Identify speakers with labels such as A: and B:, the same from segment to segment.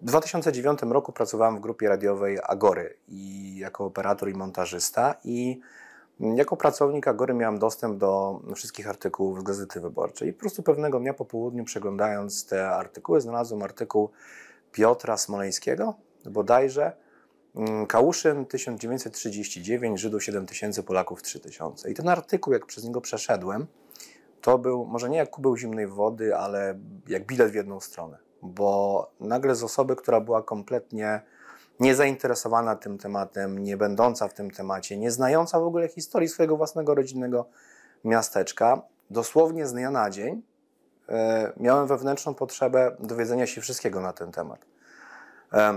A: 2009 roku pracowałem w grupie radiowej Agory i jako operator i montażysta i jako pracownik Agory miałem dostęp do wszystkich artykułów z Gazety Wyborczej. I po prostu pewnego dnia po południu, przeglądając te artykuły, znalazłem artykuł Piotra Smoleńskiego, bodajże Kałuszyn 1939, Żydów 7000, Polaków 3000. I ten artykuł, jak przez niego przeszedłem, to był może nie jak kubeł zimnej wody, ale jak bilet w jedną stronę. Bo nagle z osoby, która była kompletnie niezainteresowana tym tematem, nie będąca w tym temacie, nie znająca w ogóle historii swojego własnego rodzinnego miasteczka, dosłownie z dnia na dzień miałem wewnętrzną potrzebę dowiedzenia się wszystkiego na ten temat.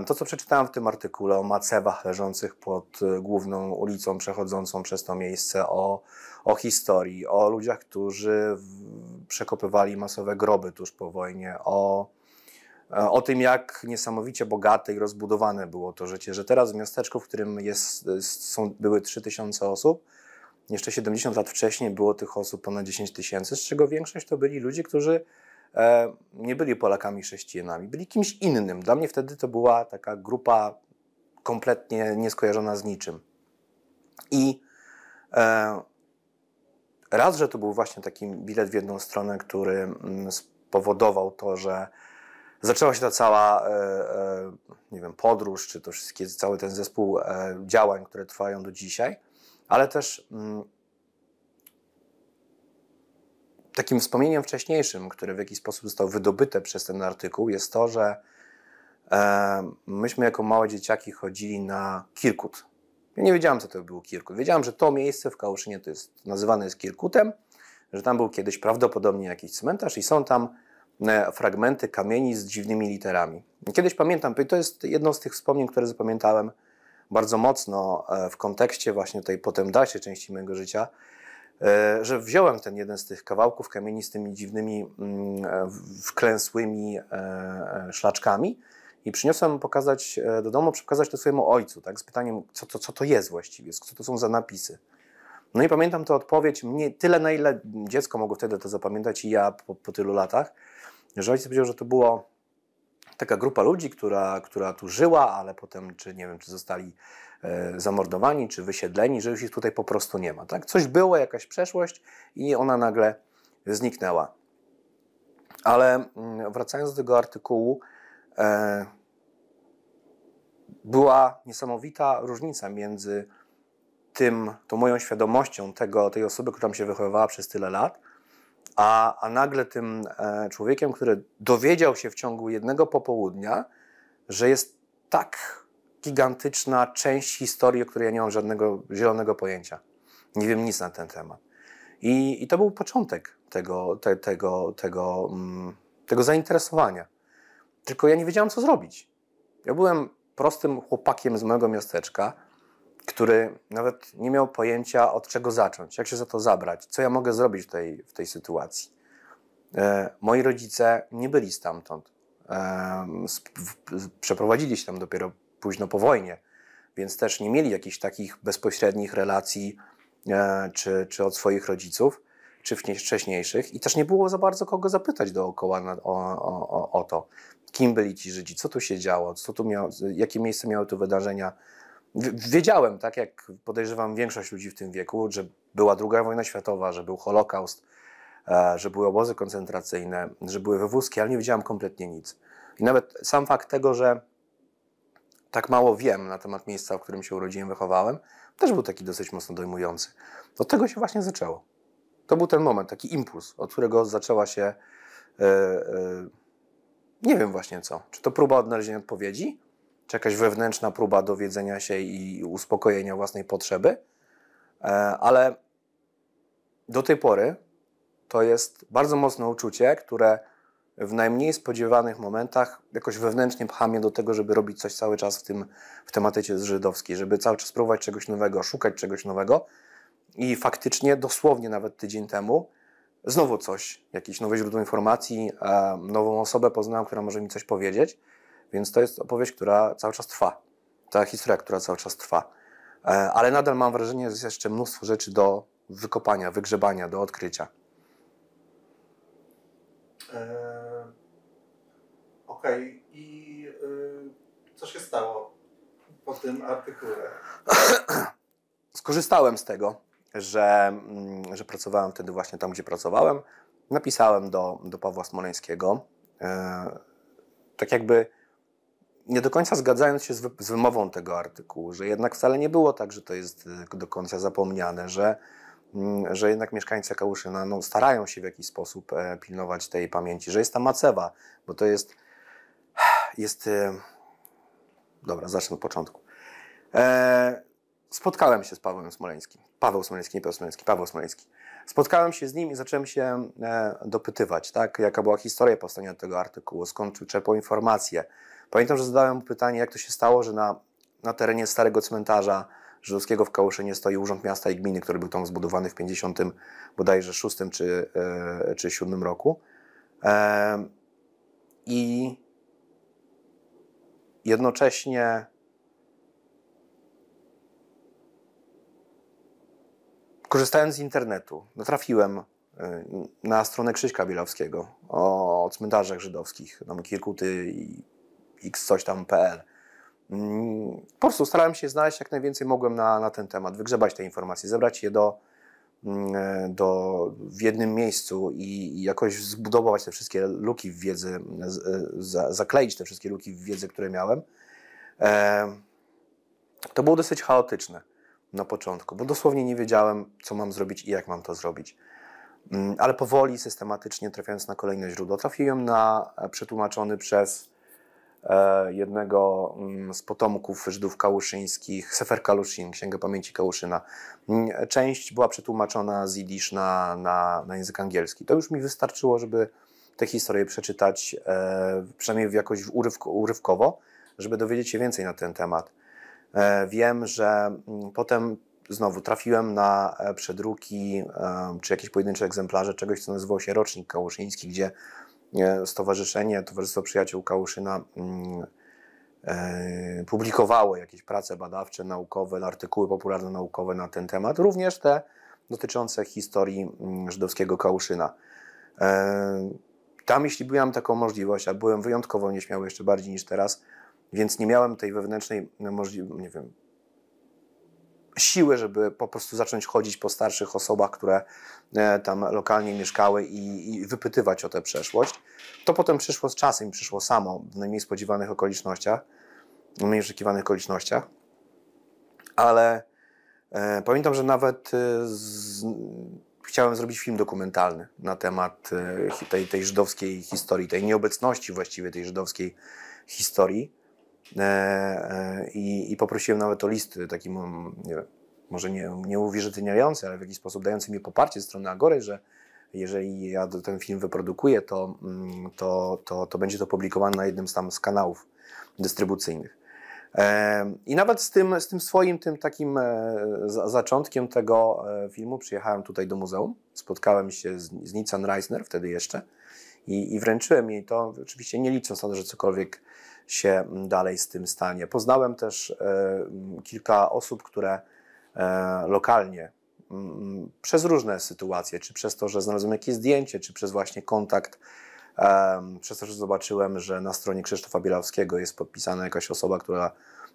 A: To, co przeczytałem w tym artykule o macewach leżących pod główną ulicą przechodzącą przez to miejsce, o historii, o ludziach, którzy przekopywali masowe groby tuż po wojnie, o tym, jak niesamowicie bogate i rozbudowane było to życie, że teraz w miasteczku, w którym były 3000 osób, jeszcze 70 lat wcześniej było tych osób ponad 10 000, z czego większość to byli ludzie, którzy nie byli Polakami chrześcijanami, byli kimś innym. Dla mnie wtedy to była taka grupa kompletnie nieskojarzona z niczym. I raz, że to był właśnie taki bilet w jedną stronę, który spowodował to, że zaczęła się ta cała nie wiem, podróż, czy to cały ten zespół działań, które trwają do dzisiaj, ale też takim wspomnieniem wcześniejszym, które w jakiś sposób zostało wydobyte przez ten artykuł, jest to, że myśmy jako małe dzieciaki chodzili na Kirkut. Ja nie wiedziałem, co to był Kirkut. Wiedziałem, że to miejsce w Kałuszynie nazywane jest Kirkutem, że tam był kiedyś prawdopodobnie jakiś cmentarz i są tam fragmenty kamieni z dziwnymi literami. Kiedyś pamiętam, to jest jedno z tych wspomnień, które zapamiętałem bardzo mocno w kontekście właśnie tej potem dalszej części mojego życia, że wziąłem ten jeden z tych kawałków kamieni z tymi dziwnymi, wklęsłymi szlaczkami i przyniosłem pokazać do domu, przekazać to swojemu ojcu, tak, z pytaniem, co to jest właściwie, co to są za napisy. No i pamiętam tę odpowiedź, tyle na ile dziecko mogło wtedy to zapamiętać i ja po tylu latach, że ojciec powiedział, że to była taka grupa ludzi, która tu żyła, ale potem, nie wiem, czy zostali zamordowani, czy wysiedleni, że już ich tutaj po prostu nie ma. Tak? Coś było, jakaś przeszłość i ona nagle zniknęła. Ale wracając do tego artykułu, była niesamowita różnica między tą moją świadomością tej osoby, która tam się wychowywała przez tyle lat, a nagle tym człowiekiem, który dowiedział się w ciągu jednego popołudnia, że jest tak gigantyczna część historii, o której ja nie mam żadnego zielonego pojęcia. Nie wiem nic na ten temat. I to był początek tego zainteresowania. Tylko ja nie wiedziałem, co zrobić. Ja byłem prostym chłopakiem z mojego miasteczka, który nawet nie miał pojęcia, od czego zacząć, jak się za to zabrać, co ja mogę zrobić w tej sytuacji. Moi rodzice nie byli stamtąd. Przeprowadzili się tam dopiero późno po wojnie, więc też nie mieli jakichś takich bezpośrednich relacji czy od swoich rodziców, czy wcześniejszych i też nie było za bardzo kogo zapytać dookoła o to, kim byli ci Żydzi, co tu się działo, jakie miejsce miały tu wydarzenia. Wiedziałem, tak jak podejrzewam większość ludzi w tym wieku, że była II wojna światowa, że był Holokaust, że były obozy koncentracyjne, że były wywózki, ale nie wiedziałem kompletnie nic. I nawet sam fakt tego, że tak mało wiem na temat miejsca, w którym się urodziłem, wychowałem, też był taki dosyć mocno dojmujący. Od tego się właśnie zaczęło. To był ten moment, taki impuls, od którego zaczęła się, nie wiem właśnie co. Czy to próba odnalezienia odpowiedzi, czy jakaś wewnętrzna próba dowiedzenia się i uspokojenia własnej potrzeby, ale do tej pory to jest bardzo mocne uczucie, które w najmniej spodziewanych momentach jakoś wewnętrznie pcha mnie do tego, żeby robić coś cały czas w tematyce żydowskiej, żeby cały czas próbować czegoś nowego, szukać czegoś nowego i faktycznie dosłownie nawet tydzień temu znowu coś, jakieś nowe źródło informacji, nową osobę poznałem, która może mi coś powiedzieć, więc to jest opowieść, która cały czas trwa. Ta historia, która cały czas trwa. Ale nadal mam wrażenie, że jest jeszcze mnóstwo rzeczy do wykopania, wygrzebania, do odkrycia.
B: Okej. I się stało po tym artykule?
A: Skorzystałem z tego, że pracowałem wtedy właśnie tam, gdzie pracowałem. Napisałem do Pawła Smoleńskiego, tak jakby nie do końca zgadzając się z wymową tego artykułu, że jednak wcale nie było tak, że to jest do końca zapomniane, że jednak mieszkańcy Kałuszyna starają się w jakiś sposób pilnować tej pamięci, że jest ta macewa, bo to jest dobra, zacznę od początku. Spotkałem się z Pawłem Smoleńskim. Paweł Smoleński. Spotkałem się z nim i zacząłem się dopytywać, tak, jaka była historia powstania tego artykułu, skąd czerpał informacje. Pamiętam, że zadałem mu pytanie, jak to się stało, że na terenie starego cmentarza żydowskiego w Kałuszynie stoi Urząd Miasta i Gminy, który był tam zbudowany w 50 bodajże 6 czy 7 roku. I jednocześnie korzystając z internetu, natrafiłem na stronę Krzyśka Bielawskiego o cmentarzach żydowskich, tam Kirkuty i x coś tam.pl. Po prostu starałem się znaleźć jak najwięcej mogłem na ten temat, wygrzebać te informacje, zebrać je w jednym miejscu i jakoś zbudować te wszystkie luki w wiedzy, zakleić te wszystkie luki w wiedzy, które miałem. To było dosyć chaotyczne na początku, bo dosłownie nie wiedziałem, co mam zrobić i jak mam to zrobić. Ale powoli, systematycznie trafiając na kolejne źródła, trafiłem na przetłumaczony przez jednego z potomków Żydów kałuszyńskich, Sefer Kalushim, Księgę Pamięci Kałuszyna. Część była przetłumaczona z jidysz na język angielski. To już mi wystarczyło, żeby tę historię przeczytać, przynajmniej jakoś urywkowo, żeby dowiedzieć się więcej na ten temat. Wiem, że potem znowu trafiłem na przedruki czy jakieś pojedyncze egzemplarze czegoś, co nazywało się Rocznik Kałuszyński, gdzie Towarzystwo Przyjaciół Kałuszyna publikowało jakieś prace badawcze, naukowe, artykuły popularno-naukowe na ten temat, również te dotyczące historii żydowskiego Kałuszyna. Tam, jeśli miałem taką możliwość, a byłem wyjątkowo nieśmiały jeszcze bardziej niż teraz, więc nie miałem tej wewnętrznej siły, żeby po prostu zacząć chodzić po starszych osobach, które tam lokalnie mieszkały i wypytywać o tę przeszłość. To potem przyszło z czasem, przyszło samo w najmniej spodziewanych okolicznościach, w najmniej oczekiwanych okolicznościach. Ale pamiętam, że nawet chciałem zrobić film dokumentalny na temat tej żydowskiej historii, tej nieobecności właściwie tej żydowskiej historii. I poprosiłem nawet o list taki, nie wiem, może nie uwierzytelniający, ale w jakiś sposób dający mi poparcie ze strony Agory, że jeżeli ja ten film wyprodukuję, to będzie to publikowane na jednym z kanałów dystrybucyjnych. I nawet z tym swoim takim zaczątkiem tego filmu przyjechałem tutaj do muzeum, spotkałem się z Nitzan Reisner, wtedy jeszcze, i wręczyłem jej to, oczywiście nie licząc na to, że cokolwiek się dalej z tym stanie. Poznałem też kilka osób, które lokalnie przez różne sytuacje, czy przez to, że znalazłem jakieś zdjęcie, czy przez właśnie kontakt, przez to, że zobaczyłem, że na stronie Krzysztofa Bielawskiego jest podpisana jakaś osoba, która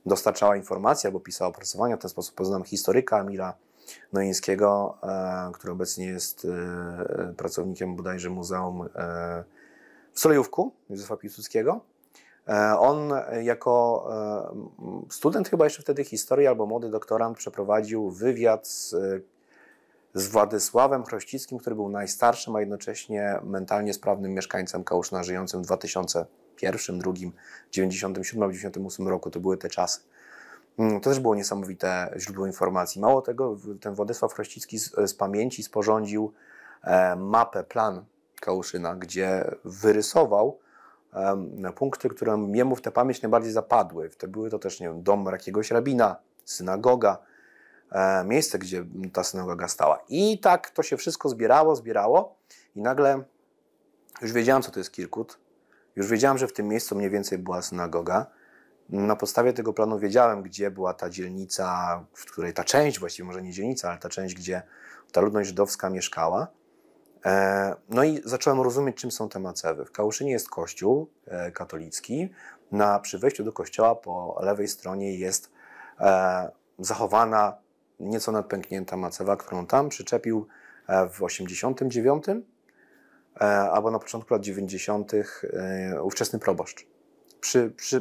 A: dostarczała informacje albo pisała opracowania. W ten sposób poznałem historyka Amira Noińskiego, który obecnie jest pracownikiem bodajże Muzeum w Solejówku Józefa Piłsudskiego. On jako student chyba jeszcze wtedy historii albo młody doktorant przeprowadził wywiad z Władysławem Chrościckim, który był najstarszym, a jednocześnie mentalnie sprawnym mieszkańcem Kałuszyna, żyjącym w 2001, 2002, 97, 98 roku. To były te czasy. To też było niesamowite źródło informacji. Mało tego, ten Władysław Chrościcki z pamięci sporządził mapę, plan Kałuszyna, gdzie wyrysował punkty, które jemu w tę pamięć najbardziej zapadły. Były to też, nie wiem, dom jakiegoś rabina, synagoga, miejsce, gdzie ta synagoga stała. I tak to się wszystko zbierało i nagle już wiedziałem, co to jest Kirkut. Już wiedziałem, że w tym miejscu mniej więcej była synagoga. Na podstawie tego planu wiedziałem, gdzie była ta dzielnica, w której ta część, właściwie może nie dzielnica, ale ta część, gdzie ta ludność żydowska mieszkała. No i zacząłem rozumieć, czym są te macewy. W Kałuszynie jest kościół katolicki. Przy wejściu do kościoła po lewej stronie jest zachowana, nieco nadpęknięta macewa, którą tam przyczepił w 89 albo na początku lat 90 ówczesny proboszcz.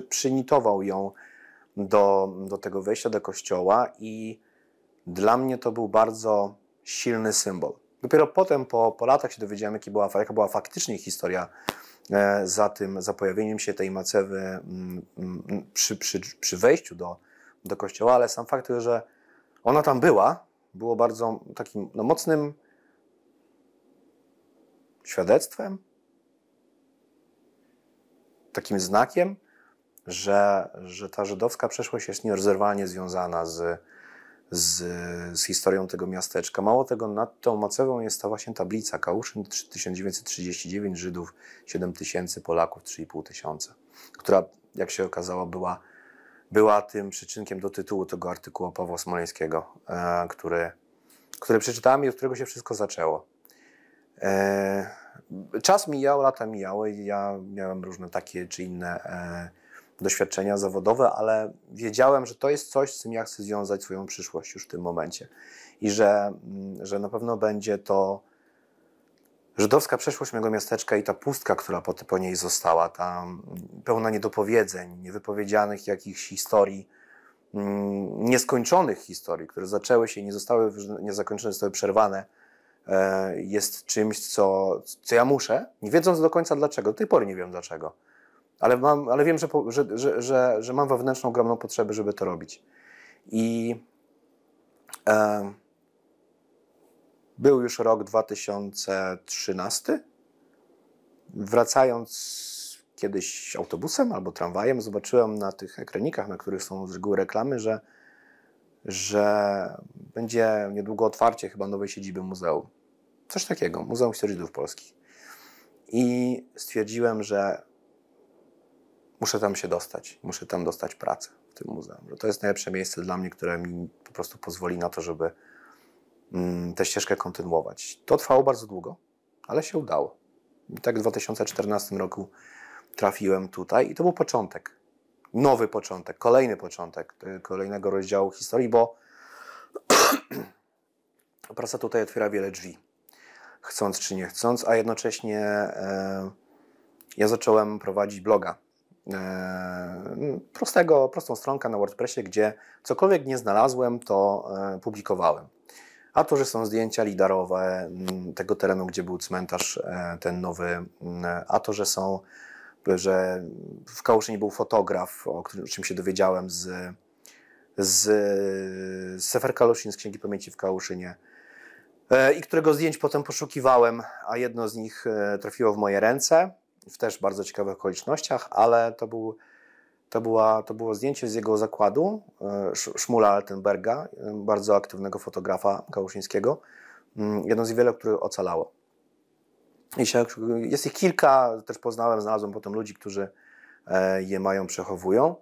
A: Przynitował ją do tego wejścia do kościoła i dla mnie to był bardzo silny symbol. Dopiero potem, po latach się dowiedziałem, jaka była faktycznie historia za pojawieniem się tej macewy przy wejściu do kościoła, ale sam fakt, że ona tam było bardzo takim mocnym świadectwem, takim znakiem, że ta żydowska przeszłość jest nierozerwalnie związana z historią tego miasteczka. Mało tego, nad tą macewą jest ta właśnie tablica Kałuszyn 1939 Żydów, 7000 Polaków, 3500, która, jak się okazało, była tym przyczynkiem do tytułu tego artykułu Pawła Smoleńskiego, który przeczytałem i od którego się wszystko zaczęło. Czas mijał, lata mijały i ja miałem różne takie czy inne doświadczenia zawodowe, ale wiedziałem, że to jest coś, z czym ja chcę związać swoją przyszłość już w tym momencie. I że na pewno będzie to żydowska przeszłość mojego miasteczka i ta pustka, która po niej została, ta pełna niedopowiedzeń, niewypowiedzianych jakichś historii, nieskończonych historii, które zaczęły się i nie zakończone, zostały przerwane, jest czymś, co ja muszę, nie wiedząc do końca dlaczego. Do tej pory nie wiem dlaczego. Ale wiem, że mam wewnętrzną, ogromną potrzebę, żeby to robić. I był już rok 2013. Wracając kiedyś autobusem albo tramwajem, zobaczyłem na tych ekranikach, na których są z reguły reklamy, że będzie niedługo otwarcie chyba nowej siedziby muzeum. Coś takiego, Muzeum Historii Żydów Polskich. I stwierdziłem, że muszę tam się dostać, muszę tam dostać pracę w tym muzeum. Że to jest najlepsze miejsce dla mnie, które mi po prostu pozwoli na to, żeby tę ścieżkę kontynuować. To trwało bardzo długo, ale się udało. I tak w 2014 roku trafiłem tutaj i to był początek. Nowy początek, kolejny początek kolejnego rozdziału historii, bo praca tutaj otwiera wiele drzwi, chcąc czy nie chcąc, a jednocześnie ja zacząłem prowadzić bloga. Prostą stronkę na WordPressie, gdzie cokolwiek nie znalazłem, to publikowałem. A to, że są zdjęcia lidarowe tego terenu, gdzie był cmentarz ten nowy, a to, że w Kałuszynie był fotograf, o czym się dowiedziałem z Sefer Kaluszyn, z Księgi Pamięci w Kałuszynie, i którego zdjęć potem poszukiwałem, a jedno z nich trafiło w moje ręce, w też bardzo ciekawych okolicznościach, ale to było zdjęcie z jego zakładu, Szmula Altenberga, bardzo aktywnego fotografa kałuszyńskiego, jedno z wielu, które ocalało. Jest ich kilka, też znalazłem potem ludzi, którzy je mają, przechowują,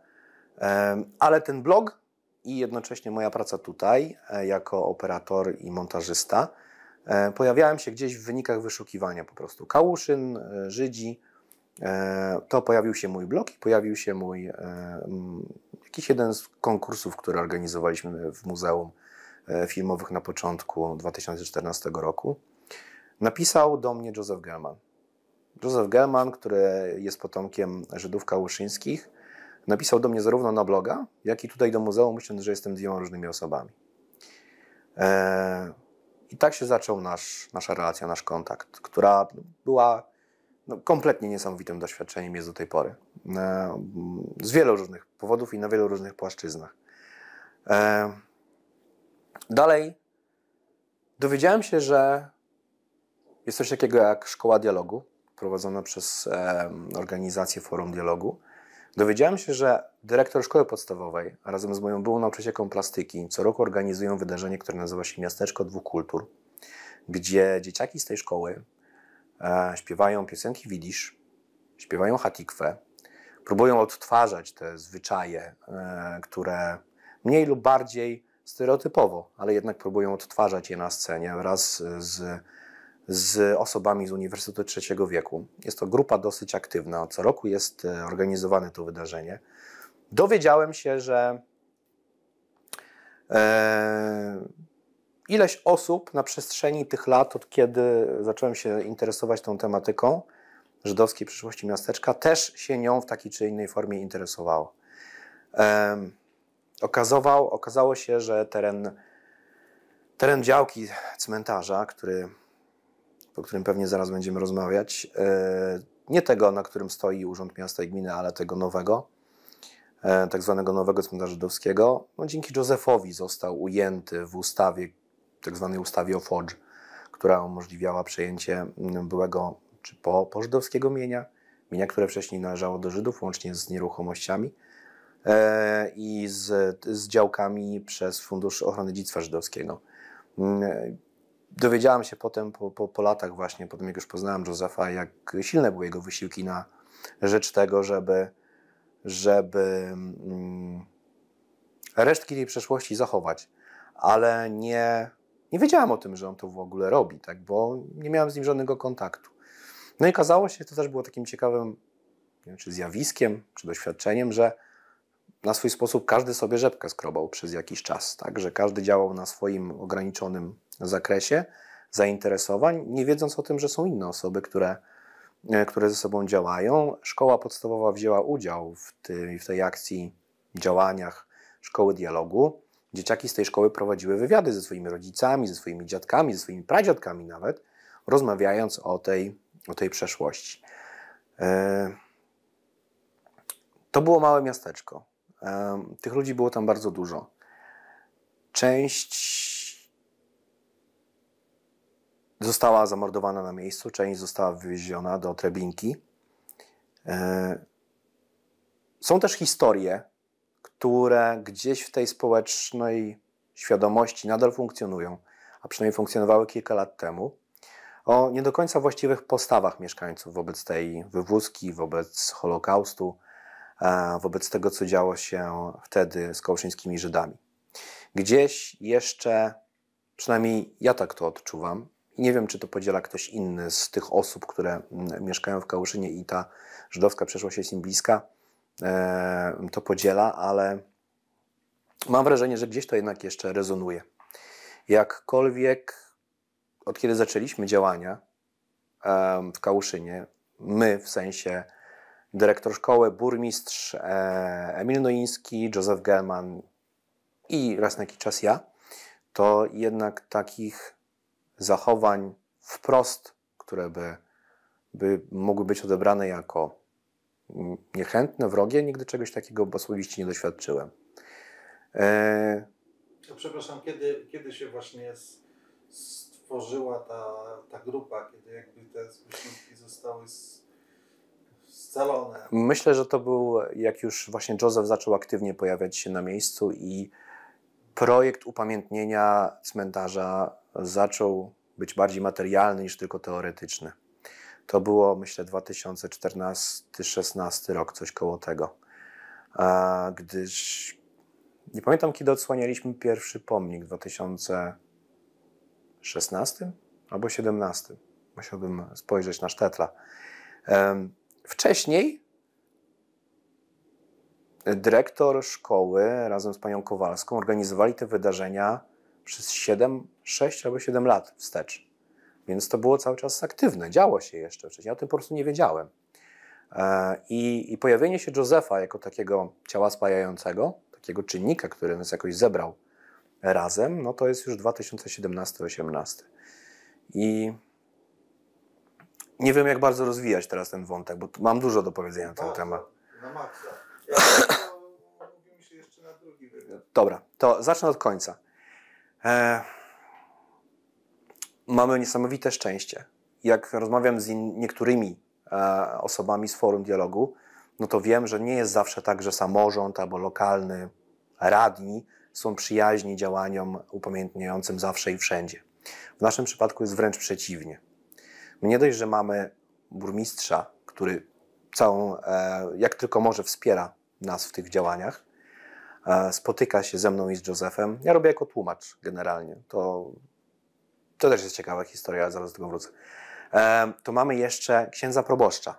A: ale ten blog i jednocześnie moja praca tutaj jako operator i montażysta pojawiałem się gdzieś w wynikach wyszukiwania po prostu. Kałuszyn, Żydzi, to pojawił się mój blog i pojawił się jakiś jeden z konkursów, które organizowaliśmy w Muzeum Filmowych na początku 2014 roku. Napisał do mnie Józef Gelman. Józef Gelman, który jest potomkiem Żydów kałuszyńskich, napisał do mnie zarówno na bloga, jak i tutaj do muzeum, myśląc, że jestem dwiema różnymi osobami. I tak się zaczął nasza relacja, nasz kontakt, która była kompletnie niesamowitym doświadczeniem jest do tej pory. Z wielu różnych powodów i na wielu różnych płaszczyznach. Dalej dowiedziałem się, że jest coś takiego jak Szkoła Dialogu, prowadzona przez organizację Forum Dialogu. Dowiedziałem się, że dyrektor szkoły podstawowej razem z moją byłą nauczycielką plastyki co roku organizują wydarzenie, które nazywa się Miasteczko Dwóch Kultur, gdzie dzieciaki z tej szkoły śpiewają piosenki widisz, śpiewają hatikwę, próbują odtwarzać te zwyczaje, które mniej lub bardziej stereotypowo, ale jednak próbują odtwarzać je na scenie wraz z osobami z Uniwersytetu Trzeciego Wieku. Jest to grupa dosyć aktywna. Co roku jest organizowane to wydarzenie. Dowiedziałem się, że ileś osób na przestrzeni tych lat, od kiedy zacząłem się interesować tą tematyką żydowskiej przyszłości miasteczka, też się nią w takiej czy innej formie interesowało. Okazało się, że teren działki cmentarza, o którym pewnie zaraz będziemy rozmawiać, nie tego, na którym stoi Urząd Miasta i Gminy, ale tego nowego, tak zwanego nowego cmentarza żydowskiego, no, dzięki Józefowi został ujęty w ustawie, tak zwanej ustawie o Fodż, która umożliwiała przejęcie byłego czy po żydowskiego mienia, które wcześniej należało do Żydów, łącznie z nieruchomościami i z działkami przez Fundusz Ochrony Dziedzictwa Żydowskiego. Dowiedziałem się potem, po latach właśnie, potem jak już poznałem Józefa, jak silne były jego wysiłki na rzecz tego, żeby resztki tej przeszłości zachować. Ale nie wiedziałem o tym, że on to w ogóle robi, tak, bo nie miałem z nim żadnego kontaktu. No i okazało się, to też było takim ciekawym, nie wiem, czy zjawiskiem, czy doświadczeniem, że na swój sposób każdy sobie rzepkę skrobał przez jakiś czas, tak, że każdy działał na swoim ograniczonym zakresie zainteresowań, nie wiedząc o tym, że są inne osoby, które ze sobą działają. Szkoła podstawowa wzięła udział w tej akcji, działaniach Szkoły Dialogu. Dzieciaki z tej szkoły prowadziły wywiady ze swoimi rodzicami, ze swoimi dziadkami, ze swoimi pradziadkami nawet, rozmawiając o tej przeszłości. To było małe miasteczko. Tych ludzi było tam bardzo dużo. Część została zamordowana na miejscu, część została wywieziona do Treblinki. Są też historie, które gdzieś w tej społecznej świadomości nadal funkcjonują, a przynajmniej funkcjonowały kilka lat temu, o nie do końca właściwych postawach mieszkańców wobec tej wywózki, wobec Holokaustu, wobec tego, co działo się wtedy z kołszyńskimi Żydami. Gdzieś jeszcze, przynajmniej ja tak to odczuwam, i nie wiem, czy to podziela ktoś inny z tych osób, które mieszkają w Kałuszynie i ta żydowska przeszłość jest im bliska, to podziela, ale mam wrażenie, że gdzieś to jednak jeszcze rezonuje. Jakkolwiek, od kiedy zaczęliśmy działania w Kałuszynie, my w sensie dyrektor szkoły, burmistrz Emil Noiński, Józef Gelman i raz na jakiś czas ja, to jednak takich zachowań wprost, które by mogły być odebrane jako niechętne, wrogie, nigdy czegoś takiego osobiście nie doświadczyłem.
B: Przepraszam, kiedy się właśnie stworzyła ta grupa, kiedy jakby te myśliwki zostały scalone?
A: Myślę, że to był, jak już właśnie Józef zaczął aktywnie pojawiać się na miejscu i projekt upamiętnienia cmentarza zaczął być bardziej materialny niż tylko teoretyczny. To było, myślę, 2014-16 rok, coś koło tego. Gdyż nie pamiętam, kiedy odsłanialiśmy pierwszy pomnik, w 2016 albo 2017. Musiałbym spojrzeć na sztetla. Wcześniej dyrektor szkoły razem z panią Kowalską organizowali te wydarzenia przez 6 albo 7 lat wstecz. Więc to było cały czas aktywne, działo się jeszcze wcześniej. Ja o tym po prostu nie wiedziałem. I pojawienie się Józefa jako takiego ciała spajającego, takiego czynnika, który nas jakoś zebrał razem, no to jest już 2017-2018. I nie wiem, jak bardzo rozwijać teraz ten wątek, bo mam dużo do powiedzenia na ten temat.
B: Na maksa. Mówimy się jeszcze na drugi wywiad.
A: Dobra, to zacznę od końca. Mamy niesamowite szczęście. Jak rozmawiam z niektórymi osobami z Forum Dialogu, no to wiem, że nie jest zawsze tak, że samorząd albo lokalny radni są przyjaźni działaniom upamiętniającym zawsze i wszędzie. W naszym przypadku jest wręcz przeciwnie. My nie dość, że mamy burmistrza, który jak tylko może wspiera nas w tych działaniach, spotyka się ze mną i z Józefem. Ja robię jako tłumacz generalnie. To to też jest ciekawa historia, ale zaraz do tego wrócę. To mamy jeszcze księdza proboszcza,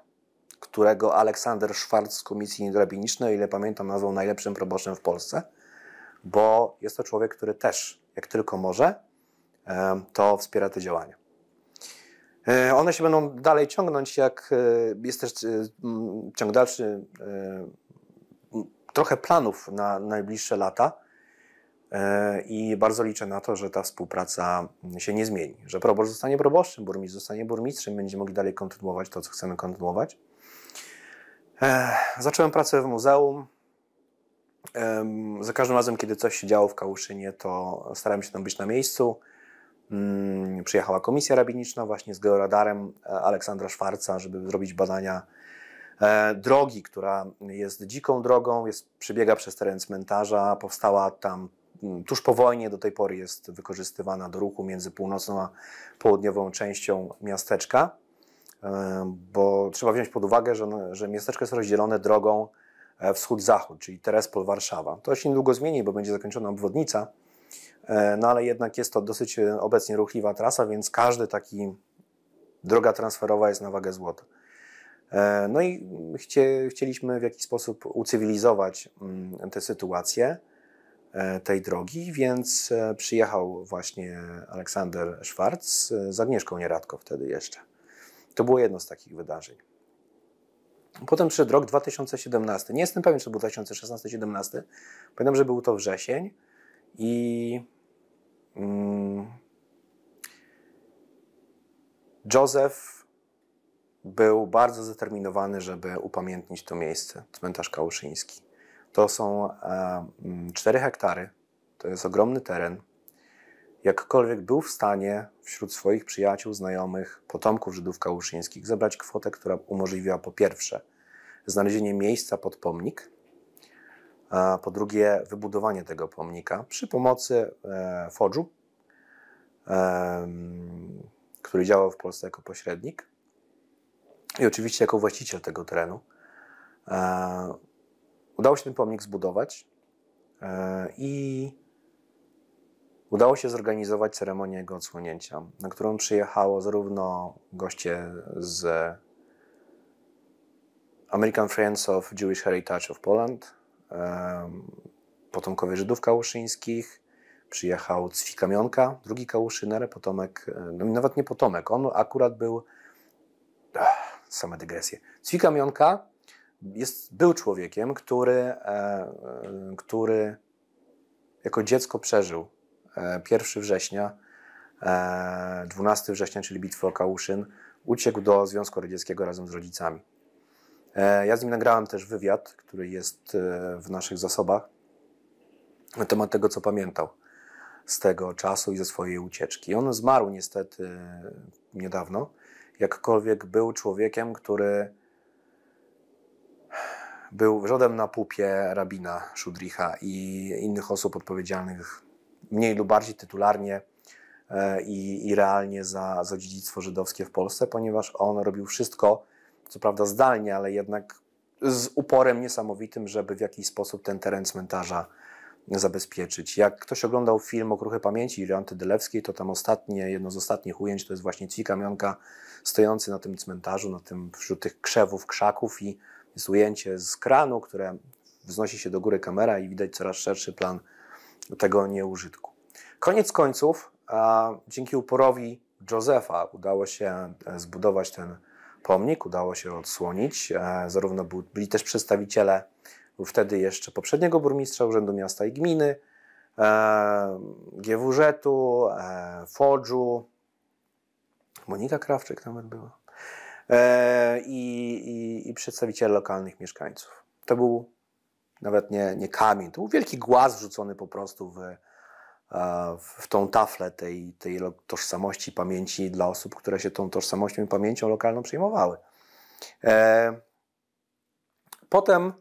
A: którego Aleksander Szwarc z Komisji Rabinicznej, o ile pamiętam, nazwał najlepszym proboszczem w Polsce, bo jest to człowiek, który też, jak tylko może, to wspiera te działania. One się będą dalej ciągnąć, jak jest też ciąg dalszy trochę planów na najbliższe lata i bardzo liczę na to, że ta współpraca się nie zmieni, że proboszcz zostanie proboszczem, burmistrz zostanie burmistrzem, będziemy mogli dalej kontynuować to, co chcemy kontynuować. Zacząłem pracę w muzeum. Za każdym razem, kiedy coś się działo w Kałuszynie, to starałem się tam być na miejscu. Przyjechała komisja rabiniczna właśnie z georadarem Aleksandra Szwarca, żeby zrobić badania drogi, która jest dziką drogą, przebiega przez teren cmentarza, powstała tam tuż po wojnie, do tej pory jest wykorzystywana do ruchu między północną a południową częścią miasteczka, bo trzeba wziąć pod uwagę, że miasteczko jest rozdzielone drogą wschód-zachód, czyli Terespol, Warszawa. To się niedługo zmieni, bo będzie zakończona obwodnica, no ale jednak jest to dosyć obecnie ruchliwa trasa, więc każdy taki droga transferowa jest na wagę złota. No i chcieliśmy w jakiś sposób ucywilizować tę sytuację tej drogi, więc przyjechał właśnie Aleksander Szwarc z Agnieszką Nieradko wtedy jeszcze. To było jedno z takich wydarzeń. Potem przyszedł rok 2017. Nie jestem pewien, czy to był 2016-2017. Pamiętam, że był to wrzesień i Józef był bardzo zdeterminowany, żeby upamiętnić to miejsce, cmentarz kałuszyński. To są 4 hektary, to jest ogromny teren. Jakkolwiek był w stanie wśród swoich przyjaciół, znajomych, potomków Żydów kałuszyńskich zebrać kwotę, która umożliwiła po pierwsze znalezienie miejsca pod pomnik, a po drugie wybudowanie tego pomnika przy pomocy Fodżu, który działał w Polsce jako pośrednik i oczywiście jako właściciel tego terenu. Udało się ten pomnik zbudować i udało się zorganizować ceremonię jego odsłonięcia, na którą przyjechało zarówno goście z American Friends of Jewish Heritage of Poland, potomkowie Żydów kałuszyńskich, przyjechał Cwi Kamionka, drugi kałuszyner, potomek, no nawet nie potomek, on akurat był, same dygresje. Cwi Kamionka był człowiekiem, który jako dziecko przeżył 1 września, 12 września, czyli bitwę o Kałuszyn, uciekł do Związku Radzieckiego razem z rodzicami. Ja z nim nagrałem też wywiad, który jest w naszych zasobach, na temat tego, co pamiętał z tego czasu i ze swojej ucieczki. On zmarł niestety niedawno, jakkolwiek był człowiekiem, który był wrzodem na pupie rabina Szudricha i innych osób odpowiedzialnych mniej lub bardziej tytularnie i realnie za dziedzictwo żydowskie w Polsce, ponieważ on robił wszystko, co prawda zdalnie, ale jednak z uporem niesamowitym, żeby w jakiś sposób ten teren cmentarza zabezpieczyć. Jak ktoś oglądał film Okruchy Pamięci Joanty Dylewskiej, to tam jedno z ostatnich ujęć to jest właśnie Cwi Kamionka stojący na tym cmentarzu, wśród tych krzewów, krzaków i jest ujęcie z kranu, które wznosi się do góry kamera i widać coraz szerszy plan tego nieużytku. Koniec końców, dzięki uporowi Józefa udało się zbudować ten pomnik, udało się odsłonić. Zarówno byli też przedstawiciele wtedy jeszcze poprzedniego burmistrza Urzędu Miasta i Gminy, GWŻ-u, Fodżu, Monika Krawczyk nawet była, i przedstawiciele lokalnych mieszkańców. To był nawet nie kamień, to był wielki głaz wrzucony po prostu w tą taflę tej tożsamości, pamięci dla osób, które się tą tożsamością i pamięcią lokalną przejmowały. Potem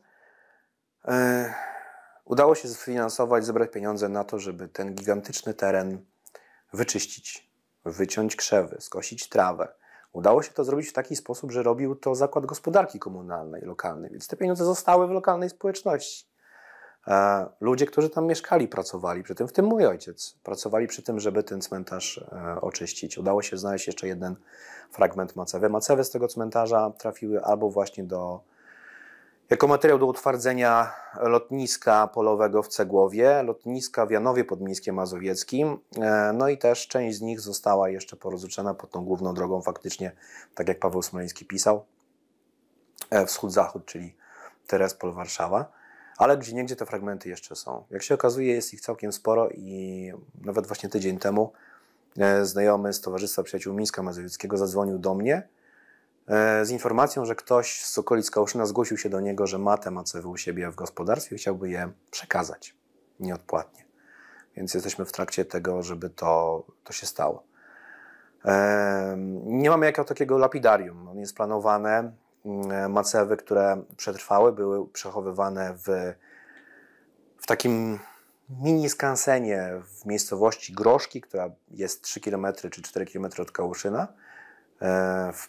A: udało się sfinansować, zebrać pieniądze na to, żeby ten gigantyczny teren wyczyścić, wyciąć krzewy, skosić trawę. Udało się to zrobić w taki sposób, że robił to Zakład Gospodarki Komunalnej lokalnej, więc te pieniądze zostały w lokalnej społeczności. Ludzie, którzy tam mieszkali, pracowali przy tym, w tym mój ojciec, pracowali przy tym, żeby ten cmentarz oczyścić. Udało się znaleźć jeszcze jeden fragment macewy. Macewy z tego cmentarza trafiły albo właśnie jako materiał do utwardzenia lotniska polowego w Cegłowie, lotniska w Janowie Podmiejskiem Mazowieckim, no i też część z nich została jeszcze porozrzucona pod tą główną drogą faktycznie, tak jak Paweł Smoleński pisał, wschód-zachód, czyli Terespol, Warszawa, ale gdzieniegdzie te fragmenty jeszcze są. Jak się okazuje, jest ich całkiem sporo i nawet właśnie tydzień temu znajomy z Towarzystwa Przyjaciół Mińska Mazowieckiego zadzwonił do mnie z informacją, że ktoś z okolic Kałuszyna zgłosił się do niego, że ma te macewy u siebie w gospodarstwie i chciałby je przekazać nieodpłatnie. Więc jesteśmy w trakcie tego, żeby to się stało. Nie mamy jakiego takiego lapidarium. On jest planowane. Macewy, które przetrwały, były przechowywane w takim mini skansenie w miejscowości Groszki, która jest 3 km czy 4 km od Kałuszyna,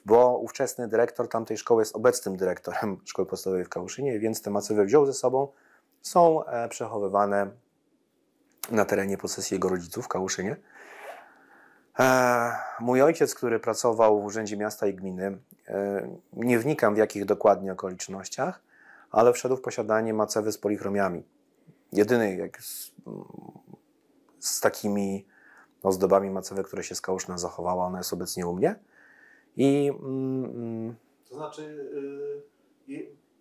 A: bo ówczesny dyrektor tamtej szkoły jest obecnym dyrektorem szkoły podstawowej w Kałuszynie, więc te macewy wziął ze sobą, są przechowywane na terenie posesji jego rodziców w Kałuszynie. Mój ojciec, który pracował w Urzędzie Miasta i Gminy, nie wnikam w jakich dokładnie okolicznościach, ale wszedł w posiadanie macewy z polichromiami. Jedyny jak z takimi ozdobami macewy, które się z Kałuszyna zachowała, ona jest obecnie u mnie.
B: To znaczy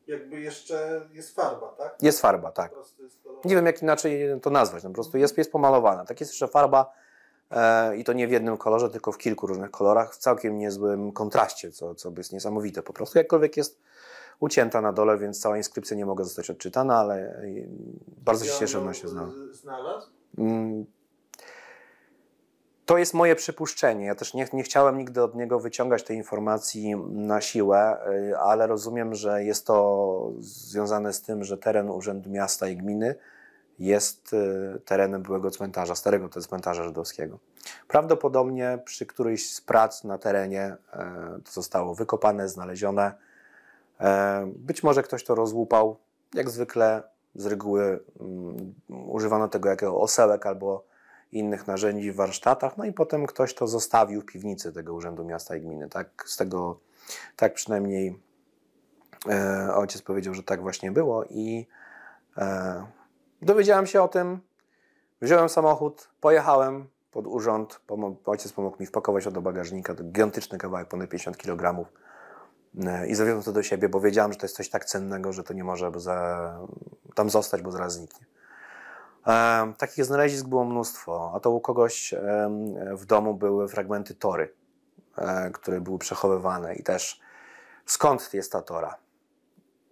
B: jakby jeszcze jest farba, tak?
A: Jest farba, tak. Nie wiem, jak inaczej to nazwać. No, po prostu jest pomalowana. Tak, jest jeszcze farba i to nie w jednym kolorze, tylko w kilku różnych kolorach, w całkiem niezłym kontraście, co jest niesamowite. Po prostu jakkolwiek jest ucięta na dole, więc cała inskrypcja nie mogła zostać odczytana, ale bardzo się cieszę, że ona się
B: znalazł.
A: To jest moje przypuszczenie. Ja też nie chciałem nigdy od niego wyciągać tej informacji na siłę, ale rozumiem, że jest to związane z tym, że teren Urzędu Miasta i Gminy jest terenem byłego cmentarza, starego cmentarza żydowskiego. Prawdopodobnie przy którejś z prac na terenie to zostało wykopane, znalezione. Być może ktoś to rozłupał. Jak zwykle z reguły używano tego jako osełek albo innych narzędzi w warsztatach, no i potem ktoś to zostawił w piwnicy tego Urzędu Miasta i Gminy. Tak przynajmniej ojciec powiedział, że tak właśnie było i dowiedziałem się o tym, wziąłem samochód, pojechałem pod urząd, ojciec pomógł mi wpakować to do bagażnika, to gigantyczny kawałek, ponad 50 kg i zawiozłem to do siebie, bo wiedziałem, że to jest coś tak cennego, że to nie może tam zostać, bo zaraz zniknie. Takich znalezisk było mnóstwo, a to u kogoś w domu były fragmenty tory, które były przechowywane i też skąd jest ta tora?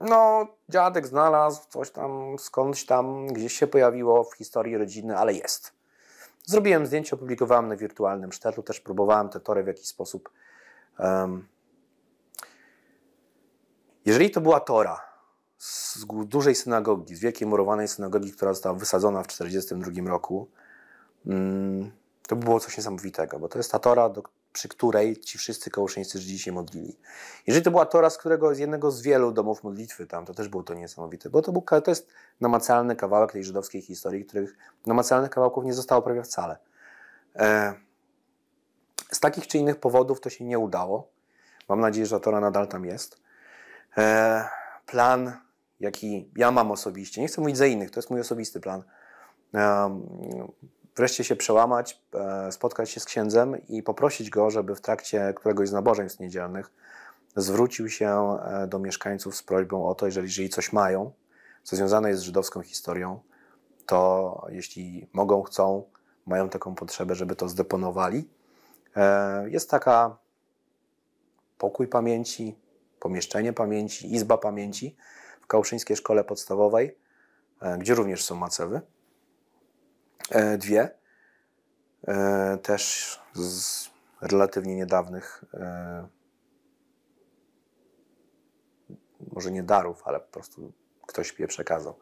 A: No, dziadek znalazł coś tam, skądś tam, gdzieś się pojawiło w historii rodziny, ale jest. Zrobiłem zdjęcie, opublikowałem na wirtualnym sztetlu, też próbowałem tę torę w jakiś sposób. Jeżeli to była tora z dużej synagogi, z wielkiej murowanej synagogi, która została wysadzona w 1942 roku, to by było coś niesamowitego, bo to jest ta tora, przy której ci wszyscy kołuszyńscy Żydzi się modlili. Jeżeli to była tora z jednego z wielu domów modlitwy tam, to też było to niesamowite, bo to jest namacalny kawałek tej żydowskiej historii, których namacalnych kawałków nie zostało prawie wcale. Z takich czy innych powodów to się nie udało. Mam nadzieję, że tora nadal tam jest. Plan, jaki ja mam osobiście, nie chcę mówić za innych, to jest mój osobisty plan, wreszcie się przełamać, spotkać się z księdzem i poprosić go, żeby w trakcie któregoś z nabożeństw niedzielnych zwrócił się do mieszkańców z prośbą o to, jeżeli coś mają, co związane jest z żydowską historią, to jeśli mogą, chcą, mają taką potrzebę, żeby to zdeponowali. Jest taka pokój pamięci, pomieszczenie pamięci, izba pamięci w Kałuszyńskiej Szkole Podstawowej, gdzie również są macewy. Dwie. Też z relatywnie niedawnych, może nie darów, ale po prostu ktoś je przekazał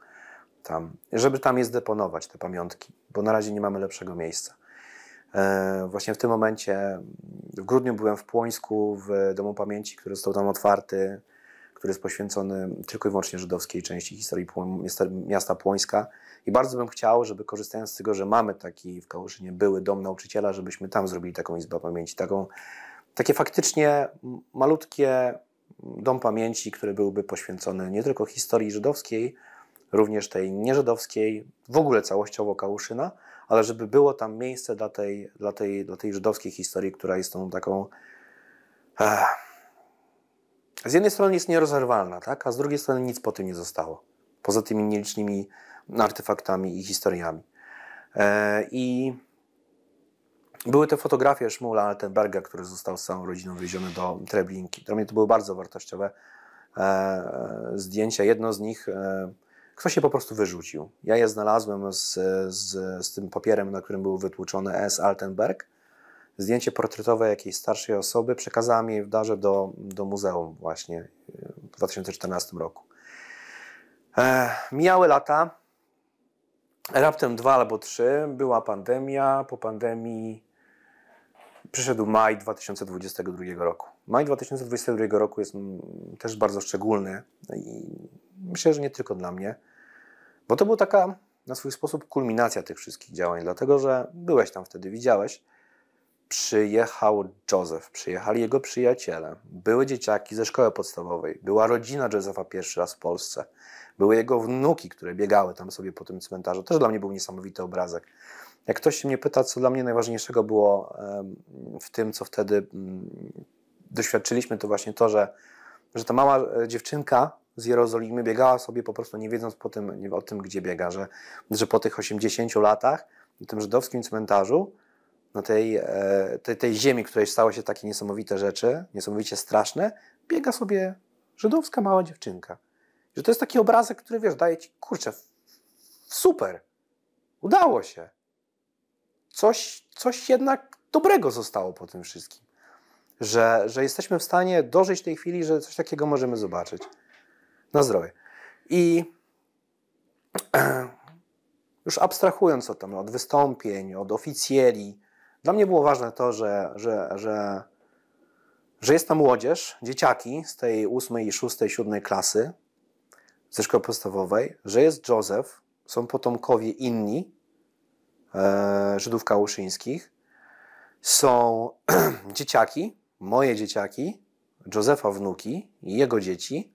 A: tam, żeby tam je zdeponować, te pamiątki, bo na razie nie mamy lepszego miejsca. Właśnie w tym momencie, w grudniu byłem w Płońsku w Domu Pamięci, który został tam otwarty. który jest poświęcony tylko i wyłącznie żydowskiej części historii miasta Płońska. I bardzo bym chciał, żeby korzystając z tego, że mamy taki w Kałuszynie były dom nauczyciela, żebyśmy tam zrobili taką izbę pamięci, takie faktycznie malutkie dom pamięci, który byłby poświęcony nie tylko historii żydowskiej, również tej nieżydowskiej, w ogóle całościowo Kałuszyna, ale żeby było tam miejsce dla tej żydowskiej historii, która jest tą taką z jednej strony jest nierozerwalna, tak? A z drugiej strony nic po tym nie zostało. Poza tymi nielicznymi artefaktami i historiami. I były te fotografie Szmula Altenberga, który został z całą rodziną wywieziony do Treblinki. Dla mnie to były bardzo wartościowe zdjęcia. Jedno z nich ktoś się po prostu wyrzucił. Ja je znalazłem z tym papierem, na którym był wytłuczony S. Altenberg. Zdjęcie portretowe jakiejś starszej osoby. Przekazałem jej w darze do muzeum właśnie w 2014 roku. Mijały lata. Raptem 2 albo 3. Była pandemia. Po pandemii przyszedł maj 2022 roku. Maj 2022 roku jest też bardzo szczególny i myślę, że nie tylko dla mnie, bo to była taka na swój sposób kulminacja tych wszystkich działań, dlatego że byłeś tam wtedy, widziałeś. Przyjechał Józef, przyjechali jego przyjaciele, były dzieciaki ze szkoły podstawowej, była rodzina Józefa pierwszy raz w Polsce, były jego wnuki, które biegały tam sobie po tym cmentarzu. Też dla mnie był niesamowity obrazek. Jak ktoś się mnie pyta, co dla mnie najważniejszego było w tym, co wtedy doświadczyliśmy, to właśnie to, że ta mała dziewczynka z Jerozolimy biegała sobie po prostu nie wiedząc o tym, gdzie biega, że po tych 80 latach na tym żydowskim cmentarzu, na tej ziemi, w której stały się takie niesamowite rzeczy, niesamowicie straszne, biega sobie żydowska mała dziewczynka. Że to jest taki obrazek, który, wiesz, daje ci, kurczę, super, udało się. Coś jednak dobrego zostało po tym wszystkim. Że jesteśmy w stanie dożyć tej chwili, że coś takiego możemy zobaczyć. Na zdrowie. I już abstrahując od wystąpień, od oficjeli, dla mnie było ważne to, że jest tam młodzież, dzieciaki z tej 8., 6., 7. klasy ze szkoły podstawowej, że jest Józef, są potomkowie inni Żydów kałuszyńskich, są dzieciaki, moje dzieciaki, Józefa wnuki i jego dzieci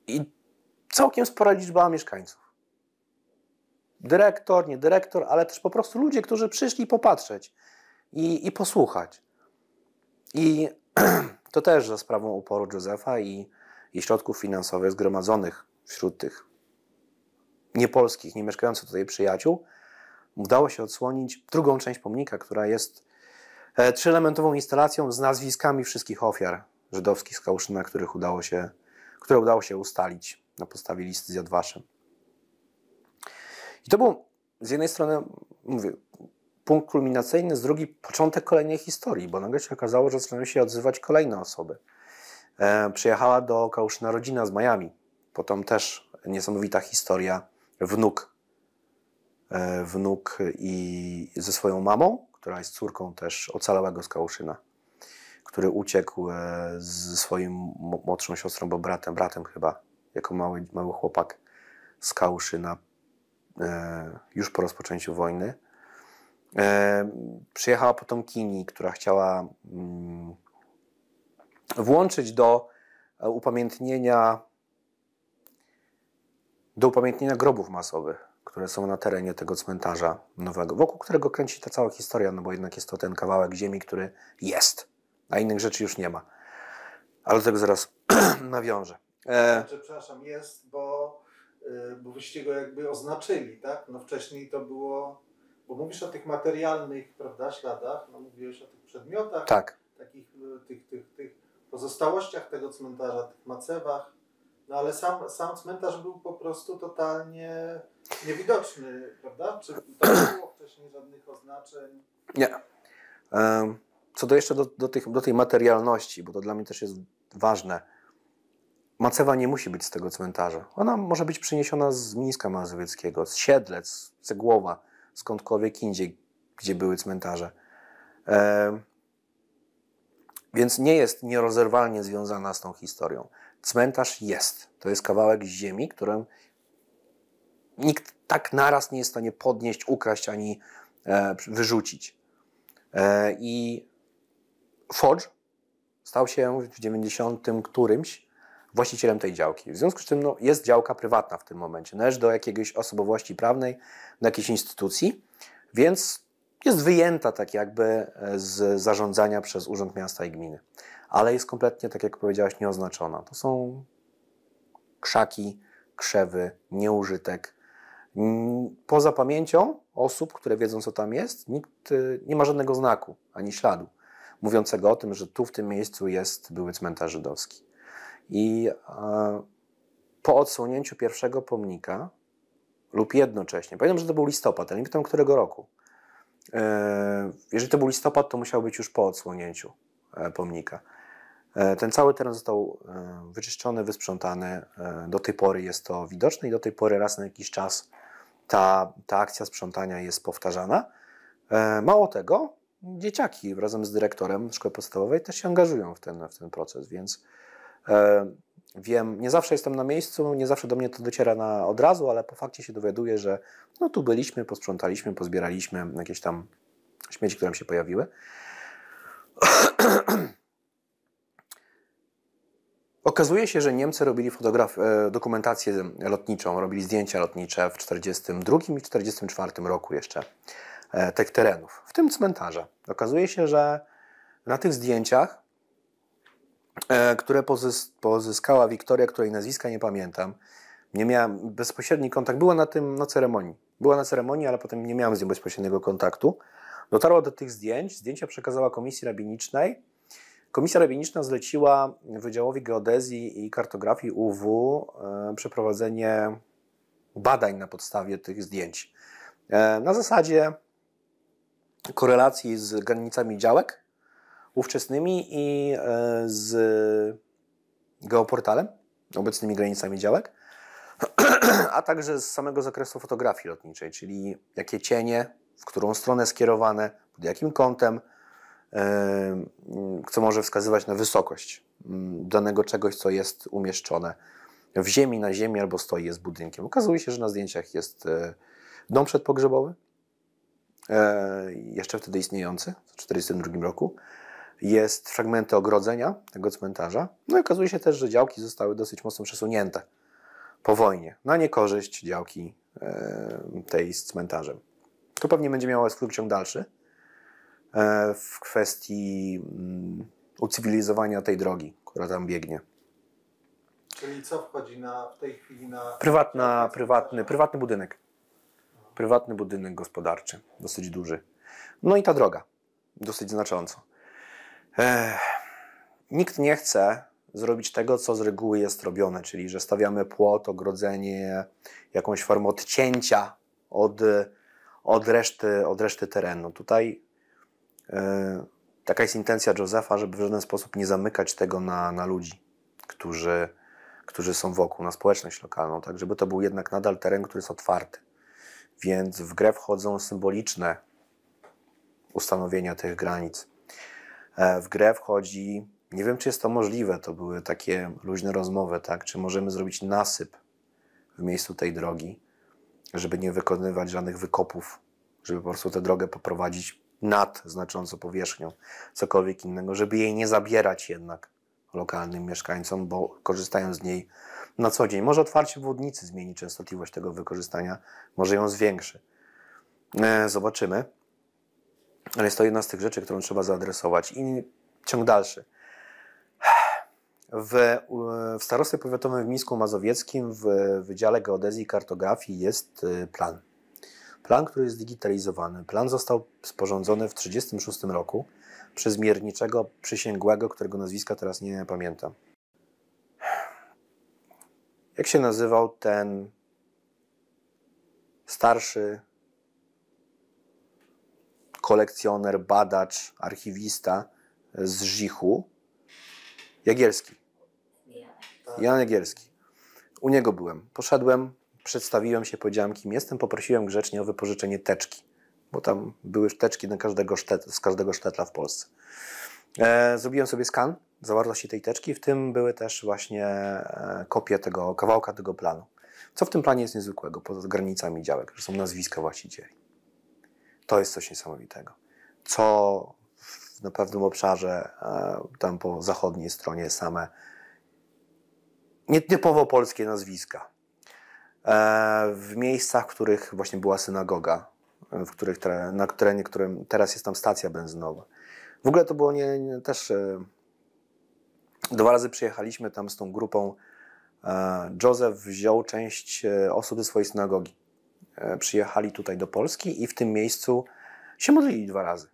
A: i całkiem spora liczba mieszkańców. Dyrektor, nie dyrektor, ale też po prostu ludzie, którzy przyszli popatrzeć i posłuchać. I to też za sprawą uporu Józefa i środków finansowych zgromadzonych wśród tych niepolskich, nie mieszkających tutaj przyjaciół, udało się odsłonić drugą część pomnika, która jest 3-elementową instalacją z nazwiskami wszystkich ofiar żydowskich z Kałuszyna, które udało się ustalić na podstawie listy z Yad Vashem. I to był z jednej strony, mówię, punkt kulminacyjny, z drugiej początek kolejnej historii, bo nagle się okazało, że zaczynają się odzywać kolejne osoby. Przyjechała do Kałuszyna rodzina z Miami. Potem też niesamowita historia. Wnuk i ze swoją mamą, która jest córką też ocalałego z Kałuszyna, który uciekł ze swoim młodszą siostrą, bo bratem chyba, jako mały chłopak z Kałuszyna już po rozpoczęciu wojny. Przyjechała potomkini, która chciała włączyć do upamiętnienia grobów masowych, które są na terenie tego cmentarza nowego, wokół którego kręci ta cała historia, no bo jednak jest to ten kawałek ziemi, który jest, a innych rzeczy już nie ma. Ale do tego zaraz nawiążę.
B: Przepraszam, jest, bo wyście go jakby oznaczyli, tak? No wcześniej to było, bo mówisz o tych materialnych, prawda, śladach, no mówiłeś o tych przedmiotach,
A: tak.
B: Takich tych pozostałościach tego cmentarza, tych macewach, no ale sam cmentarz był po prostu totalnie niewidoczny, prawda? Czy to nie było wcześniej żadnych oznaczeń?
A: Nie. Co do jeszcze do tej materialności, bo to dla mnie też jest ważne. Macewa nie musi być z tego cmentarza. Ona może być przyniesiona z Mińska Mazowieckiego, z Siedlec, z Cegłowa, skądkolwiek indziej, gdzie były cmentarze. Więc nie jest nierozerwalnie związana z tą historią. Cmentarz jest. To jest kawałek ziemi, którym nikt tak naraz nie jest w stanie podnieść, ukraść ani wyrzucić. I Fodż stał się w 90 którymś właścicielem tej działki. W związku z czym jest działka prywatna w tym momencie. Należy do jakiejś osobowości prawnej, do jakiejś instytucji, więc jest wyjęta tak jakby z zarządzania przez Urząd Miasta i Gminy. Ale jest kompletnie, tak jak powiedziałaś, nieoznaczona. To są krzaki, krzewy, nieużytek. Poza pamięcią osób, które wiedzą, co tam jest, nikt nie ma żadnego znaku, ani śladu, mówiącego o tym, że tu w tym miejscu były cmentarz żydowski. I po odsłonięciu pierwszego pomnika lub jednocześnie, pamiętam, że to był listopad, ale nie pamiętam którego roku. Jeżeli to był listopad, to musiał być już po odsłonięciu pomnika. Ten cały teren został wyczyszczony, wysprzątany. Do tej pory jest to widoczne i do tej pory raz na jakiś czas ta akcja sprzątania jest powtarzana. Mało tego, dzieciaki razem z dyrektorem szkoły podstawowej też się angażują w ten proces, więc wiem, nie zawsze jestem na miejscu, nie zawsze do mnie to dociera od razu, ale po fakcie się dowiaduję, że tu byliśmy, posprzątaliśmy, pozbieraliśmy jakieś tam śmieci, które nam się pojawiły. Okazuje się, że Niemcy robili dokumentację lotniczą, robili zdjęcia lotnicze w 1942 i 1944 roku jeszcze tych terenów, w tym cmentarza. Okazuje się, że na tych zdjęciach, które pozyskała Wiktoria, której nazwiska nie pamiętam, nie miałem bezpośredni kontakt, była na ceremonii. Była na ceremonii, ale potem nie miałem z nią bezpośredniego kontaktu. Dotarła do tych zdjęć, zdjęcia przekazała Komisji Rabinicznej. Komisja rabiniczna zleciła Wydziałowi Geodezji i Kartografii UW przeprowadzenie badań na podstawie tych zdjęć. Na zasadzie korelacji z granicami działek ówczesnymi i z geoportalem, obecnymi granicami działek, a także z samego zakresu fotografii lotniczej, czyli jakie cienie, w którą stronę skierowane, pod jakim kątem, co może wskazywać na wysokość danego czegoś, co jest umieszczone w ziemi, na ziemi albo stoi, jest budynkiem. Okazuje się, że na zdjęciach jest dom przedpogrzebowy, jeszcze wtedy istniejący, w 1942 roku. Jest fragmenty ogrodzenia tego cmentarza. No i okazuje się też, że działki zostały dosyć mocno przesunięte po wojnie na niekorzyść działki tej z cmentarzem. To pewnie będzie miało swój ciąg dalszy w kwestii ucywilizowania tej drogi, która tam biegnie.
B: Czyli co wchodzi w tej chwili na...
A: Prywatny budynek. Prywatny budynek gospodarczy, dosyć duży. No i ta droga, dosyć znacząco. Nikt nie chce zrobić tego, co z reguły jest robione, czyli że stawiamy płot, ogrodzenie, jakąś formę odcięcia od reszty terenu. Tutaj taka jest intencja Józefa, żeby w żaden sposób nie zamykać tego na ludzi, którzy są wokół, na społeczność lokalną, tak żeby to był jednak nadal teren, który jest otwarty. Więc w grę wchodzą symboliczne ustanowienia tych granic. W grę wchodzi, nie wiem czy jest to możliwe, to były takie luźne rozmowy, tak? Czy możemy zrobić nasyp w miejscu tej drogi, żeby nie wykonywać żadnych wykopów, żeby po prostu tę drogę poprowadzić nad znacząco powierzchnią, cokolwiek innego, żeby jej nie zabierać jednak lokalnym mieszkańcom, bo korzystają z niej na co dzień. Może otwarcie wodnicy zmieni częstotliwość tego wykorzystania, może ją zwiększy. Zobaczymy. Ale jest to jedna z tych rzeczy, którą trzeba zaadresować. I ciąg dalszy. W Starostwie Powiatowym w Mińsku Mazowieckim w Wydziale Geodezji i Kartografii jest plan. Plan, który jest digitalizowany. Plan został sporządzony w 1936 roku przez mierniczego przysięgłego, którego nazwiska teraz nie pamiętam. Jak się nazywał ten starszy kolekcjoner, badacz, archiwista z Żichu? Jagielski. Jan Jagielski. U niego byłem. Poszedłem, przedstawiłem się, powiedziałem, kim jestem, poprosiłem grzecznie o wypożyczenie teczki, bo tam były teczki z każdego sztetla w Polsce. Zrobiłem sobie skan zawartości tej teczki, w tym były też właśnie kopie tego kawałka tego planu. Co w tym planie jest niezwykłego, poza granicami działek, że są nazwiska właścicieli. To jest coś niesamowitego. Co na pewnym obszarze, tam po zachodniej stronie, same nietypowo polskie nazwiska. W miejscach, w których właśnie była synagoga, na terenie, którym teraz jest tam stacja benzynowa. W ogóle to było też... 2 razy przyjechaliśmy tam z tą grupą. Józef wziął część osób ze swojej synagogi. Przyjechali tutaj do Polski i w tym miejscu się modlili 2 razy.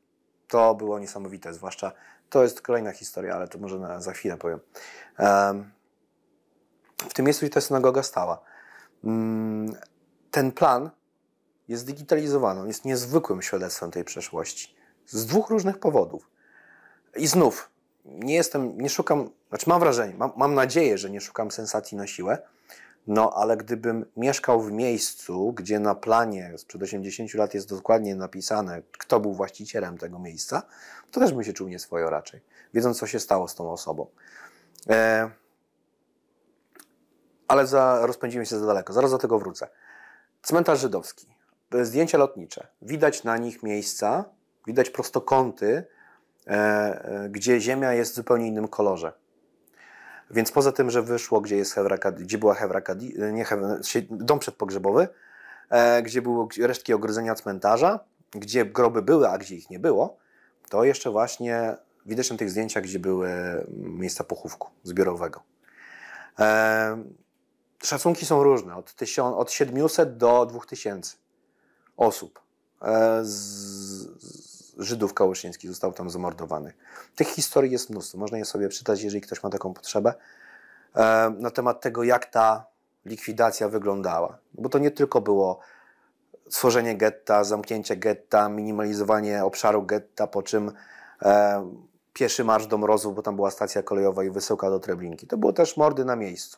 A: To było niesamowite, zwłaszcza, to jest kolejna historia, ale to może za chwilę powiem. W tym miejscu ta synagoga stała. Ten plan jest zdigitalizowany, on jest niezwykłym świadectwem tej przeszłości. Z 2 różnych powodów. I znów, nie szukam, znaczy mam wrażenie, mam nadzieję, że nie szukam sensacji na siłę, no ale gdybym mieszkał w miejscu, gdzie na planie sprzed 80 lat jest dokładnie napisane, kto był właścicielem tego miejsca, to też bym się czuł nieswojo raczej, wiedząc, co się stało z tą osobą. Ale rozpędzimy się za daleko, zaraz do tego wrócę. Cmentarz żydowski, zdjęcia lotnicze, widać na nich miejsca, widać prostokąty, gdzie ziemia jest w zupełnie innym kolorze. Więc poza tym, że wyszło, gdzie była dom przedpogrzebowy, gdzie były resztki ogrodzenia cmentarza, gdzie groby były, a gdzie ich nie było, to jeszcze właśnie widać na tych zdjęciach, gdzie były miejsca pochówku zbiorowego. Szacunki są różne, od 700 do 2000 osób Żydów kałuszyńskich zostało tam zamordowanych. Tych historii jest mnóstwo, można je sobie czytać, jeżeli ktoś ma taką potrzebę, na temat tego, jak ta likwidacja wyglądała. Bo to nie tylko było stworzenie getta, zamknięcie getta, minimalizowanie obszaru getta, po czym pieszy marsz do Mrozów, bo tam była stacja kolejowa i wysyłka do Treblinki. To było też mordy na miejscu.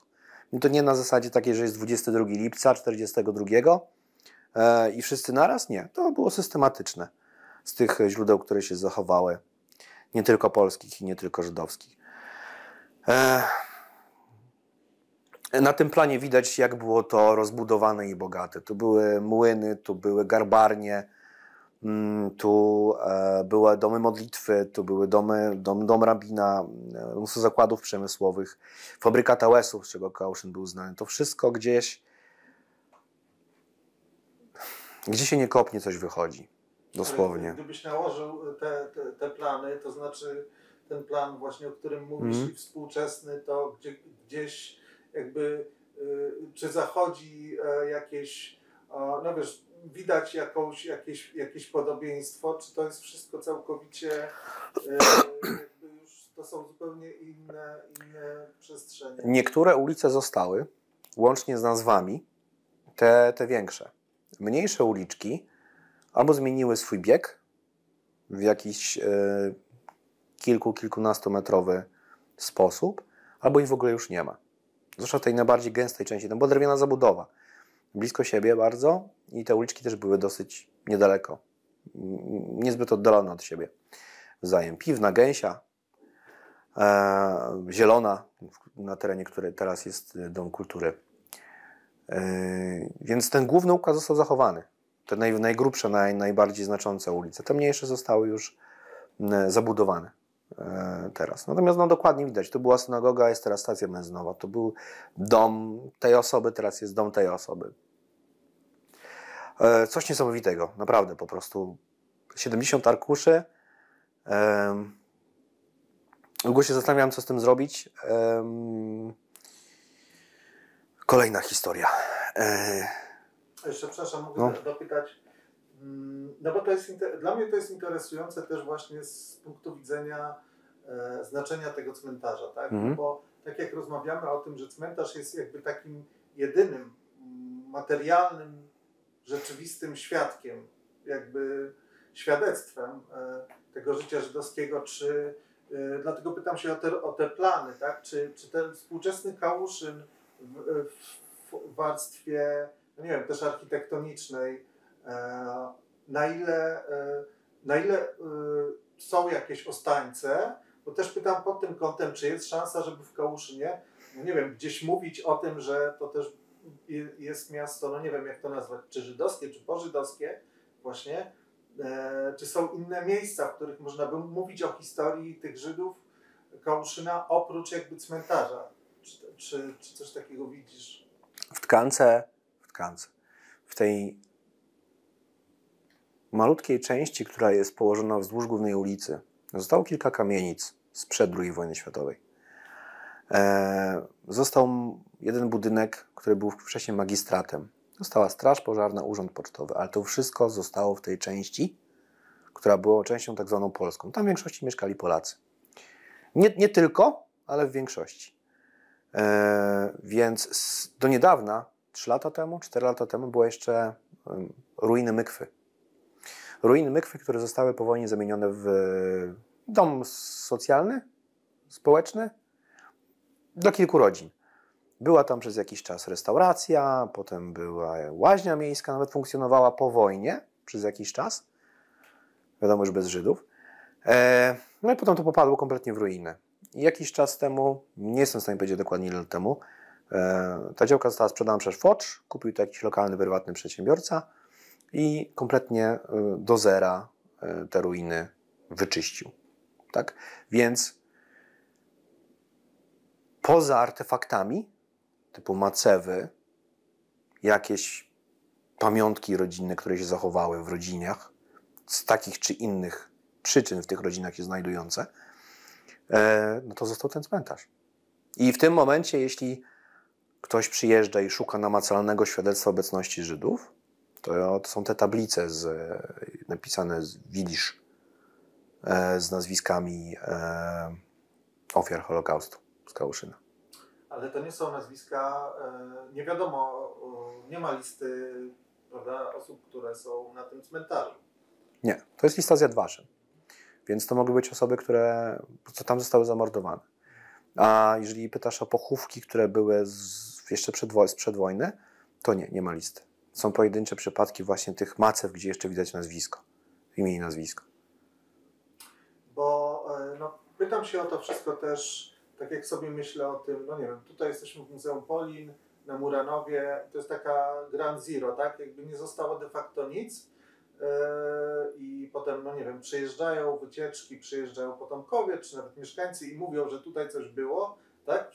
A: I to nie na zasadzie takiej, że jest 22 lipca 1942 i wszyscy naraz. Nie, to było systematyczne z tych źródeł, które się zachowały, nie tylko polskich i nie tylko żydowskich. Na tym planie widać, jak było to rozbudowane i bogate. Tu były młyny, tu były garbarnie, tu były domy modlitwy, tu były dom rabina, mnóstwo zakładów przemysłowych, fabryka Tałesów, z czego Kałuszyn był znany. To wszystko gdzie się nie kopnie, coś wychodzi. Dosłownie.
B: Ale gdybyś nałożył te plany, to znaczy ten plan właśnie, o którym mówisz, i współczesny, to gdzieś jakby czy zachodzi jakieś, no wiesz, widać jakieś podobieństwo, czy to jest wszystko całkowicie jakby już to są zupełnie inne przestrzenie?
A: Niektóre ulice zostały, łącznie z nazwami, te większe. Mniejsze uliczki albo zmieniły swój bieg w jakiś kilkunastometrowy sposób, albo ich w ogóle już nie ma. Zwłaszcza w tej najbardziej gęstej części. Tam była drewniana zabudowa. Blisko siebie bardzo i te uliczki też były dosyć niedaleko. Niezbyt oddalone od siebie wzajem. Piwna, Gęsia, Zielona, na terenie, który teraz jest Dom Kultury. Więc ten główny układ został zachowany. Te najgrubsze, najbardziej znaczące ulice. Te mniejsze zostały już zabudowane teraz. Natomiast no, dokładnie widać, to była synagoga, jest teraz stacja benzynowa. To był dom tej osoby, teraz jest dom tej osoby. Coś niesamowitego, naprawdę po prostu. 70 arkuszy. Długo się zastanawiałem, co z tym zrobić. Kolejna historia.
B: Jeszcze, przepraszam, mogę dopytać. No bo to jest, dla mnie to jest interesujące też właśnie z punktu widzenia znaczenia tego cmentarza, tak? No bo tak jak rozmawiamy o tym, że cmentarz jest jakby takim jedynym materialnym, rzeczywistym świadkiem, jakby świadectwem tego życia żydowskiego, dlatego pytam się o te plany, tak? Czy ten współczesny Kałuszyn w warstwie, no nie wiem, też architektonicznej, na ile są jakieś ostańce, bo też pytam pod tym kątem, czy jest szansa, żeby w Kałuszynie, no nie wiem, gdzieś mówić o tym, że to też jest miasto, no nie wiem jak to nazwać, czy żydowskie, czy pożydowskie właśnie, czy są inne miejsca, w których można by mówić o historii tych Żydów Kałuszyna oprócz jakby cmentarza. Czy coś takiego widzisz?
A: W Tkance, w tej malutkiej części, która jest położona wzdłuż głównej ulicy, zostało kilka kamienic sprzed II wojny światowej. Został jeden budynek, który był wcześniej magistratem. Została straż pożarna, urząd pocztowy, ale to wszystko zostało w tej części, która była częścią tak zwaną polską. Tam w większości mieszkali Polacy. Nie tylko, ale w większości. Więc do niedawna, 3 lata temu, 4 lata temu, były jeszcze ruiny Mykwy. Ruiny Mykwy, które zostały po wojnie zamienione w dom socjalny, społeczny, dla kilku rodzin. Była tam przez jakiś czas restauracja, potem była łaźnia miejska, nawet funkcjonowała po wojnie przez jakiś czas. Wiadomo, że bez Żydów. No i potem to popadło kompletnie w ruinę. I jakiś czas temu, nie jestem w stanie powiedzieć dokładnie ile lat temu, ta działka została sprzedana przez Focz, kupił to jakiś lokalny, prywatny przedsiębiorca i kompletnie do zera te ruiny wyczyścił. Tak? Więc poza artefaktami typu macewy, jakieś pamiątki rodzinne, które się zachowały w rodziniach, z takich czy innych przyczyn w tych rodzinach się znajdujące, no to został ten cmentarz. I w tym momencie, jeśli ktoś przyjeżdża i szuka namacalnego świadectwa obecności Żydów, to są te tablice napisane z widzisz, z nazwiskami ofiar Holokaustu z Kałuszyna.
B: Ale to nie są nazwiska, nie wiadomo, nie ma listy, prawda, osób, które są na tym cmentarzu.
A: Nie, to jest lista z Yad Vashem. Więc to mogły być osoby, które tam zostały zamordowane. A jeżeli pytasz o pochówki, które były jeszcze sprzed wojny, to nie ma listy. Są pojedyncze przypadki właśnie tych macew, gdzie jeszcze widać nazwisko, imię i nazwisko.
B: Bo no, pytam się o to wszystko też, tak jak sobie myślę o tym, no nie wiem, tutaj jesteśmy w Muzeum Polin, na Muranowie, to jest taka Ground Zero, tak? Jakby nie zostało de facto nic. I potem, no nie wiem, przyjeżdżają wycieczki, przyjeżdżają potomkowie, czy nawet mieszkańcy i mówią, że tutaj coś było, tak?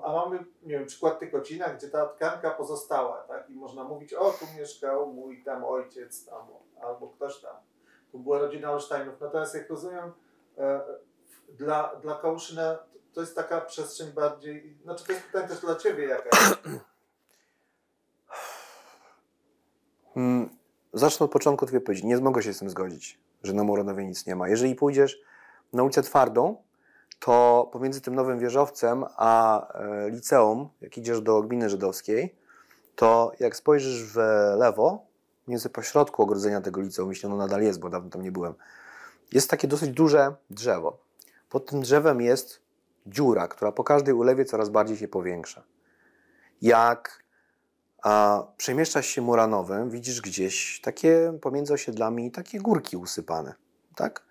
B: A mamy, nie wiem, przykład Tykocina, gdzie ta tkanka pozostała, tak? I można mówić, o, tu mieszkał mój tam ojciec tam, albo ktoś tam. Tu była rodzina Olsztajnów. Natomiast jak rozumiem, dla Kałuszyna to jest taka przestrzeń bardziej, znaczy to jest pytanie też dla Ciebie jakaś.
A: Zacznę od początku Twojej odpowiedzi. Nie mogę się z tym zgodzić, że na Muranowie nic nie ma. Jeżeli pójdziesz na ulicę Twardą, to pomiędzy tym nowym wieżowcem a liceum, jak idziesz do gminy żydowskiej, to jak spojrzysz w lewo, między pośrodku ogrodzenia tego liceum, jeśli ono nadal jest, bo dawno tam nie byłem, jest takie dosyć duże drzewo. Pod tym drzewem jest dziura, która po każdej ulewie coraz bardziej się powiększa. Jak przemieszczasz się Muranowem, widzisz gdzieś takie pomiędzy osiedlami takie górki usypane. Tak?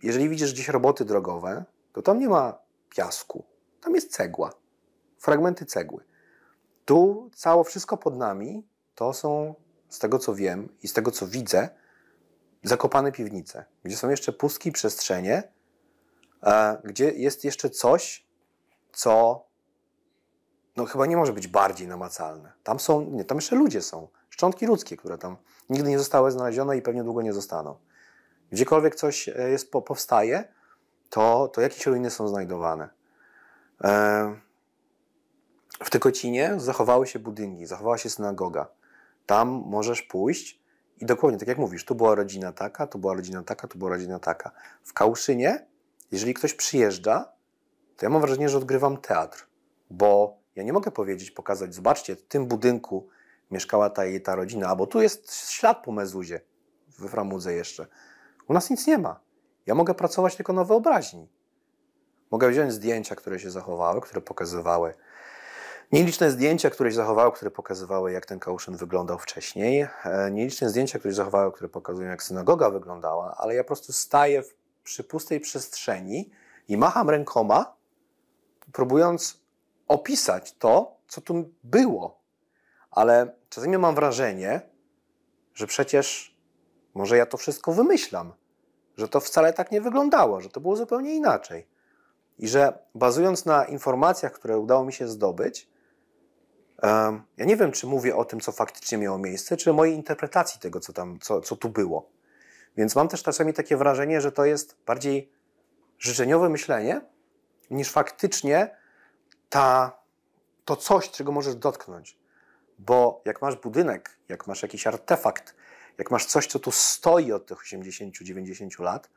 A: Jeżeli widzisz gdzieś roboty drogowe, to tam nie ma piasku. Tam jest cegła. Fragmenty cegły. Tu wszystko pod nami to są, z tego co wiem i z tego co widzę, zakopane piwnice, gdzie są jeszcze pustki przestrzenie, gdzie jest jeszcze coś, co no chyba nie może być bardziej namacalne. Tam jeszcze ludzie są. Szczątki ludzkie, które tam nigdy nie zostały znalezione i pewnie długo nie zostaną. Gdziekolwiek coś powstaje, to jakieś ruiny są znajdowane. W Tykocinie zachowały się budynki, zachowała się synagoga. Tam możesz pójść i dokładnie, tak jak mówisz, tu była rodzina taka, tu była rodzina taka, tu była rodzina taka. W Kałuszynie, jeżeli ktoś przyjeżdża, to ja mam wrażenie, że odgrywam teatr, bo ja nie mogę pokazać, zobaczcie, w tym budynku mieszkała ta i ta rodzina, albo tu jest ślad po mezuzie, we Framudze jeszcze. U nas nic nie ma. Ja mogę pracować tylko na wyobraźni. Mogę wziąć zdjęcia, które się zachowały, które pokazywały, nieliczne zdjęcia, które się zachowały, które pokazywały, jak ten Kałuszyn wyglądał wcześniej. Nieliczne zdjęcia, które się zachowały, które pokazują, jak synagoga wyglądała, ale ja po prostu staję przy pustej przestrzeni i macham rękoma, próbując opisać to, co tu było. Ale czasami mam wrażenie, że przecież może ja to wszystko wymyślam, że to wcale tak nie wyglądało, że to było zupełnie inaczej. I że bazując na informacjach, które udało mi się zdobyć, ja nie wiem, czy mówię o tym, co faktycznie miało miejsce, czy o mojej interpretacji tego, co tu było. Więc mam też czasami takie wrażenie, że to jest bardziej życzeniowe myślenie, niż faktycznie to coś, czego możesz dotknąć. Bo jak masz budynek, jak masz jakiś artefakt, jak masz coś, co tu stoi od tych 80-90 lat,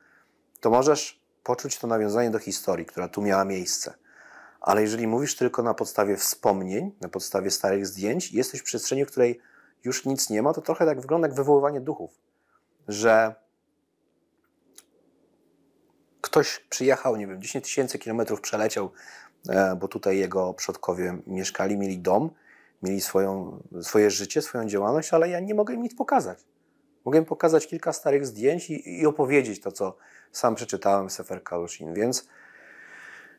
A: to możesz poczuć to nawiązanie do historii, która tu miała miejsce. Ale jeżeli mówisz tylko na podstawie wspomnień, na podstawie starych zdjęć i jesteś w przestrzeni, w której już nic nie ma, to trochę tak wygląda jak wywoływanie duchów. Że ktoś przyjechał, nie wiem, 10 000 kilometrów przeleciał, bo tutaj jego przodkowie mieszkali, mieli dom, mieli swoje życie, swoją działalność, ale ja nie mogę im nic pokazać. Mogę im pokazać kilka starych zdjęć i opowiedzieć to, co sam przeczytałem w Sefer Kalushim.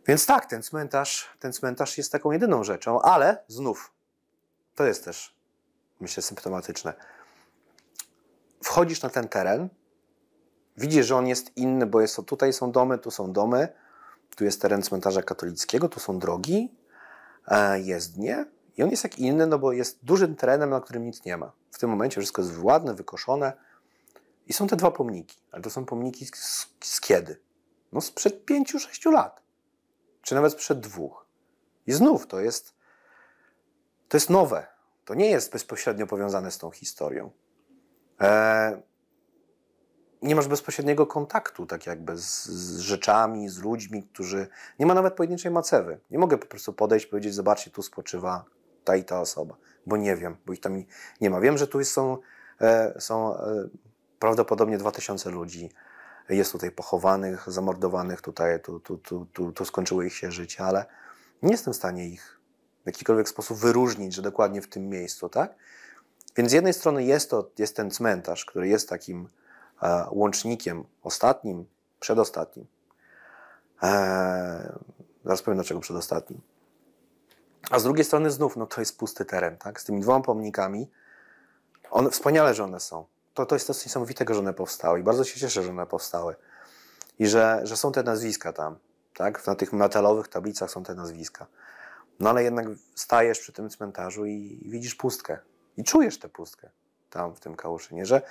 A: Więc tak, ten cmentarz jest taką jedyną rzeczą, ale znów, to jest też, myślę, symptomatyczne. Wchodzisz na ten teren, widzisz, że on jest inny, bo tutaj są domy, tu są domy, tu jest teren cmentarza katolickiego, tu są drogi, jezdnie i on jest jak inny, no bo jest dużym terenem, na którym nic nie ma. W tym momencie wszystko jest ładne, wykoszone i są te dwa pomniki, ale to są pomniki z kiedy? No sprzed 5-6 lat, czy nawet sprzed 2. I znów to jest nowe, to nie jest bezpośrednio powiązane z tą historią. Nie masz bezpośredniego kontaktu, tak jakby z rzeczami, z ludźmi, którzy... Nie ma nawet pojedynczej macewy. Nie mogę po prostu podejść i powiedzieć, zobaczcie, tu spoczywa ta i ta osoba, bo nie wiem, bo ich tam nie ma. Wiem, że tu są prawdopodobnie 2000 ludzi. Jest tutaj pochowanych, zamordowanych, tu skończyło ich się życie, ale nie jestem w stanie ich w jakikolwiek sposób wyróżnić, że dokładnie w tym miejscu, tak? Więc z jednej strony jest ten cmentarz, który jest takim łącznikiem ostatnim, przedostatnim. Zaraz powiem, dlaczego przedostatnim. A z drugiej strony znów, no to jest pusty teren, tak? Z tymi 2 pomnikami. Wspaniale, że one są. To jest coś niesamowitego, że one powstały i bardzo się cieszę, że one powstały. I że są te nazwiska tam, tak? Na tych metalowych tablicach są te nazwiska. No ale jednak stajesz przy tym cmentarzu i widzisz pustkę. I czujesz tę pustkę tam w tym Kałuszynie, że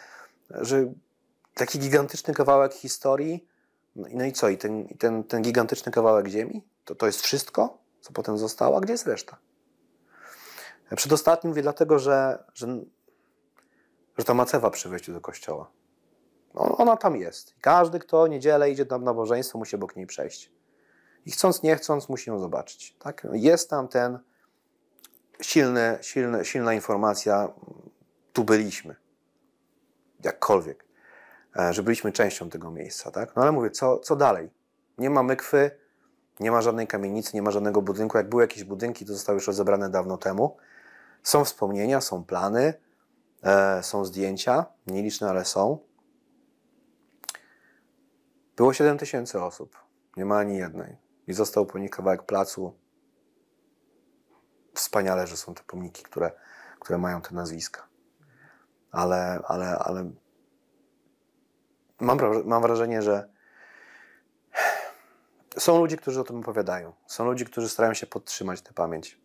A: taki gigantyczny kawałek historii, no i co? I ten gigantyczny kawałek ziemi? To jest wszystko, co potem zostało? A gdzie jest reszta? Przedostatnim mówię dlatego, że ta macewa przy wejściu do kościoła. Ona tam jest. Każdy, kto niedzielę idzie tam na nabożeństwo, musi obok niej przejść. I chcąc, nie chcąc, musi ją zobaczyć. Tak? Jest tam ten silna informacja, tu byliśmy. Jakkolwiek. Że byliśmy częścią tego miejsca. Tak? No ale mówię, co dalej? Nie ma mykwy, nie ma żadnej kamienicy, nie ma żadnego budynku. Jak były jakieś budynki, to zostały już rozebrane dawno temu. Są wspomnienia, są plany, są zdjęcia, nieliczne, ale są. Było 7000 osób. Nie ma ani jednej. I został po nich kawałek placu. Wspaniale, że są te pomniki, które mają te nazwiska. Ale mam wrażenie, że są ludzie, którzy o tym opowiadają. Są ludzie, którzy starają się podtrzymać tę pamięć.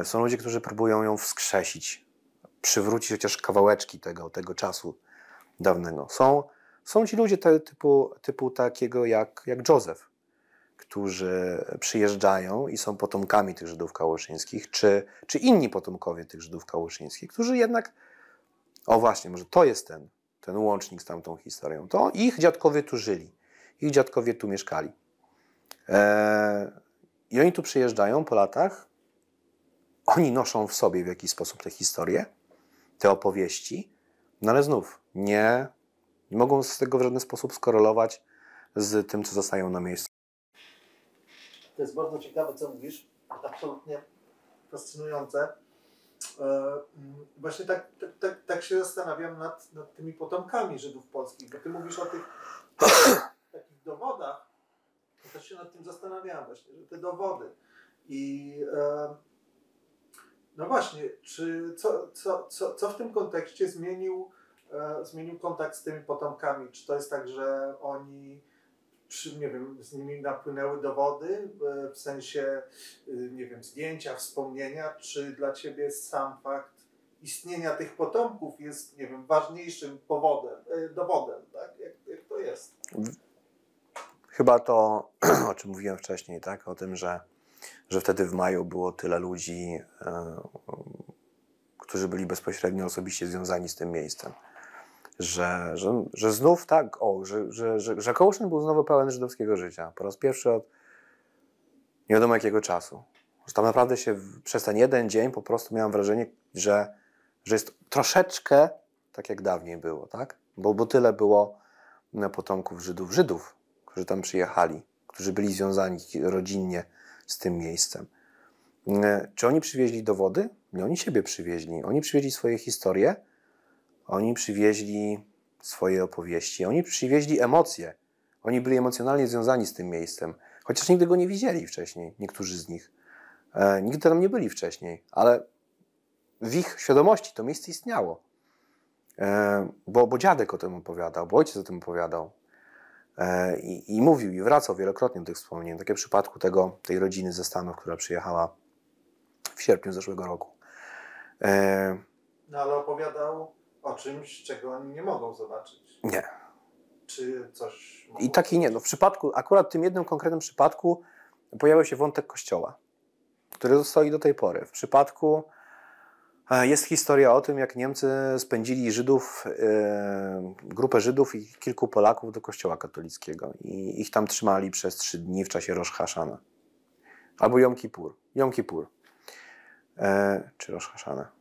A: Są ludzie, którzy próbują ją wskrzesić. Przywrócić chociaż kawałeczki tego czasu dawnego. Są ci ludzie typu takiego jak Józef, którzy przyjeżdżają i są potomkami tych Żydów kałuszyńskich, czy inni potomkowie tych Żydów kałuszyńskich, którzy jednak, o właśnie, może to jest ten łącznik z tamtą historią. To ich dziadkowie tu żyli, ich dziadkowie tu mieszkali. I oni tu przyjeżdżają po latach, oni noszą w sobie w jakiś sposób tę historię, te opowieści, no ale znów nie mogą z tego w żaden sposób skorelować z tym, co zostają na miejscu.
B: To jest bardzo ciekawe, co mówisz. Absolutnie fascynujące. Właśnie tak się zastanawiam nad tymi potomkami Żydów polskich, bo ty mówisz o tych takich dowodach, to też się nad tym zastanawiałem właśnie, że te dowody i no właśnie, co w tym kontekście zmienił kontakt z tymi potomkami? Czy to jest tak, że oni, nie wiem, z nimi napłynęły dowody, w sensie, nie wiem, zdjęcia, wspomnienia, czy dla ciebie sam fakt istnienia tych potomków jest, nie wiem, ważniejszym dowodem, tak? Jak to jest?
A: Chyba to, o czym mówiłem wcześniej, tak? O tym, że wtedy w maju było tyle ludzi, którzy byli bezpośrednio osobiście związani z tym miejscem. Że znów tak, że Kołszyn był znowu pełen żydowskiego życia. Po raz pierwszy od nie wiadomo jakiego czasu. Że tam naprawdę się przez ten jeden dzień po prostu miałem wrażenie, że jest troszeczkę tak jak dawniej było, tak? Bo tyle było potomków Żydów, którzy tam przyjechali, którzy byli związani rodzinnie z tym miejscem. Czy oni przywieźli dowody? Nie, oni siebie przywieźli. Oni przywieźli swoje historie, oni przywieźli swoje opowieści, oni przywieźli emocje. Oni byli emocjonalnie związani z tym miejscem, chociaż nigdy go nie widzieli wcześniej, niektórzy z nich. Nigdy tam nie byli wcześniej, ale w ich świadomości to miejsce istniało. Bo dziadek o tym opowiadał, bo ojciec o tym opowiadał. I mówił, i wracał wielokrotnie do tych wspomnień. Tak jak w przypadku tej rodziny ze Stanów, która przyjechała w sierpniu zeszłego roku.
B: No ale opowiadał o czymś, czego oni nie mogą zobaczyć.
A: Nie.
B: Czy coś...
A: I taki nie. No w przypadku, akurat w tym jednym konkretnym przypadku pojawił się wątek kościoła, który stoi do tej pory. W przypadku jest historia o tym, jak Niemcy spędzili grupę Żydów i kilku Polaków do kościoła katolickiego. I ich tam trzymali przez 3 dni w czasie Rosh Hashana. Albo Jom Kippur. Jom Kippur. Czy Rosh Hashana.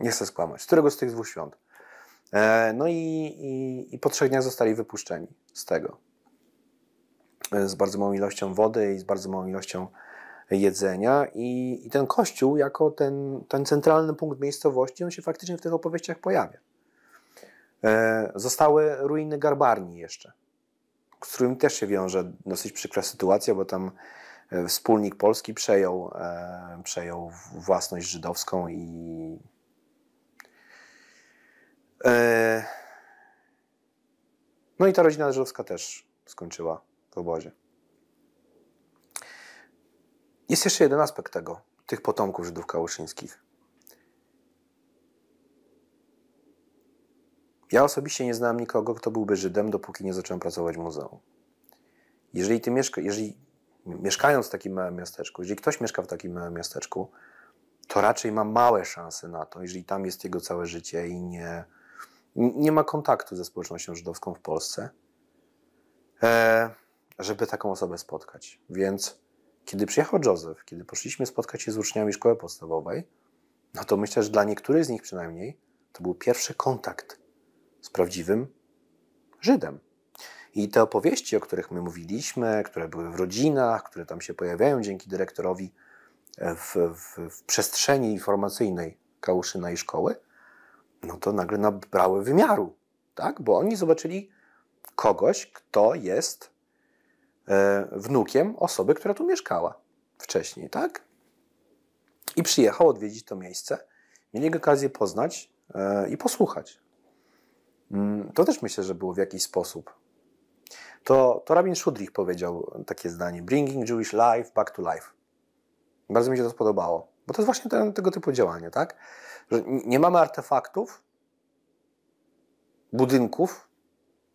A: Nie chcę skłamać. Z któregoś z tych 2 świąt. No i po 3 dniach zostali wypuszczeni z tego. Z bardzo małą ilością wody i z bardzo małą ilością jedzenia. I ten kościół jako ten centralny punkt miejscowości, on się faktycznie w tych opowieściach pojawia. Zostały ruiny garbarni jeszcze, z którym też się wiąże dosyć przykra sytuacja, bo tam wspólnik polski przejął własność żydowską no i ta rodzina żydowska też skończyła w obozie. Jest jeszcze jeden aspekt tych potomków Żydów kałuszyńskich. Ja osobiście nie znałem nikogo, kto byłby Żydem, dopóki nie zacząłem pracować w muzeum. Jeżeli mieszkając w takim małym miasteczku, jeżeli ktoś mieszka w takim małym miasteczku, to raczej ma małe szanse na to, jeżeli tam jest jego całe życie i nie ma kontaktu ze społecznością żydowską w Polsce, żeby taką osobę spotkać. Więc kiedy przyjechał Józef, kiedy poszliśmy spotkać się z uczniami szkoły podstawowej, no to myślę, że dla niektórych z nich przynajmniej to był pierwszy kontakt z prawdziwym Żydem. I te opowieści, o których my mówiliśmy, które były w rodzinach, które tam się pojawiają dzięki dyrektorowi w przestrzeni informacyjnej Kałuszyna i szkoły, no to nagle nabrały wymiaru, tak? Bo oni zobaczyli kogoś, kto jest wnukiem osoby, która tu mieszkała wcześniej, tak? I przyjechał odwiedzić to miejsce, mieli okazję poznać i posłuchać. To też myślę, że było w jakiś sposób. To rabin Szudrich powiedział takie zdanie: bringing Jewish life back to life. Bardzo mi się to spodobało, bo to jest właśnie tego typu działanie, tak? Że nie mamy artefaktów, budynków,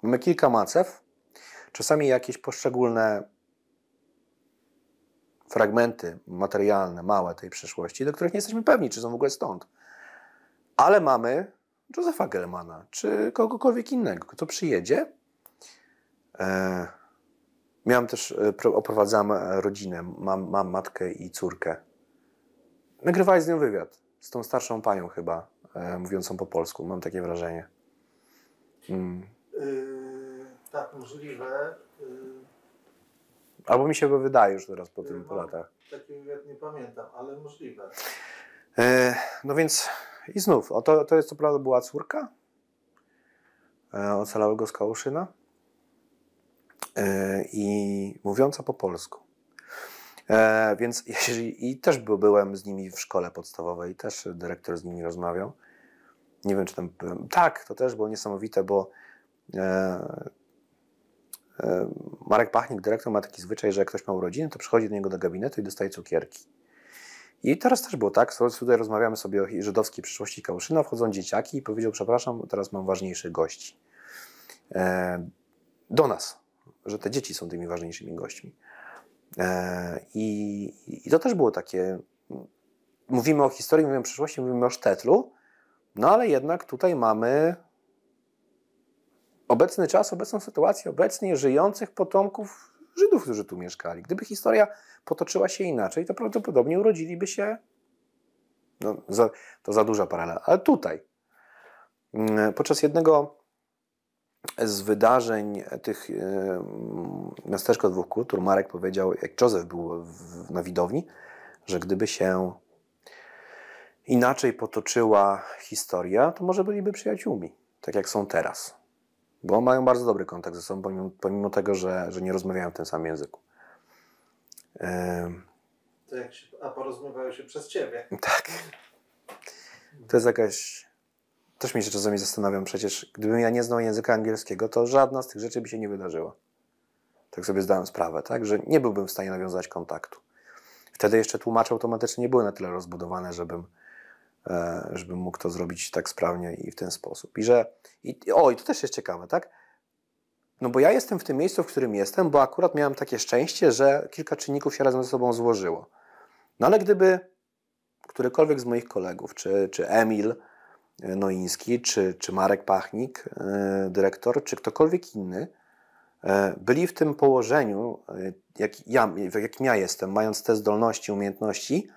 A: mamy kilka macew, czasami jakieś poszczególne fragmenty materialne, małe tej przeszłości, do których nie jesteśmy pewni, czy są w ogóle stąd. Ale mamy Józefa Gelmana, czy kogokolwiek innego, kto przyjedzie. Oprowadzam rodzinę, mam matkę i córkę. Nagrywałeś z nią wywiad, z tą starszą panią chyba, mówiącą po polsku, mam takie wrażenie.
B: Tak, możliwe.
A: Albo mi się go wydaje już teraz po tym po latach.
B: Taki wywiad nie pamiętam, ale możliwe.
A: No więc i znów, to jest co prawda była córka, ocalałego z Kałuszyna i mówiąca po polsku. Więc i też byłem z nimi w szkole podstawowej, też dyrektor z nimi rozmawiał. Nie wiem, czy tam byłem. Tak, to też było niesamowite, bo Marek Pachnik, dyrektor, ma taki zwyczaj, że jak ktoś ma urodziny, to przychodzi do niego do gabinetu i dostaje cukierki. I teraz też było tak, tutaj rozmawiamy sobie o żydowskiej przyszłości Kałuszyna, wchodzą dzieciaki i powiedział, przepraszam, teraz mam ważniejszych gości. Do nas, że te dzieci są tymi ważniejszymi gośćmi. I to też było takie, mówimy o historii, mówimy o przyszłości, mówimy o sztetlu, no ale jednak tutaj mamy obecny czas, obecną sytuację, obecnie żyjących potomków Żydów, którzy tu mieszkali. Gdyby historia potoczyła się inaczej, to prawdopodobnie urodziliby się, no, to za duża paralela, ale tutaj. Podczas jednego z wydarzeń tych Miasteczko Dwóch Kultur Marek powiedział, jak Józef był na widowni, że gdyby się inaczej potoczyła historia, to może byliby przyjaciółmi, tak jak są teraz. Bo mają bardzo dobry kontakt ze sobą, pomimo tego, że nie rozmawiają w tym samym języku.
B: A porozumiewają się przez ciebie.
A: Tak. To jest jakaś... Też mi się czasami zastanawiam, przecież gdybym ja nie znał języka angielskiego, to żadna z tych rzeczy by się nie wydarzyła. Tak sobie zdałem sprawę, tak? Że nie byłbym w stanie nawiązać kontaktu. Wtedy jeszcze tłumacze automatycznie nie były na tyle rozbudowane, żebym mógł to zrobić tak sprawnie i w ten sposób. I to też jest ciekawe, tak? No bo ja jestem w tym miejscu, w którym jestem, bo akurat miałem takie szczęście, że kilka czynników się razem ze sobą złożyło. No ale gdyby którykolwiek z moich kolegów, czy Emil Noiński, czy Marek Pachnik, dyrektor, czy ktokolwiek inny, byli w tym położeniu, jakim ja jestem, mając te zdolności, umiejętności,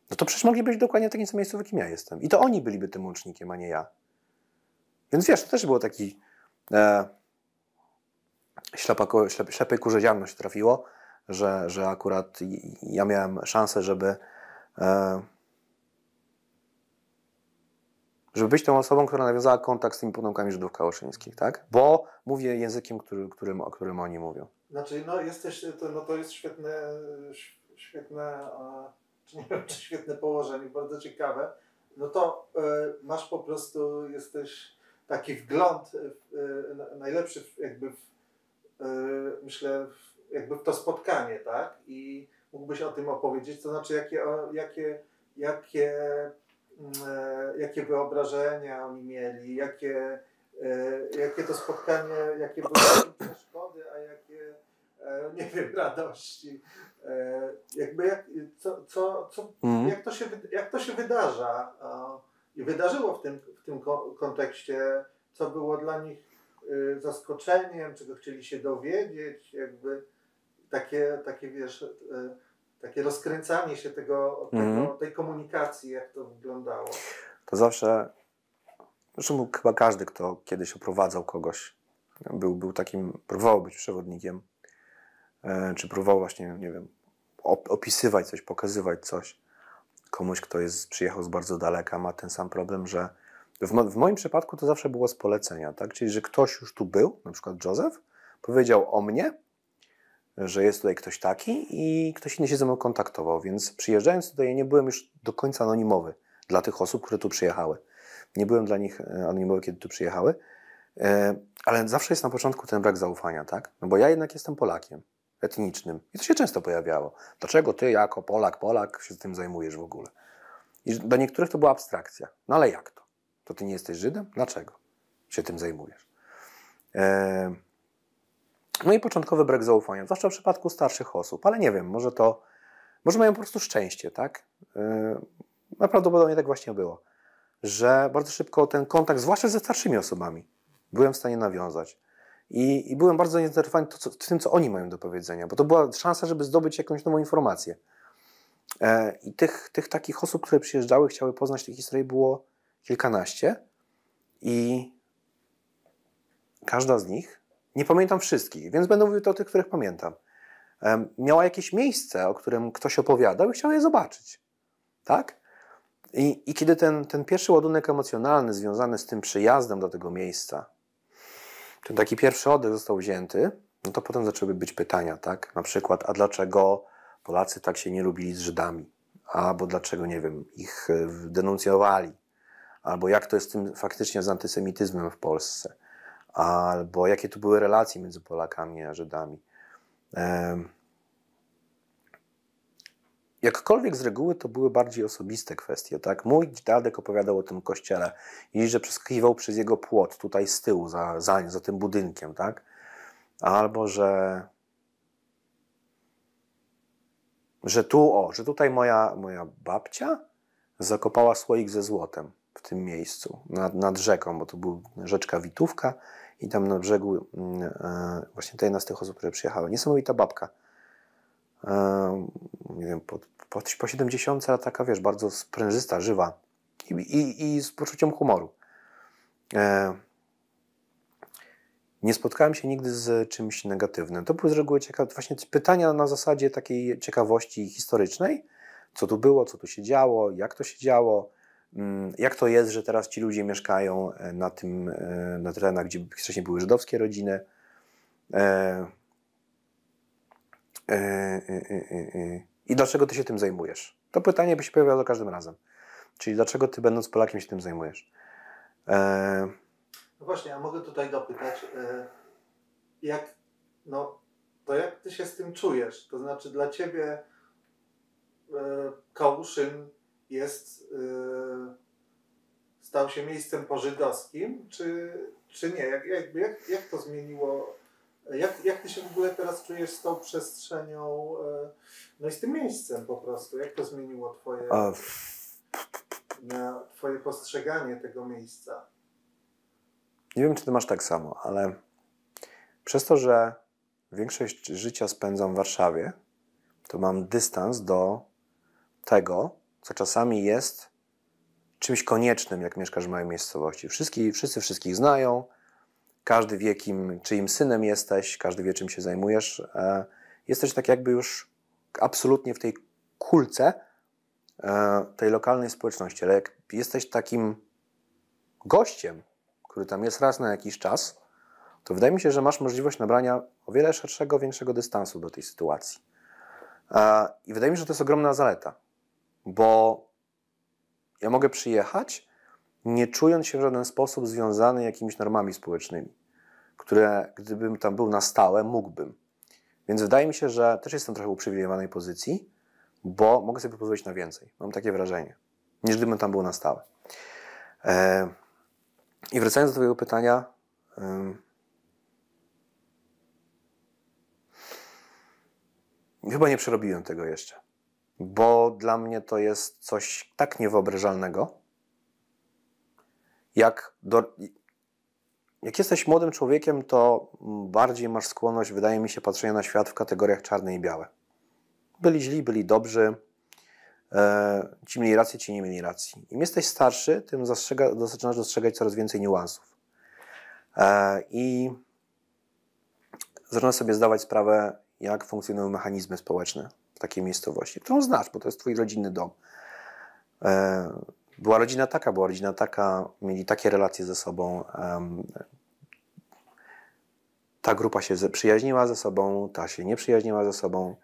A: no to przecież mogli być dokładnie w takim samym miejscu, w jakim ja jestem. I to oni byliby tym łącznikiem, a nie ja. Więc wiesz, to też było taki ślepej kurze ziarno się trafiło, że akurat ja miałem szansę, żeby być tą osobą, która nawiązała kontakt z tymi potomkami Żydów kałuszyńskich, tak? Bo mówię językiem, którym oni mówią.
B: Znaczy, no to jest świetne, nie wiem, czy świetne położenie, bardzo ciekawe. No to masz po prostu, jesteś taki wgląd najlepszy myślę, jakby w to spotkanie, tak? I mógłbyś o tym opowiedzieć, to znaczy jakie wyobrażenia oni mieli, jakie to spotkanie, jakie były przeszkody, a jakie, nie wiem, radości. Jak to się wydarza i wydarzyło w tym kontekście, co było dla nich zaskoczeniem, czego chcieli się dowiedzieć, jakby takie wiesz, takie rozkręcanie się tej komunikacji, jak to wyglądało.
A: To zawsze, zresztą chyba każdy, kto kiedyś oprowadzał kogoś, był takim, próbował być przewodnikiem, czy próbował właśnie, nie wiem, opisywać coś, pokazywać coś komuś, kto przyjechał z bardzo daleka, ma ten sam problem, że w moim przypadku to zawsze było z polecenia, tak? Czyli, że ktoś już tu był, na przykład Józef, powiedział o mnie, że jest tutaj ktoś taki i ktoś inny się ze mną kontaktował, więc przyjeżdżając tutaj nie byłem już do końca anonimowy dla tych osób, które tu przyjechały. Nie byłem dla nich anonimowy, kiedy tu przyjechały, ale zawsze jest na początku ten brak zaufania, tak? No bo ja jednak jestem Polakiem, etnicznym i to się często pojawiało. Dlaczego ty jako Polak się tym zajmujesz w ogóle? I dla niektórych to była abstrakcja. No ale jak to? To ty nie jesteś Żydem? Dlaczego się tym zajmujesz? No i początkowy brak zaufania, zwłaszcza w przypadku starszych osób, ale nie wiem, może mają po prostu szczęście, tak? Prawdopodobnie tak właśnie było, że bardzo szybko ten kontakt, zwłaszcza ze starszymi osobami, byłem w stanie nawiązać. I byłem bardzo zainteresowany tym, co oni mają do powiedzenia, bo to była szansa, żeby zdobyć jakąś nową informację. I tych takich osób, które przyjeżdżały, chciały poznać tę historię, było kilkanaście i każda z nich, nie pamiętam wszystkich, więc będę mówił o tych, których pamiętam, miała jakieś miejsce, o którym ktoś opowiadał i chciał je zobaczyć. Tak? I kiedy ten pierwszy ładunek emocjonalny związany z tym przyjazdem do tego miejsca ten taki pierwszy oddech został wzięty, no to potem zaczęły być pytania, tak? Na przykład, a dlaczego Polacy tak się nie lubili z Żydami? Albo dlaczego, nie wiem, ich denuncjowali? Albo jak to jest z tym faktycznie z antysemityzmem w Polsce? Albo jakie tu były relacje między Polakami a Żydami? Jakkolwiek z reguły to były bardziej osobiste kwestie, tak? Mój dziadek opowiadał o tym kościele i że przeskakiwał przez jego płot tutaj z tyłu, za tym budynkiem, tak? Albo, że tutaj moja babcia zakopała słoik ze złotem w tym miejscu, nad rzeką, bo to była rzeczka Witówka i tam na brzegu właśnie to jedna z tych osób, które przyjechały. Niesamowita babka. Nie wiem, po 70 lat taka, wiesz, bardzo sprężysta, żywa i z poczuciem humoru. Nie spotkałem się nigdy z czymś negatywnym. To były z reguły właśnie pytania na zasadzie takiej ciekawości historycznej. Co tu było, co tu się działo, jak to się działo, jak to jest, że teraz ci ludzie mieszkają na terenach, gdzie wcześniej były żydowskie rodziny. I dlaczego ty się tym zajmujesz? To pytanie by się pojawiało za każdym razem. Czyli dlaczego ty, będąc Polakiem, się tym zajmujesz?
B: No właśnie, a mogę tutaj dopytać, jak ty się z tym czujesz? To znaczy dla ciebie Kałuszyn stał się miejscem pożydowskim, czy nie? Jak to zmieniło? Jak ty się w ogóle teraz czujesz z tą przestrzenią, no i z tym miejscem po prostu? Jak to zmieniło twoje postrzeganie tego miejsca?
A: Nie wiem, czy ty masz tak samo, ale przez to, że większość życia spędzam w Warszawie, to mam dystans do tego, co czasami jest czymś koniecznym, jak mieszkasz w małej miejscowości. Wszyscy wszystkich znają, każdy wie, czyim synem jesteś, każdy wie, czym się zajmujesz. Jesteś tak jakby już absolutnie w tej kulce tej lokalnej społeczności, ale jak jesteś takim gościem, który tam jest raz na jakiś czas, to wydaje mi się, że masz możliwość nabrania o wiele szerszego, większego dystansu do tej sytuacji. I wydaje mi się, że to jest ogromna zaleta, bo ja mogę przyjechać, nie czując się w żaden sposób związany jakimiś normami społecznymi, które gdybym tam był na stałe, mógłbym. Więc wydaje mi się, że też jestem trochę w uprzywilejowanej pozycji, bo mogę sobie pozwolić na więcej. Mam takie wrażenie, niż gdybym tam był na stałe. I wracając do twojego pytania, chyba nie przerobiłem tego jeszcze, bo dla mnie to jest coś tak niewyobrażalnego, jak jesteś młodym człowiekiem, to bardziej masz skłonność, wydaje mi się, patrzenia na świat w kategoriach czarne i białe. Byli źli, byli dobrzy, ci mieli rację, ci nie mieli racji. Im jesteś starszy, tym zaczynasz dostrzegać coraz więcej niuansów. I zaczynasz sobie zdawać sprawę, jak funkcjonują mechanizmy społeczne w takiej miejscowości, którą znasz, bo to jest twój rodzinny dom. Była rodzina taka, mieli takie relacje ze sobą. Ta grupa się przyjaźniła ze sobą, ta się nie przyjaźniła ze sobą.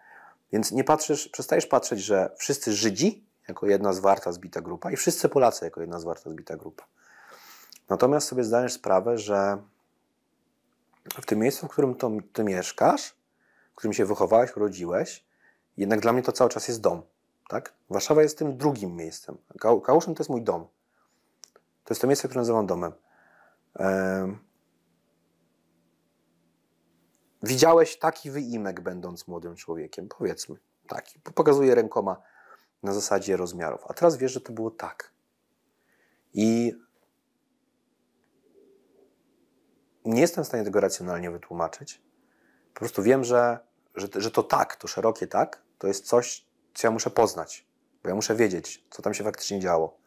A: Więc przestajesz patrzeć, że wszyscy Żydzi jako jedna zwarta, zbita grupa i wszyscy Polacy jako jedna zwarta, zbita grupa. Natomiast sobie zdajesz sprawę, że w tym miejscu, w którym ty mieszkasz, w którym się wychowałeś, urodziłeś, jednak dla mnie to cały czas jest dom. Tak? Warszawa jest tym drugim miejscem. Kałuszyn to jest mój dom. To jest to miejsce, które nazywam domem. Widziałeś taki wyimek, będąc młodym człowiekiem, powiedzmy. Taki. Pokazuję rękoma na zasadzie rozmiarów. A teraz wiesz, że to było tak. I nie jestem w stanie tego racjonalnie wytłumaczyć. Po prostu wiem, że to tak, to szerokie tak, to jest coś, co ja muszę poznać. Bo ja muszę wiedzieć, co tam się faktycznie działo.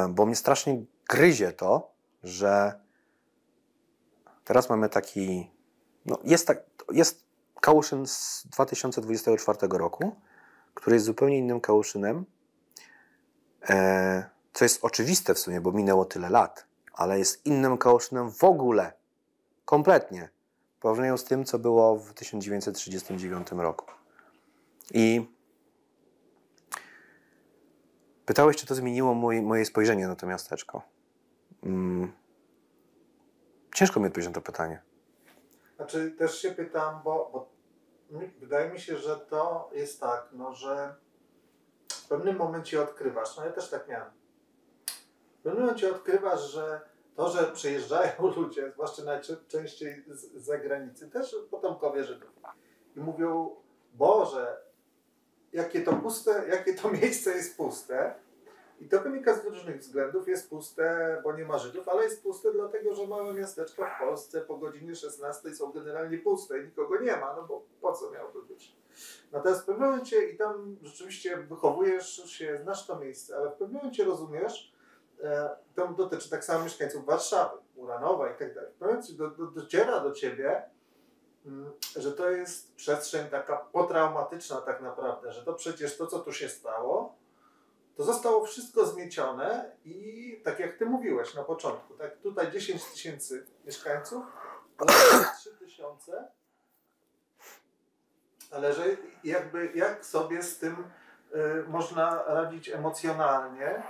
A: Bo mnie strasznie gryzie to, że teraz mamy taki... No jest Kałuszyn z 2024 roku, który jest zupełnie innym Kałuszynem, co jest oczywiste w sumie, bo minęło tyle lat, ale jest innym Kałuszynem w ogóle kompletnie, porównując z tym, co było w 1939 roku. I pytałeś, czy to zmieniło moje spojrzenie na to miasteczko. Ciężko mi odpowiedzieć na to pytanie.
B: Znaczy też się pytam, bo wydaje mi się, że to jest tak, no, że w pewnym momencie odkrywasz, no ja też tak miałem, w pewnym momencie odkrywasz, że to, że przyjeżdżają ludzie, zwłaszcza najczęściej z zagranicy, też potomkowie Żydów, i mówią, Boże, jakie to puste, jakie to miejsce jest puste. I to wynika z różnych względów. Jest puste, bo nie ma Żydów, ale jest puste dlatego, że małe miasteczka w Polsce po godzinie 16 są generalnie puste i nikogo nie ma, no bo po co miałby być? Natomiast w pewnym momencie, i tam rzeczywiście wychowujesz się, znasz to miejsce, ale w pewnym momencie rozumiesz, to dotyczy tak samo mieszkańców Warszawy, Uranowa i tak dalej. W pewnym momencie dociera do ciebie, że to jest przestrzeń taka potraumatyczna tak naprawdę, że to przecież to, co tu się stało, to zostało wszystko zmiecione i tak jak ty mówiłeś na początku, tak tutaj 10 000 mieszkańców, 3 000, ale że jakby jak sobie z tym można radzić emocjonalnie.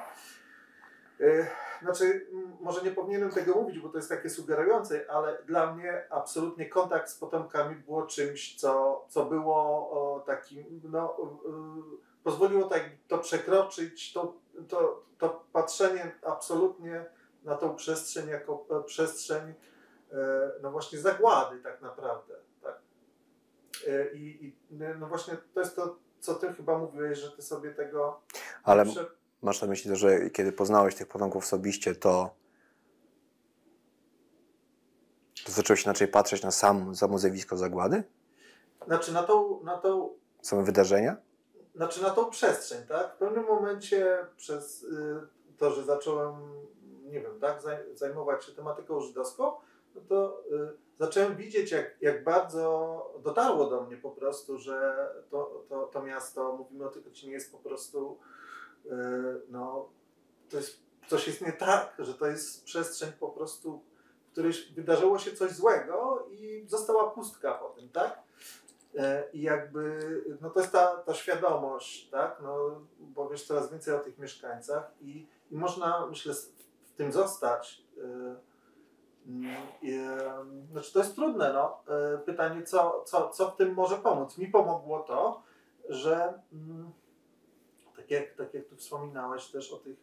B: Znaczy, może nie powinienem tego mówić, bo to jest takie sugerujące, ale dla mnie absolutnie kontakt z potomkami było czymś, co było takim, no, pozwoliło tak to przekroczyć, to patrzenie absolutnie na tą przestrzeń jako przestrzeń, no właśnie zagłady tak naprawdę. Tak? No właśnie to jest to, co ty chyba mówiłeś, że ty sobie tego...
A: Ale masz na myśli to, że kiedy poznałeś tych potomków osobiście, to zacząłeś inaczej patrzeć na samo zjawisko zagłady?
B: Znaczy na tą
A: same wydarzenia?
B: Znaczy na tą przestrzeń, tak? W pewnym momencie przez to, że zacząłem, nie wiem, tak, zajmować się tematyką żydowską, no to zacząłem widzieć, jak bardzo dotarło do mnie po prostu, że to miasto, mówimy o Tykocinie, jest po prostu, no, to jest, coś jest nie tak, że to jest przestrzeń po prostu, w której wydarzyło się coś złego i została pustka po tym, tak? I jakby, no to jest ta świadomość, tak? No, bo wiesz coraz więcej o tych mieszkańcach i można, myślę, w tym zostać. Znaczy to jest trudne, no. Pytanie, co w tym może pomóc? Mi pomogło to, że tak jak tu wspominałeś też o tych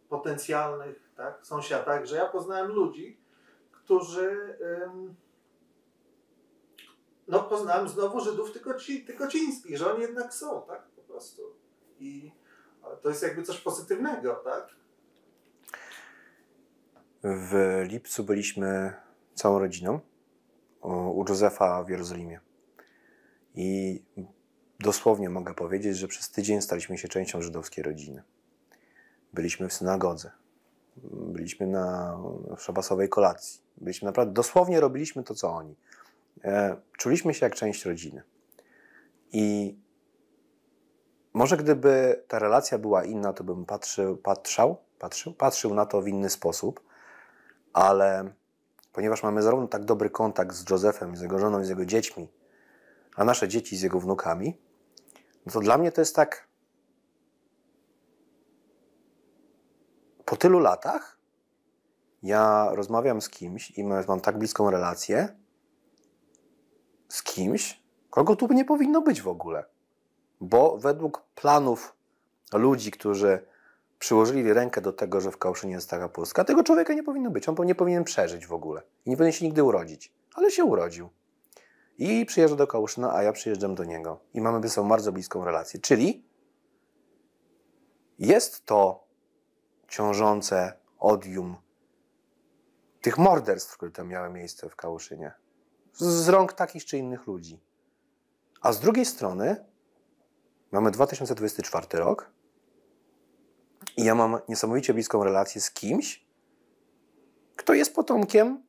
B: potencjalnych, tak, sąsiadach, że ja poznałem ludzi, którzy... No poznałem znowu Żydów tykocińskich, że oni jednak są, tak, po prostu. I to jest jakby coś pozytywnego, tak?
A: W lipcu byliśmy całą rodziną u Józefa w Jerozolimie. I dosłownie mogę powiedzieć, że przez tydzień staliśmy się częścią żydowskiej rodziny. Byliśmy w synagodze. Byliśmy na szabasowej kolacji. Byliśmy naprawdę, dosłownie robiliśmy to, co oni. Czuliśmy się jak część rodziny. I może gdyby ta relacja była inna, to bym patrzył na to w inny sposób, ale ponieważ mamy zarówno tak dobry kontakt z Józefem, z jego żoną, z jego dziećmi, a nasze dzieci z jego wnukami, no to dla mnie to jest tak po tylu latach ja rozmawiam z kimś i mam tak bliską relację z kimś, kogo tu nie powinno być w ogóle. Bo według planów ludzi, którzy przyłożyli rękę do tego, że w Kałuszynie jest taka pustka, tego człowieka nie powinno być. On nie powinien przeżyć w ogóle. I nie powinien się nigdy urodzić. Ale się urodził. I przyjeżdża do Kałuszyna, a ja przyjeżdżam do niego. I mamy ze sobą bardzo bliską relację. Czyli jest to ciążące odium tych morderstw, które tam miały miejsce w Kałuszynie. Z rąk takich czy innych ludzi. A z drugiej strony mamy 2024 rok i ja mam niesamowicie bliską relację z kimś, kto jest potomkiem,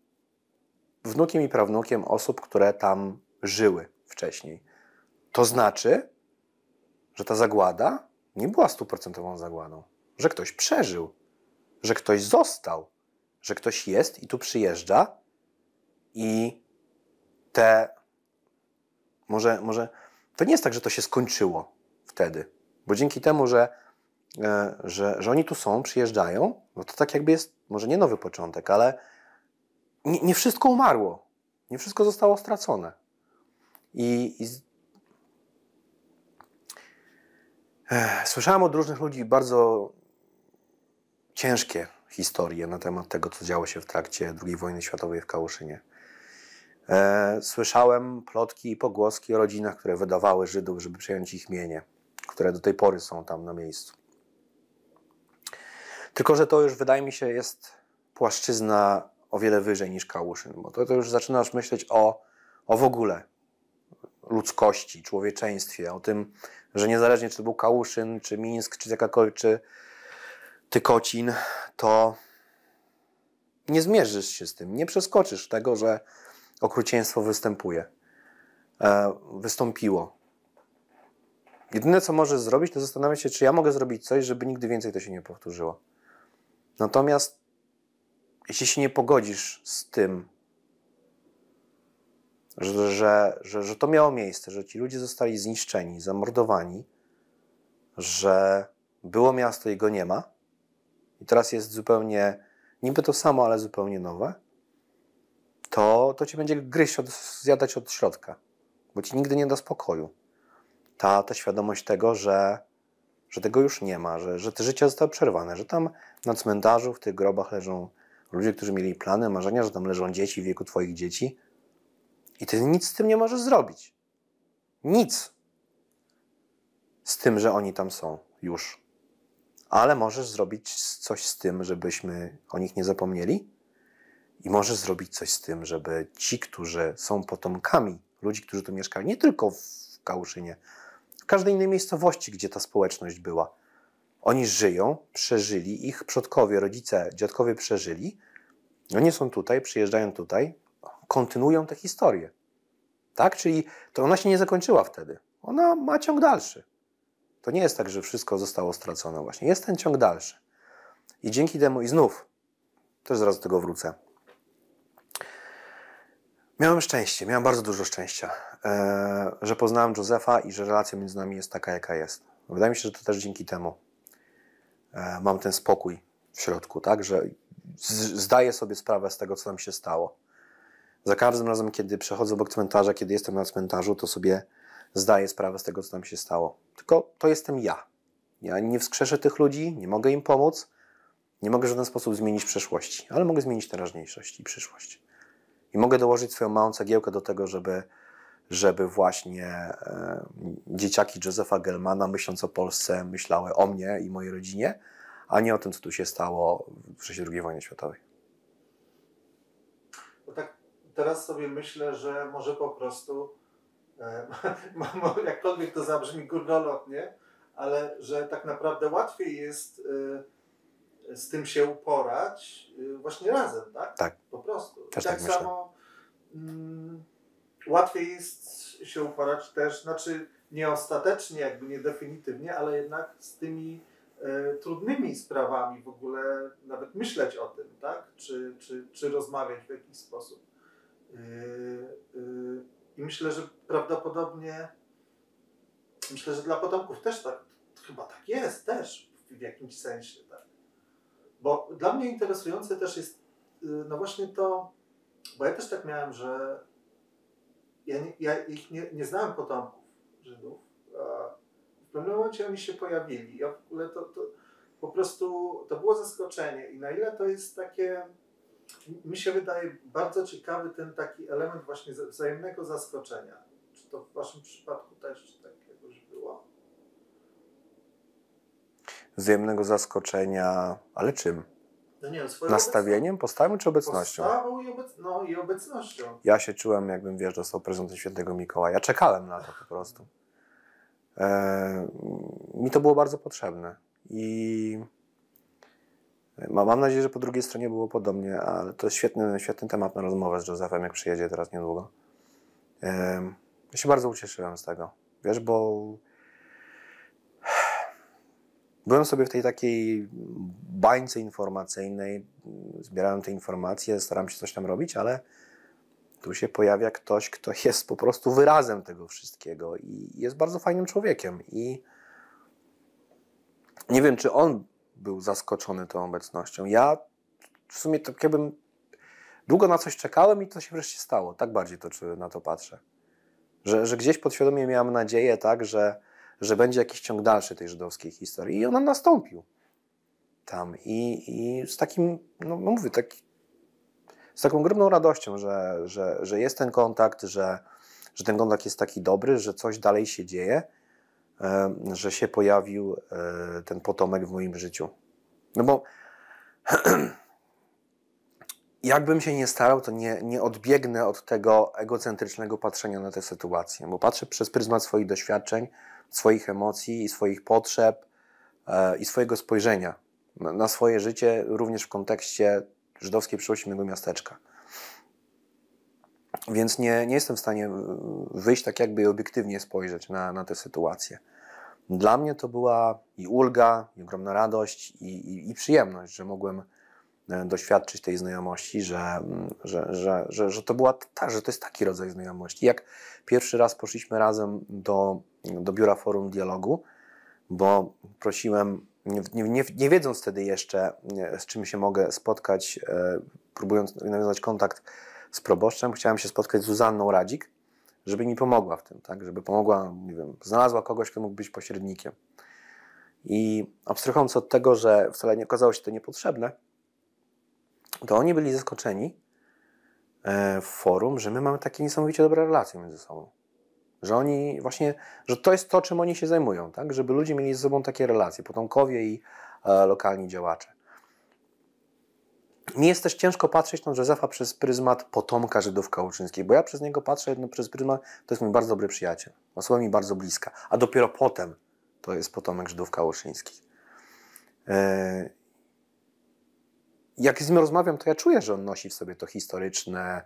A: wnukiem i prawnukiem osób, które tam żyły wcześniej. To znaczy, że ta zagłada nie była 100% zagładą. Że ktoś przeżył, że ktoś został, że ktoś jest i tu przyjeżdża I może to nie jest tak, że to się skończyło wtedy, bo dzięki temu, że oni tu są, przyjeżdżają, no to tak jakby jest, może nie nowy początek, ale nie wszystko umarło. Nie wszystko zostało stracone. Słyszałem od różnych ludzi bardzo ciężkie historie na temat tego, co działo się w trakcie II wojny światowej w Kałuszynie. Słyszałem plotki i pogłoski o rodzinach, które wydawały Żydów, żeby przejąć ich mienie, które do tej pory są tam na miejscu. Tylko że to już, wydaje mi się, jest płaszczyzna o wiele wyżej niż Kałuszyn, bo to już zaczynasz myśleć o w ogóle ludzkości, człowieczeństwie, o tym, że niezależnie czy to był Kałuszyn, czy Mińsk, czy jakakolwiek, czy Tykocin, to nie zmierzysz się z tym, nie przeskoczysz tego, że okrucieństwo wystąpiło. Jedyne, co możesz zrobić, to zastanawiać się, czy ja mogę zrobić coś, żeby nigdy więcej to się nie powtórzyło. Natomiast jeśli się nie pogodzisz z tym, że to miało miejsce, że ci ludzie zostali zniszczeni, zamordowani, że było miasto i go nie ma i teraz jest zupełnie, niby to samo, ale zupełnie nowe, to cię będzie gryźć, zjadać od środka, bo ci nigdy nie da spokoju. Ta świadomość tego, że tego już nie ma, że te życie zostało przerwane, że tam na cmentarzu, w tych grobach leżą ludzie, którzy mieli plany, marzenia, że tam leżą dzieci w wieku twoich dzieci i ty nic z tym nie możesz zrobić. Nic z tym, że oni tam są już. Ale możesz zrobić coś z tym, żebyśmy o nich nie zapomnieli i możesz zrobić coś z tym, żeby ci, którzy są potomkami ludzi, którzy tu mieszkali, nie tylko w Kałuszynie, w każdej innej miejscowości, gdzie ta społeczność była. Oni żyją, przeżyli, ich przodkowie, rodzice, dziadkowie przeżyli. Oni są tutaj, przyjeżdżają tutaj, kontynuują tę historię. Tak? Czyli to ona się nie zakończyła wtedy. Ona ma ciąg dalszy. To nie jest tak, że wszystko zostało stracone właśnie. Jest ten ciąg dalszy. I dzięki temu, i znów, też zaraz do tego wrócę, miałem szczęście, miałem bardzo dużo szczęścia, że poznałem Józefa i że relacja między nami jest taka, jaka jest. Wydaje mi się, że to też dzięki temu mam ten spokój w środku, tak, że zdaję sobie sprawę z tego, co nam się stało. Za każdym razem, kiedy przechodzę obok cmentarza, kiedy jestem na cmentarzu, to sobie zdaję sprawę z tego, co nam się stało. Tylko to jestem ja. Ja nie wskrzeszę tych ludzi, nie mogę im pomóc, nie mogę w żaden sposób zmienić przeszłości, ale mogę zmienić teraźniejszość i przyszłość. I mogę dołożyć swoją małą cegiełkę do tego, żeby właśnie dzieciaki Józefa Gelmana, myśląc o Polsce, myślały o mnie i mojej rodzinie, a nie o tym, co tu się stało w czasie II wojny światowej.
B: Bo tak teraz sobie myślę, że może po prostu, jakkolwiek to zabrzmi górnolotnie, ale że tak naprawdę łatwiej jest z tym się uporać właśnie razem, tak?
A: Tak.
B: Po prostu.
A: Też
B: tak samo łatwiej jest się uporać też, znaczy nie ostatecznie, jakby nie definitywnie, ale jednak z tymi trudnymi sprawami w ogóle nawet myśleć o tym, tak? Czy rozmawiać w jakiś sposób. I myślę, że prawdopodobnie, myślę, że dla potomków też tak, chyba tak jest też w jakimś sensie, tak. Bo dla mnie interesujące też jest no właśnie to, bo ja też tak miałem, że ja ich nie znałem potomków Żydów, a w pewnym momencie oni się pojawili. Ja w ogóle to po prostu to było zaskoczenie i na ile to jest takie, mi się wydaje bardzo ciekawy ten taki element właśnie wzajemnego zaskoczenia. Czy to w waszym przypadku też tak jakoś było?
A: Wzajemnego zaskoczenia, ale czym?
B: No nie,
A: nastawieniem, postawą czy obecnością?
B: Postawą i obecnością.
A: Ja się czułem, jakbym, wiesz, dostał prezentem Świętego Mikołaja. Czekałem na to po prostu. Mi to było bardzo potrzebne. I mam nadzieję, że po drugiej stronie było podobnie, ale to jest świetny temat na rozmowę z Józefem, jak przyjedzie teraz niedługo. Ja się bardzo ucieszyłem z tego. Wiesz, bo byłem sobie w tej takiej bańce informacyjnej, zbierałem te informacje, staram się coś tam robić, ale Tu się pojawia ktoś, kto jest po prostu wyrazem tego wszystkiego i jest bardzo fajnym człowiekiem. I nie wiem, czy on był zaskoczony tą obecnością. Ja w sumie tak jakbym długo na coś czekałem i to się wreszcie stało. Tak bardziej na to patrzę. Że gdzieś podświadomie miałem nadzieję, tak, że będzie jakiś ciąg dalszy tej żydowskiej historii. I on nastąpił tam. I z takim, no mówię, z taką ogromną radością, że jest ten kontakt, że ten kontakt jest taki dobry, że coś dalej się dzieje, że się pojawił ten potomek w moim życiu. No bo jakbym się nie starał, to nie odbiegnę od tego egocentrycznego patrzenia na tę sytuację, bo patrzę przez pryzmat swoich doświadczeń, swoich emocji i swoich potrzeb i swojego spojrzenia na swoje życie, również w kontekście żydowskiej przyszłości mojego miasteczka. Więc nie jestem w stanie wyjść tak jakby obiektywnie spojrzeć na tę sytuację. Dla mnie to była i ulga, i ogromna radość, i przyjemność, że mogłem doświadczyć tej znajomości, że to była że to jest taki rodzaj znajomości. Jak pierwszy raz poszliśmy razem do Biura Forum Dialogu, bo prosiłem, nie wiedząc wtedy jeszcze, z czym się mogę spotkać, próbując nawiązać kontakt z proboszczem, chciałem się spotkać z Zuzanną Radzik, żeby mi pomogła w tym, tak? Żeby pomogła, nie wiem, znalazła kogoś, kto mógł być pośrednikiem. I abstrahując od tego, że wcale nie okazało się to niepotrzebne, to oni byli zaskoczeni w forum, że my mamy takie niesamowicie dobre relacje między sobą. Że oni właśnie, że to jest to, czym oni się zajmują, tak? Żeby ludzie mieli ze sobą takie relacje, potomkowie i lokalni działacze. Mi jest też ciężko patrzeć na Józefa przez pryzmat potomka Żydów Kałuczyńskich, bo ja przez niego patrzę przez pryzmat, to jest mój bardzo dobry przyjaciel, osoba mi bardzo bliska, a dopiero potem to jest potomek Żydów Kałuczyńskich. Jak z nim rozmawiam, to ja czuję, że on nosi w sobie to historyczne,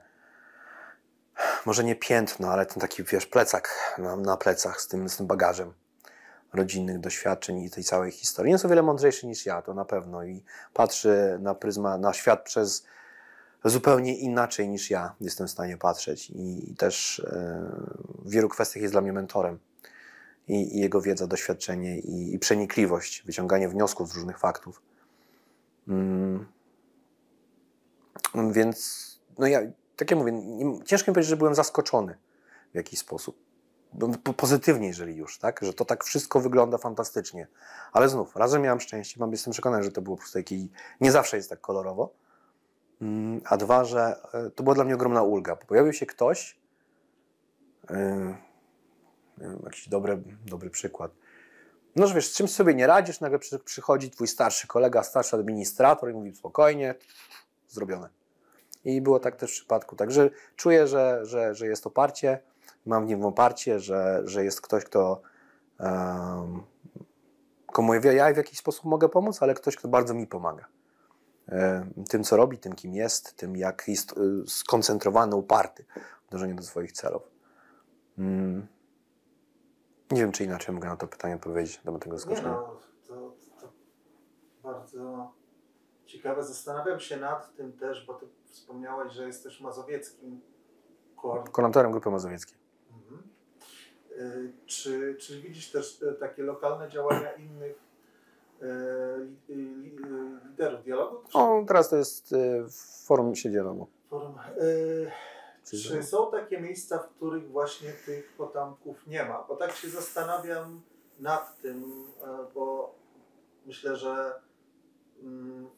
A: może nie piętno, ale ten taki, wiesz, plecak na plecach z tym bagażem rodzinnych doświadczeń i tej całej historii. Jest o wiele mądrzejszy niż ja, to na pewno, i patrzy na świat przez zupełnie inaczej niż ja jestem w stanie patrzeć i też w wielu kwestiach jest dla mnie mentorem. I jego wiedza, doświadczenie i przenikliwość, wyciąganie wniosków z różnych faktów. Więc, no ja, tak jak mówię, ciężko mi powiedzieć, że byłem zaskoczony w jakiś sposób. Pozytywnie, jeżeli już, tak? Że to tak wszystko wygląda fantastycznie. Ale znów, raz, że miałem szczęście, jestem przekonany, że to było po prostu nie zawsze jest tak kolorowo. A dwa, że to była dla mnie ogromna ulga. Pojawił się ktoś, jakiś dobry przykład. No, że wiesz, z czymś sobie nie radzisz, nagle przychodzi twój starszy kolega, starszy administrator i mówi spokojnie, zrobione. I było tak też w przypadku. Także czuję, że jest oparcie, mam w nim oparcie, że jest ktoś, komu ja w jakiś sposób mogę pomóc, ale ktoś, kto bardzo mi pomaga. Tym, co robi, tym, kim jest, tym, jak jest skoncentrowany, uparty w dążeniu do swoich celów. Nie wiem, czy inaczej mogę na to pytanie odpowiedzieć, do tego zaskoczenia.
B: Nie no, to bardzo ciekawe. Zastanawiam się nad tym też, bo ty wspomniałeś, że jesteś mazowieckim
A: koordynatorem Grupy Mazowieckiej.
B: Mhm. Czy widzisz też takie lokalne działania innych liderów dialogu?
A: Teraz to jest Forum Siedzielomu.
B: Czy są takie miejsca, w których właśnie tych potomków nie ma? Bo tak się zastanawiam nad tym, bo myślę, że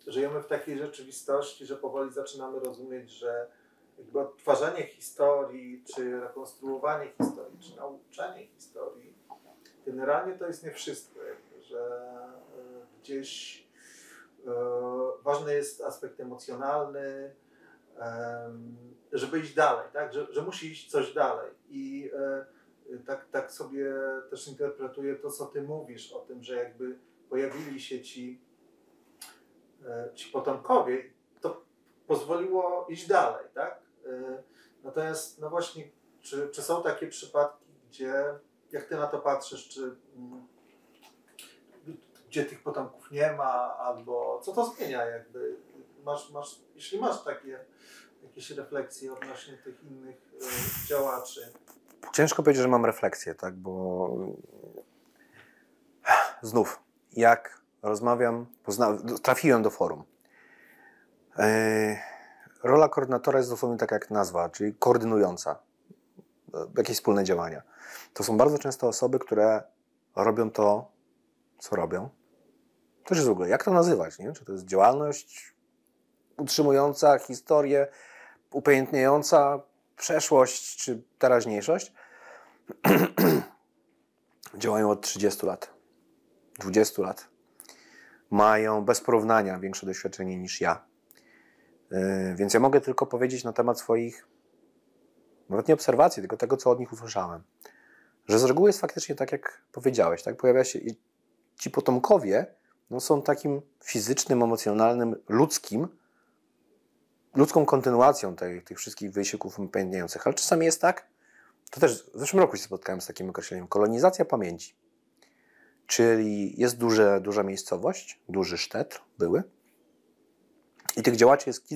B: żyjemy w takiej rzeczywistości, że powoli zaczynamy rozumieć, że jakby odtwarzanie historii, czy rekonstruowanie historii, czy nauczanie historii, generalnie to jest nie wszystko. Jakby, że gdzieś ważny jest aspekt emocjonalny, żeby iść dalej, tak? Że musi iść coś dalej. I tak sobie też interpretuję to, co ty mówisz o tym, że jakby pojawili się ci potomkowie, to pozwoliło iść dalej, tak? Natomiast, no właśnie, czy są takie przypadki, gdzie, jak ty na to patrzysz, gdzie tych potomków nie ma, albo co to zmienia jakby? Jeśli masz takie jakieś refleksje odnośnie tych innych działaczy?
A: Ciężko powiedzieć, że mam refleksję, tak, bo znów, jak rozmawiam, trafiłem do forum. Rola koordynatora jest dosłownie tak jak nazwa, czyli koordynująca jakieś wspólne działania. To są bardzo często osoby, które robią to, co robią. To jest w ogóle, jak to nazywać, nie? Czy to jest działalność utrzymująca historię, upamiętniająca przeszłość czy teraźniejszość? Działają od 30 lat, 20 lat. Mają bez porównania większe doświadczenie niż ja. Więc ja mogę tylko powiedzieć na temat swoich, nawet nie obserwacji, tylko tego, co od nich usłyszałem. Że z reguły jest faktycznie tak, jak powiedziałeś. Tak? Pojawia się i ci potomkowie są takim fizycznym, emocjonalnym, ludzką kontynuacją tych wszystkich wysiłków upamiętniających. Ale czasami jest tak, to też w zeszłym roku się spotkałem z takim określeniem, kolonizacja pamięci. Czyli jest duża miejscowość, duży sztetl, były. I tych działaczy jest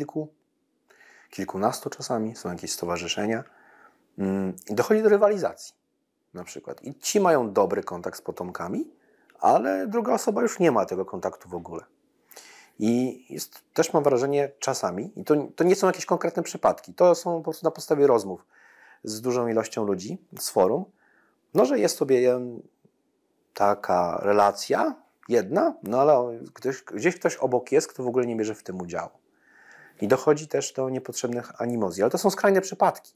A: kilkunastu czasami, są jakieś stowarzyszenia. I dochodzi do rywalizacji na przykład. I ci mają dobry kontakt z potomkami, ale druga osoba już nie ma tego kontaktu w ogóle. I też mam wrażenie czasami, i to nie są jakieś konkretne przypadki, to są po prostu na podstawie rozmów z dużą ilością ludzi z forum, no że jest sobie taka relacja jedna, no ale gdzieś ktoś obok jest, kto w ogóle nie bierze w tym udziału. I dochodzi też do niepotrzebnych animozji, ale to są skrajne przypadki.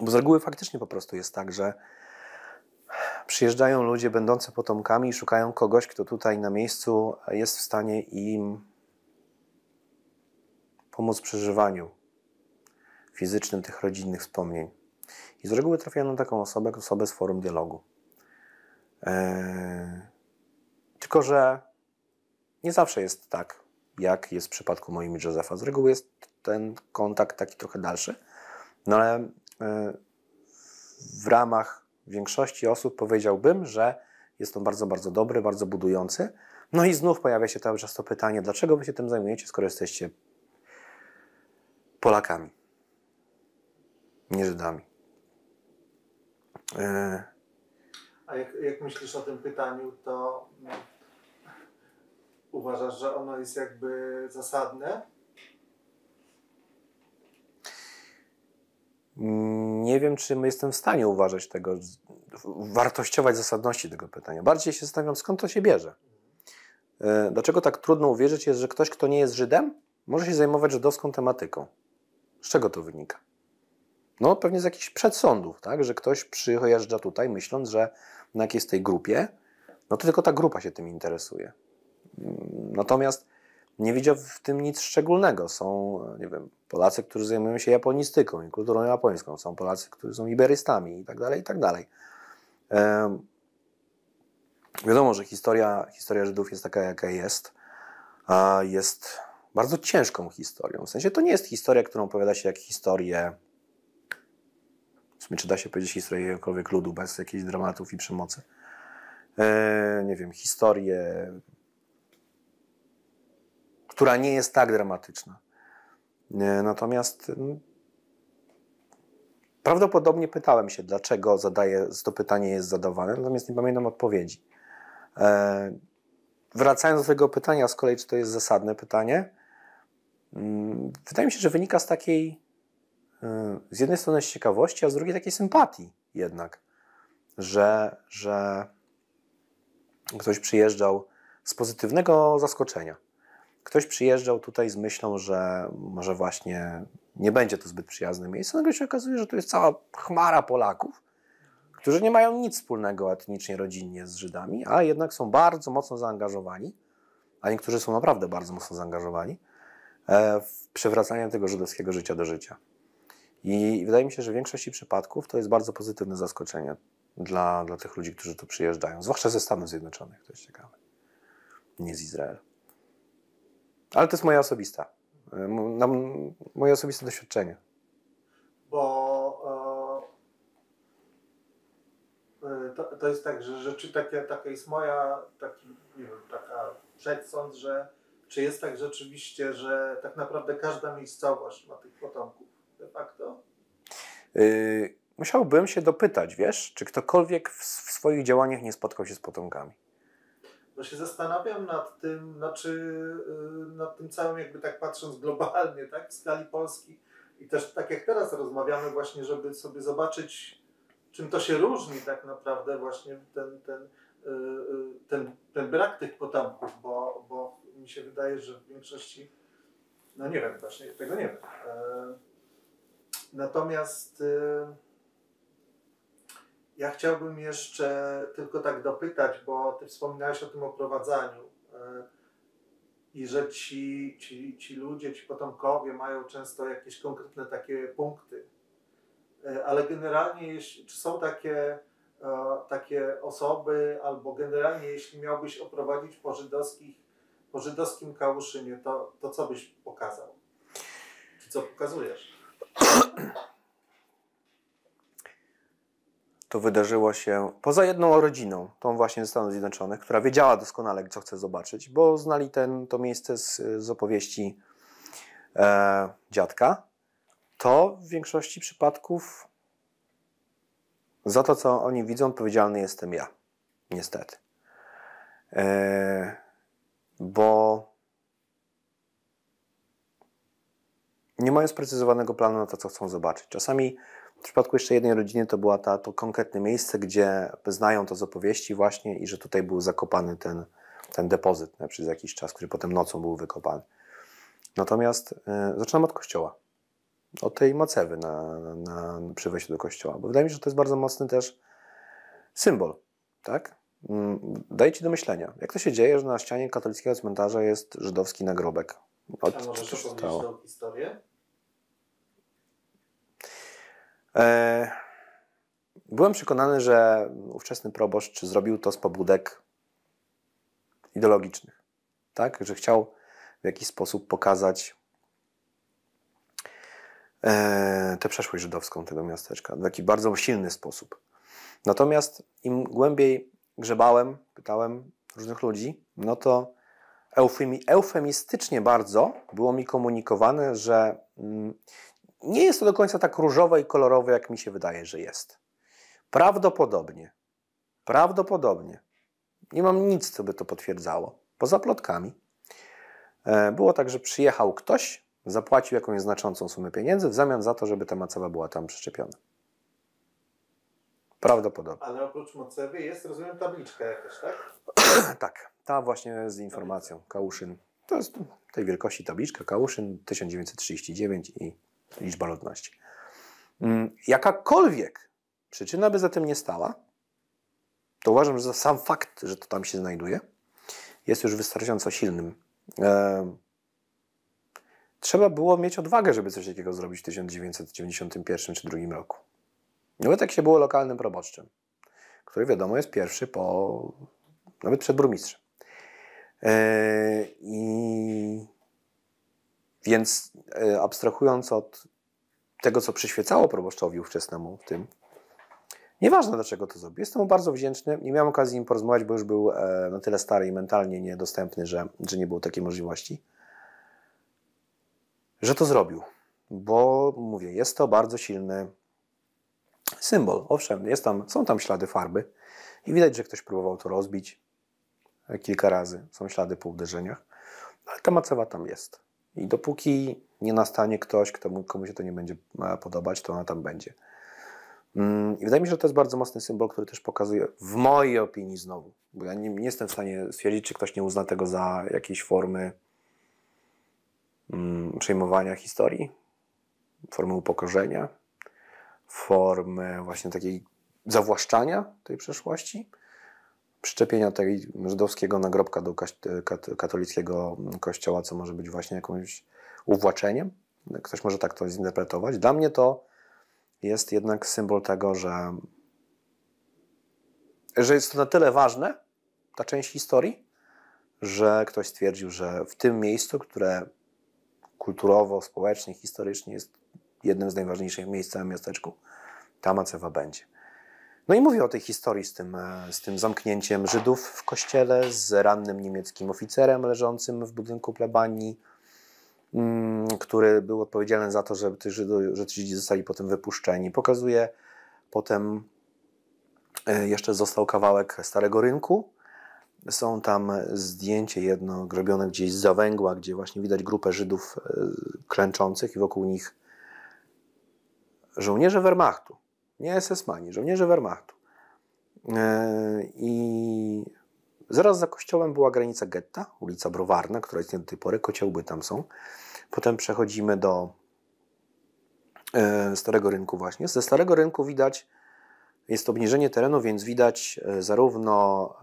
A: Bo z reguły faktycznie po prostu jest tak, że przyjeżdżają ludzie będący potomkami i szukają kogoś, kto tutaj na miejscu jest w stanie im pomóc w przeżywaniu fizycznym tych rodzinnych wspomnień. I z reguły trafiają na taką osobę z forum dialogu. Tylko że nie zawsze jest tak, jak jest w przypadku moim i Józefa. Z reguły jest ten kontakt taki trochę dalszy, no ale w ramach większości osób powiedziałbym, że jest on bardzo, bardzo dobry, bardzo budujący. No i znów pojawia się cały czas to pytanie, dlaczego wy się tym zajmujecie, skoro jesteście Polakami, nie Żydami.
B: A jak myślisz o tym pytaniu, to uważasz, że ono jest jakby zasadne?
A: Nie wiem, czy jestem w stanie uważać tego, wartościować zasadności tego pytania. Bardziej się zastanawiam, skąd to się bierze. Dlaczego tak trudno uwierzyć jest, że ktoś, kto nie jest Żydem, może się zajmować żydowską tematyką. Z czego to wynika? No pewnie z jakichś przedsądów, tak? Że ktoś przyjeżdża tutaj myśląc, że na jakiejś tej grupie, no to tylko ta grupa się tym interesuje. Natomiast nie widział w tym nic szczególnego. Są, nie wiem, Polacy, którzy zajmują się japonistyką i kulturą japońską. Są Polacy, którzy są iberystami i tak dalej, i tak dalej. Wiadomo, że historia Żydów jest taka, jaka jest. A jest bardzo ciężką historią. W sensie to nie jest historia, którą opowiada się jak historię, w sumie czy da się powiedzieć historię jakiegokolwiek ludu bez jakichś dramatów i przemocy. Nie wiem, historię, która nie jest tak dramatyczna. Natomiast prawdopodobnie pytałem się, dlaczego to pytanie jest zadawane, natomiast nie pamiętam odpowiedzi. Wracając do tego pytania z kolei, czy to jest zasadne pytanie, wydaje mi się, że wynika z takiej z jednej strony z ciekawości, a z drugiej takiej sympatii jednak, że ktoś przyjeżdżał z pozytywnego zaskoczenia. Ktoś przyjeżdżał tutaj z myślą, że może właśnie nie będzie to zbyt przyjazne miejsce. Nagle się okazuje, że tu jest cała chmara Polaków, którzy nie mają nic wspólnego etnicznie, rodzinnie z Żydami, a jednak są bardzo mocno zaangażowani, a niektórzy są naprawdę bardzo mocno zaangażowani w przywracanie tego żydowskiego życia do życia. I wydaje mi się, że w większości przypadków to jest bardzo pozytywne zaskoczenie dla tych ludzi, którzy tu przyjeżdżają, zwłaszcza ze Stanów Zjednoczonych, to jest ciekawe, nie z Izraela. Ale to jest moje osobiste doświadczenie.
B: Bo to jest tak, że rzeczy taka jest taka przedsąd, że Czy jest tak rzeczywiście, że tak naprawdę każda miejscowość ma tych potomków de facto?
A: Musiałbym się dopytać, wiesz, czy ktokolwiek w swoich działaniach nie spotkał się z potomkami.
B: Bo się zastanawiam nad tym, znaczy nad tym całym, jakby tak patrząc globalnie, tak, w skali Polski i też tak jak teraz rozmawiamy właśnie, żeby sobie zobaczyć, czym to się różni tak naprawdę właśnie ten brak tych potomków, bo mi się wydaje, że w większości, no nie wiem, właśnie tego nie wiem. Natomiast ja chciałbym jeszcze tylko tak dopytać, bo ty wspominałeś o tym oprowadzaniu i że ci ludzie, ci potomkowie mają często jakieś konkretne takie punkty, ale generalnie czy są takie osoby, albo generalnie jeśli miałbyś oprowadzić po żydowskim Kałuszynie, to co byś pokazał? Czy co pokazujesz?
A: To wydarzyło się poza jedną rodziną, tą właśnie ze Stanów Zjednoczonych, która wiedziała doskonale, co chce zobaczyć, bo znali to miejsce z opowieści dziadka. To w większości przypadków za to, co oni widzą, odpowiedzialny jestem ja. Niestety. Bo nie mają sprecyzowanego planu na to, co chcą zobaczyć. Czasami w przypadku jeszcze jednej rodziny to było to konkretne miejsce, gdzie znają to z opowieści właśnie i że tutaj był zakopany ten depozyt przez jakiś czas, który potem nocą był wykopany. Natomiast zaczynam od kościoła. Od tej macewy przy wejściu do kościoła. Bo wydaje mi się, że to jest bardzo mocny też symbol. Tak? Daje ci do myślenia. Jak to się dzieje, że na ścianie katolickiego cmentarza jest żydowski nagrobek?
B: A możesz opowiedzieć tą historię?
A: Byłem przekonany, że ówczesny proboszcz zrobił to z pobudek ideologicznych. Tak? Że chciał w jakiś sposób pokazać tę przeszłość żydowską tego miasteczka. W taki bardzo silny sposób. Natomiast im głębiej grzebałem, pytałem różnych ludzi, no to eufemistycznie bardzo było mi komunikowane, że nie jest to do końca tak różowe i kolorowe, jak mi się wydaje, że jest. Prawdopodobnie, nie mam nic, co by to potwierdzało, poza plotkami. Było tak, że przyjechał ktoś, zapłacił jakąś znaczącą sumę pieniędzy w zamian za to, żeby ta macewa była tam przyczepiona. Prawdopodobnie.
B: Ale oprócz macewy jest, rozumiem, tabliczka jakaś, tak?
A: Tak, ta właśnie z informacją. Kałuszyn. To jest tej wielkości tabliczka. Kałuszyn 1939 i liczba ludności. Jakakolwiek przyczyna by za tym nie stała, to uważam, że sam fakt, że to tam się znajduje, jest już wystarczająco silnym. Trzeba było mieć odwagę, żeby coś takiego zrobić w 1991 czy 2002 roku. Nawet się było lokalnym proboszczem, który wiadomo jest pierwszy nawet przed burmistrzem. Więc abstrahując od tego, co przyświecało proboszczowi ówczesnemu w tym, nieważne dlaczego to zrobił, jestem mu bardzo wdzięczny. Nie miałem okazji z nim porozmawiać, bo już był na tyle stary i mentalnie niedostępny, że nie było takiej możliwości, że to zrobił. Bo mówię, jest to bardzo silny symbol. Owszem, są tam ślady farby i widać, że ktoś próbował to rozbić kilka razy. Są ślady po uderzeniach, ale ta macewa tam jest. I dopóki nie nastanie ktoś, komu się to nie będzie podobać, to ona tam będzie. I wydaje mi się, że to jest bardzo mocny symbol, który też pokazuje, w mojej opinii znowu, bo ja nie jestem w stanie stwierdzić, czy ktoś nie uzna tego za jakieś formy przejmowania historii, formy upokorzenia, formy właśnie takiej zawłaszczania tej przeszłości, przyczepienia tej żydowskiego nagrobka do katolickiego kościoła, co może być właśnie jakimś uwłaczeniem. Ktoś może tak to zinterpretować. Dla mnie to jest jednak symbol tego, że jest to na tyle ważne, ta część historii, że ktoś stwierdził, że w tym miejscu, które kulturowo, społecznie, historycznie jest jednym z najważniejszych miejsc w całym miasteczku, ta macewa będzie. No i mówię o tej historii z tym zamknięciem Żydów w kościele, z rannym niemieckim oficerem leżącym w budynku plebanii, który był odpowiedzialny za to, że ci Żydzi zostali potem wypuszczeni. Pokazuje potem, jeszcze został kawałek Starego Rynku. Są tam zdjęcie jedno robione gdzieś z zawęgła, gdzie właśnie widać grupę Żydów klęczących i wokół nich żołnierze Wehrmachtu. Nie SS-mani, żołnierze Wehrmachtu. I zaraz za kościołem była granica getta, ulica Browarna, która jest do tej pory, kociołby tam są. Potem przechodzimy do Starego Rynku właśnie. Ze Starego Rynku widać, jest obniżenie terenu, więc widać zarówno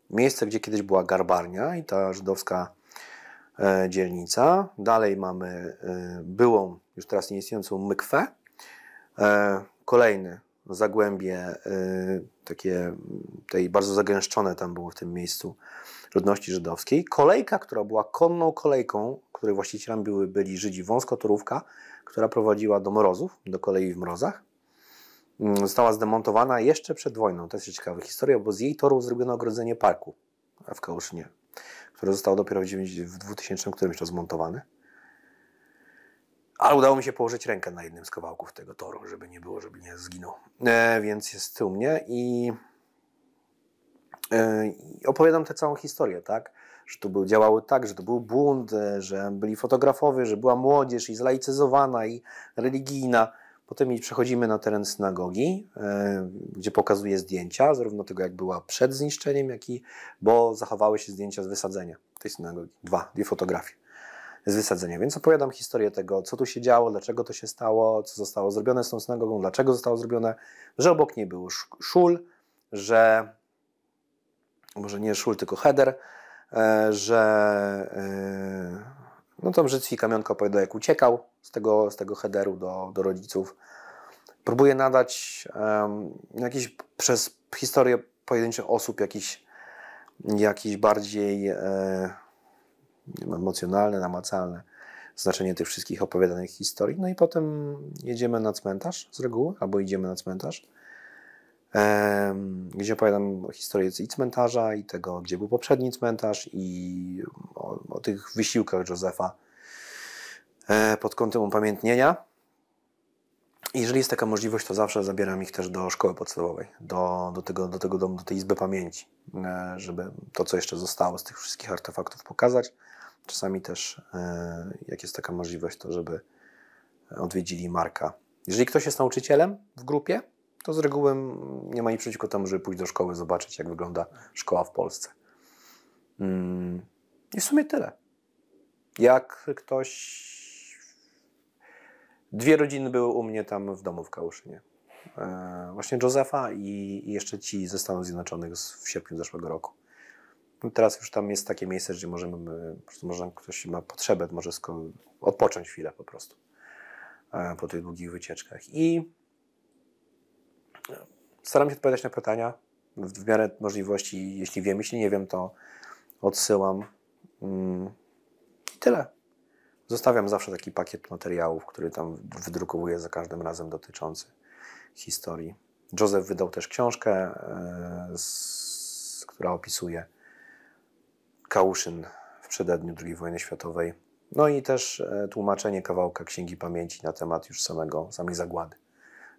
A: miejsce, gdzie kiedyś była garbarnia i ta żydowska dzielnica. Dalej mamy byłą, już teraz nieistniejącą mykwę. Kolejne zagłębie, takie tej bardzo zagęszczone tam było w tym miejscu ludności żydowskiej. Kolejka, która była konną kolejką, której właścicielami byli Żydzi, wąskotorówka, która prowadziła do Mrozów, do kolei w Mrozach. Została zdemontowana jeszcze przed wojną. To jest ciekawa historia, bo z jej torów zrobiono ogrodzenie parku w Kałuszynie, które zostało dopiero w 2000 którymś to zmontowane. Ale udało mi się położyć rękę na jednym z kawałków tego toru, żeby nie było, żeby nie zginął. Więc jest u mnie i opowiadam tę całą historię, tak? Że to działało tak, że to był bunt, że byli fotografowie, że była młodzież i zlaicyzowana i religijna. Potem przechodzimy na teren synagogi, gdzie pokazuję zdjęcia, zarówno tego, jak była przed zniszczeniem, bo zachowały się zdjęcia z wysadzenia tej synagogi. Dwie fotografie z wysadzenia. Więc opowiadam historię tego, co tu się działo, dlaczego to się stało, co zostało zrobione z tą synagogą, dlaczego zostało zrobione, że obok niej był szul, że może nie szul, tylko cheder, że no tam Żyd Kamionka opowiada, jak uciekał z tego hederu do rodziców. Próbuje nadać przez historię pojedynczych osób jakiś bardziej nie wiem, emocjonalne, namacalne znaczenie tych wszystkich opowiadanych historii. No i potem jedziemy na cmentarz z reguły, albo idziemy na cmentarz, gdzie opowiadam historię i cmentarza, i tego, gdzie był poprzedni cmentarz, i o tych wysiłkach Józefa pod kątem upamiętnienia. I jeżeli jest taka możliwość, to zawsze zabieram ich też do szkoły podstawowej, do tego domu, do tej izby pamięci, żeby to, co jeszcze zostało z tych wszystkich artefaktów, pokazać. Czasami też, jak jest taka możliwość, to żeby odwiedzili Marka. Jeżeli ktoś jest nauczycielem w grupie, to z reguły nie ma nic przeciwko temu, żeby pójść do szkoły, zobaczyć, jak wygląda szkoła w Polsce. I w sumie tyle. Jak ktoś... 2 rodziny były u mnie tam w domu w Kałuszynie. Właśnie Józefa i jeszcze ci ze Stanów Zjednoczonych w sierpniu zeszłego roku. No teraz już tam jest takie miejsce, gdzie może ktoś ma potrzebę, może odpocząć chwilę po prostu po tych długich wycieczkach. I staram się odpowiadać na pytania w miarę możliwości. Jeśli wiem, jeśli nie wiem, to odsyłam. I tyle. Zostawiam zawsze taki pakiet materiałów, który tam wydrukowuję za każdym razem dotyczący historii. Józef wydał też książkę, która opisuje Kałuszyn w przededniu II wojny światowej. No i też tłumaczenie kawałka Księgi Pamięci na temat już samej zagłady,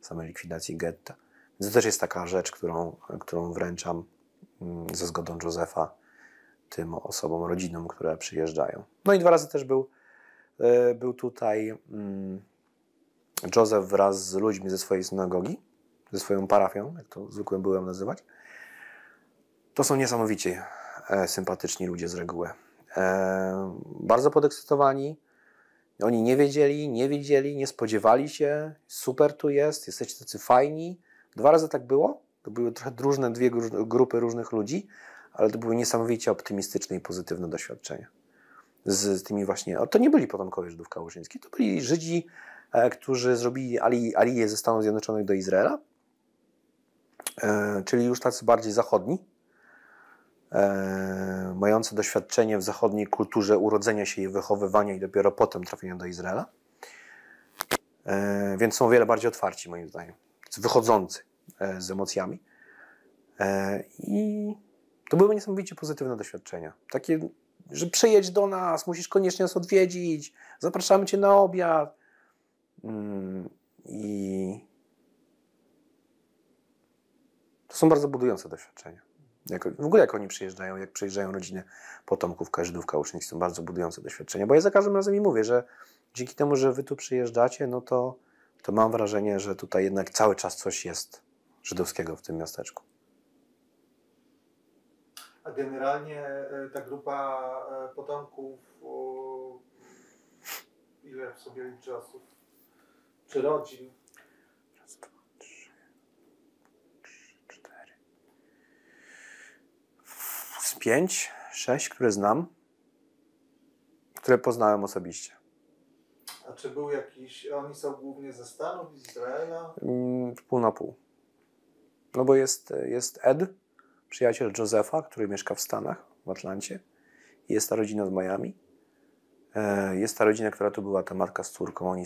A: samej likwidacji getta. Więc to też jest taka rzecz, którą wręczam ze zgodą Józefa tym osobom, rodzinom, które przyjeżdżają. No i 2 razy też był tutaj Józef wraz z ludźmi ze swojej synagogi, ze swoją parafią, jak to zwykłem byłem nazywać. To są niesamowicie sympatyczni ludzie z reguły. Bardzo podekscytowani. Oni nie wiedzieli, nie widzieli, nie spodziewali się. Super tu jest, jesteście tacy fajni. 2 razy tak było. To były trochę różne 2 grupy różnych ludzi, ale to były niesamowicie optymistyczne i pozytywne doświadczenia. Z tymi właśnie... To nie byli potomkowie Żydów kałuszyńskich, to byli Żydzi, którzy zrobili aliję ze Stanów Zjednoczonych do Izraela, czyli już tacy bardziej zachodni, mający doświadczenie w zachodniej kulturze urodzenia się i wychowywania i dopiero potem trafienia do Izraela. Więc są o wiele bardziej otwarci, moim zdaniem. Wychodzący. z emocjami. I to były niesamowicie pozytywne doświadczenia. Takie, że przyjedź do nas, musisz koniecznie nas odwiedzić, zapraszamy cię na obiad. I to są bardzo budujące doświadczenia. W ogóle jak oni przyjeżdżają, jak przyjeżdżają rodziny potomków Żydów kałużyńskich, są bardzo budujące doświadczenia. Bo ja za każdym razem im mówię, że dzięki temu, że wy tu przyjeżdżacie, no to mam wrażenie, że tutaj jednak cały czas coś jest żydowskiego w tym miasteczku.
B: A generalnie ta grupa potomków, ile w sobie liczy osób? Czy rodzin?
A: Raz, dwa, trzy, cztery. Z 5, 6, które znam, które poznałem osobiście.
B: A czy był jakiś, oni są głównie ze Stanów, z Izraela?
A: Pół na pół. No bo jest Ed, przyjaciel Josefa, który mieszka w Stanach, w Atlancie. Jest ta rodzina z Miami. Jest ta rodzina, która tu była, ta matka z córką.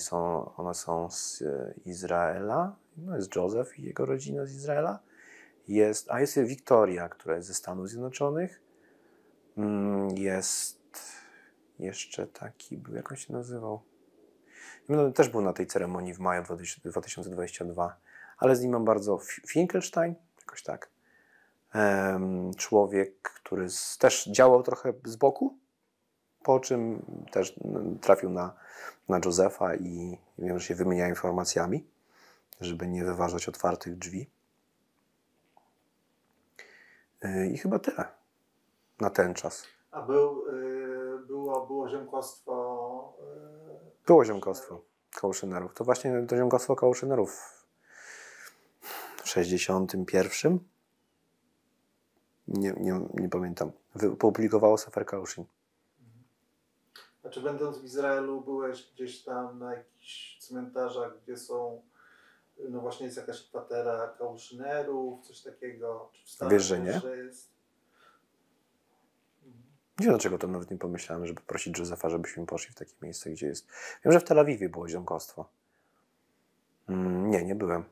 A: One są z Izraela. No jest Joseph i jego rodzina z Izraela. Jest Wiktoria, która jest ze Stanów Zjednoczonych. Jest jeszcze taki, jak on się nazywał? No, też był na tej ceremonii w maju 2022. Ale z nim mam bardzo... Finkelstein? Jakoś tak. Człowiek, który też działał trochę z boku, po czym też trafił na Josefa i wiem, że się wymienia informacjami, żeby nie wyważać otwartych drzwi. I chyba tyle na ten czas.
B: A było ziomkostwo?
A: Było ziomkostwo Kałużynerów. To właśnie to ziomkostwo Kałużynerów w 61. Nie pamiętam. Opublikowało Sefer Kałuszyn.
B: A czy będąc w Izraelu byłeś gdzieś tam na jakichś cmentarzach, gdzie są, no właśnie jest jakaś kwatera Kałużynerów, coś takiego? Czy w Stanach
A: Wiesz, że nie?
B: Że jest?
A: Nie wiem, dlaczego to nawet nie pomyślałem, żeby prosić Józefa, żebyśmy poszli w takie miejsce, gdzie jest. Wiem, że w Tel Awiwie było ziomkostwo. Nie byłem.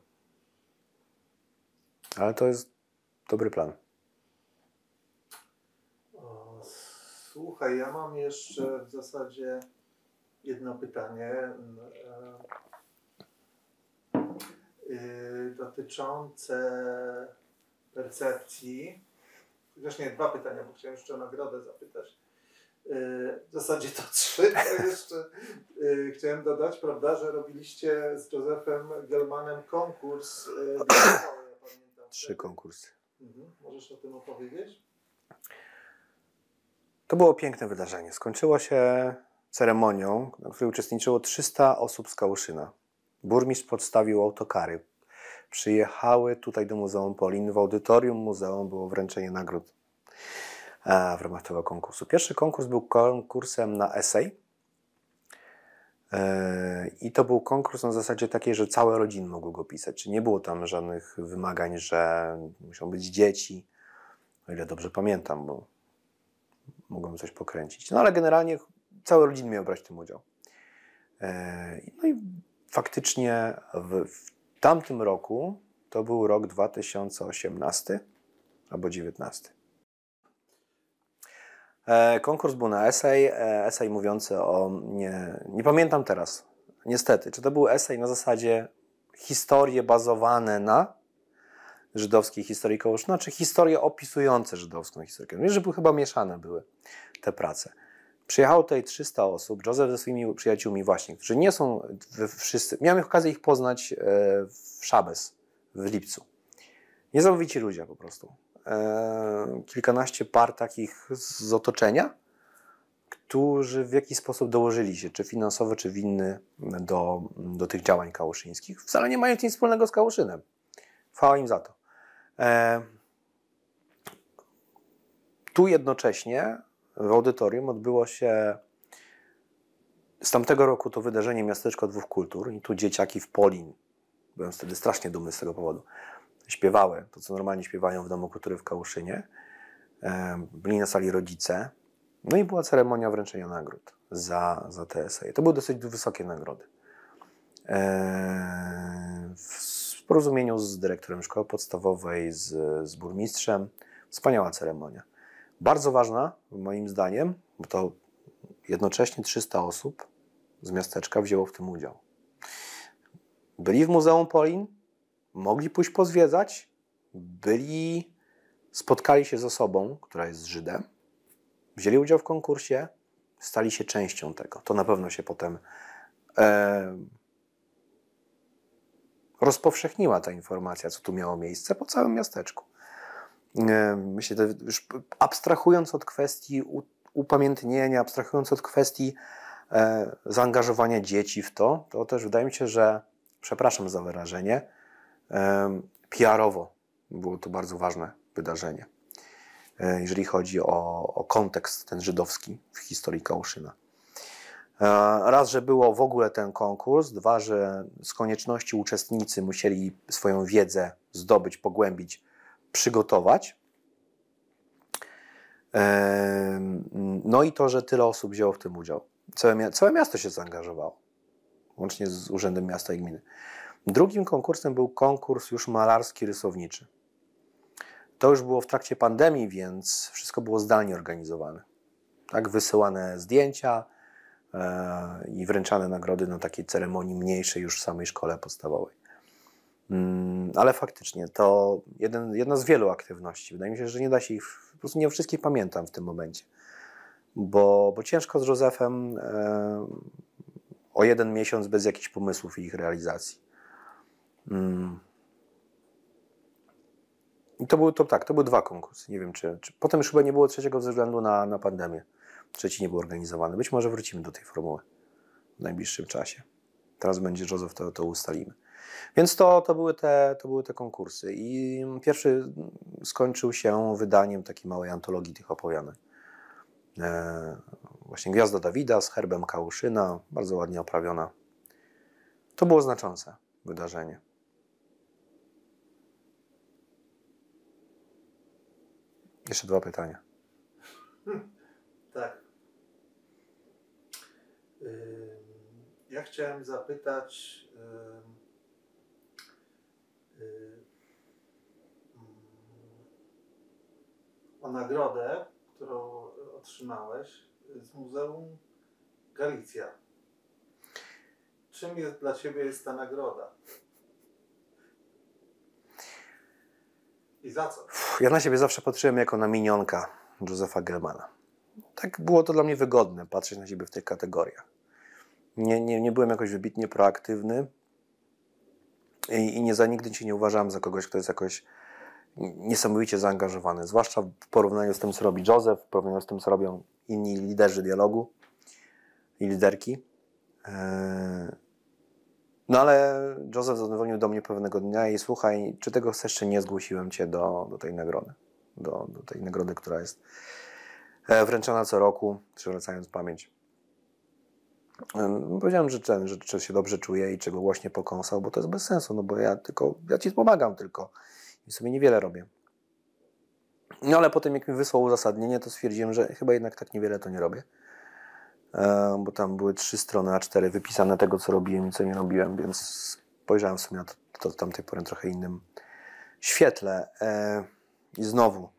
A: Ale to jest dobry plan.
B: Słuchaj, ja mam jeszcze w zasadzie jedno pytanie dotyczące percepcji. Chociaż nie, 2 pytania, bo chciałem jeszcze o nagrodę zapytać. W zasadzie to 3, ale jeszcze chciałem dodać, prawda, że robiliście z Józefem Gelmanem konkurs dla szkoły, ja pamiętam.
A: 3 konkursy.
B: Możesz o tym opowiedzieć?
A: To było piękne wydarzenie. Skończyło się ceremonią, na której uczestniczyło 300 osób z Kałuszyna. Burmistrz podstawił autokary. Przyjechały tutaj do Muzeum Polin. W audytorium muzeum było wręczenie nagród w ramach tego konkursu. Pierwszy konkurs był konkursem na esej. I to był konkurs na zasadzie takiej, że całe rodziny mogły go pisać. Czyli nie było tam żadnych wymagań, że muszą być dzieci. O ile dobrze pamiętam, bo mogłem coś pokręcić. No ale generalnie całe rodziny miały brać w tym udział. No i faktycznie w tamtym roku, to był rok 2018 albo 2019. Konkurs był na esej mówiący o... Nie pamiętam teraz, niestety, czy to był esej na zasadzie historie bazowane na żydowskiej historii Kołuszyna, czy historie opisujące żydowską historię. Wiesz, że chyba mieszane były te prace. Przyjechało tutaj 300 osób, Józef ze swoimi przyjaciółmi właśnie, którzy nie są wszyscy... Miałem okazję ich poznać w Szabes, w lipcu. Niesamowici ludzie po prostu. Kilkanaście par takich z otoczenia, którzy w jakiś sposób dołożyli się, czy finansowo, czy winny do tych działań kałuszyńskich. Wcale nie mają nic wspólnego z Kałuszynem. Chwała im za to. Tu jednocześnie w audytorium odbyło się z tamtego roku to wydarzenie Miasteczko Dwóch Kultur i tu dzieciaki w Polin, byłem wtedy strasznie dumny z tego powodu, śpiewały to, co normalnie śpiewają w Domu Kultury w Kałuszynie. Byli na sali rodzice. No i była ceremonia wręczenia nagród za te eseje. To były dosyć wysokie nagrody. porozumieniu z dyrektorem szkoły podstawowej, z burmistrzem. Wspaniała ceremonia. Bardzo ważna, moim zdaniem, bo to jednocześnie 300 osób z miasteczka wzięło w tym udział. Byli w Muzeum Polin, mogli pójść pozwiedzać, spotkali się z osobą, która jest Żydem, wzięli udział w konkursie, stali się częścią tego. To na pewno się potem rozpowszechniła ta informacja, co tu miało miejsce po całym miasteczku. Myślę, że już abstrahując od kwestii upamiętnienia, abstrahując od kwestii zaangażowania dzieci w to, to też wydaje mi się, że, przepraszam za wyrażenie, PR-owo było to bardzo ważne wydarzenie, jeżeli chodzi o kontekst ten żydowski w historii Kałuszyna. Raz, że było w ogóle ten konkurs, dwa, że z konieczności uczestnicy musieli swoją wiedzę zdobyć, pogłębić, przygotować. No i to, że tyle osób wzięło w tym udział. Całe miasto się zaangażowało, łącznie z Urzędem Miasta i Gminy. Drugim konkursem był konkurs już malarski, rysowniczy. To już było w trakcie pandemii, więc wszystko było zdalnie organizowane. Tak, wysyłane zdjęcia i wręczane nagrody na takiej ceremonii mniejszej już w samej szkole podstawowej. Ale faktycznie to jedna z wielu aktywności. Wydaje mi się, że nie da się ich, po prostu nie wszystkich pamiętam w tym momencie. Bo ciężko z Józefem o 1 miesiąc bez jakichś pomysłów i ich realizacji. I to były 2 konkursy. Nie wiem, czy potem już chyba nie było trzeciego ze względu na pandemię. Trzeci nie był organizowany. Być może wrócimy do tej formuły w najbliższym czasie. Teraz będzie Józef, to ustalimy. Więc to były te konkursy. I pierwszy skończył się wydaniem takiej małej antologii tych opowiadań. Właśnie Gwiazda Dawida z herbem Kałuszyna, bardzo ładnie oprawiona. To było znaczące wydarzenie. Jeszcze 2 pytania.
B: Tak. Ja chciałem zapytać o nagrodę, którą otrzymałeś z Muzeum Galicja. Czym dla Ciebie jest ta nagroda? I za co?
A: Ja na siebie zawsze patrzyłem jako na minionka Józefa Gelmana. Tak było to dla mnie wygodne, patrzeć na siebie w tych kategoriach. Nie byłem jakoś wybitnie proaktywny i nigdy się nie uważałem za kogoś, kto jest jakoś niesamowicie zaangażowany. Zwłaszcza w porównaniu z tym, co robi Józef, w porównaniu z tym, co robią inni liderzy dialogu i liderki. No ale Józef zadzwonił do mnie pewnego dnia i słuchaj, czy tego chcesz, czy nie, zgłosiłem Cię do tej nagrody. Do tej nagrody, która jest wręczana co roku, przywracając pamięć. Powiedziałem, że się dobrze czuję i czego głośnie pokąsał, bo to jest bez sensu, no bo ja Ci pomagam tylko i sobie niewiele robię. No ale potem jak mi wysłał uzasadnienie, to stwierdziłem, że chyba jednak tak niewiele to nie robię. Bo tam były 3 strony A4 wypisane tego, co robiłem i co nie robiłem, więc spojrzałem w sumie na to do tamtej pory trochę innym świetle. I znowu,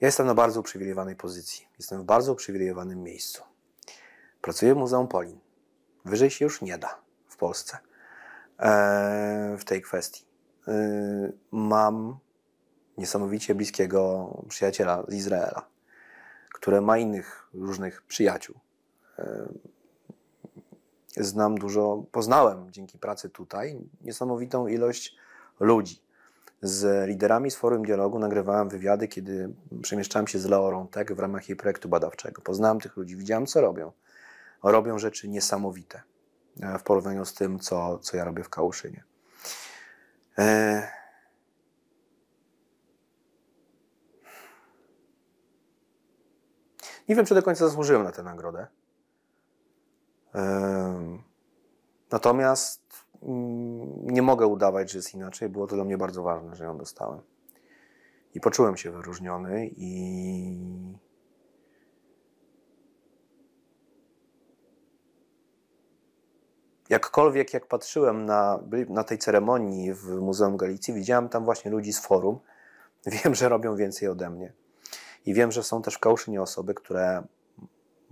A: ja jestem na bardzo uprzywilejowanej pozycji. Jestem w bardzo uprzywilejowanym miejscu. Pracuję w Muzeum Polin. Wyżej się już nie da w Polsce w tej kwestii. Mam niesamowicie bliskiego przyjaciela z Izraela, który ma innych różnych przyjaciół. Poznałem dzięki pracy tutaj niesamowitą ilość ludzi. Z liderami z Forum Dialogu nagrywałem wywiady, kiedy przemieszczałem się z Leorą Tech w ramach jej projektu badawczego. Poznałem tych ludzi, widziałem, co robią. Robią rzeczy niesamowite w porównaniu z tym, co ja robię w Kałuszynie. Nie wiem, czy do końca zasłużyłem na tę nagrodę. Natomiast nie mogę udawać, że jest inaczej. Było to dla mnie bardzo ważne, że ją dostałem. I poczułem się wyróżniony i jakkolwiek jak patrzyłem na tej ceremonii w Muzeum Galicji, widziałem tam właśnie ludzi z forum. Wiem, że robią więcej ode mnie. I wiem, że są też w Kałuszynie osoby, które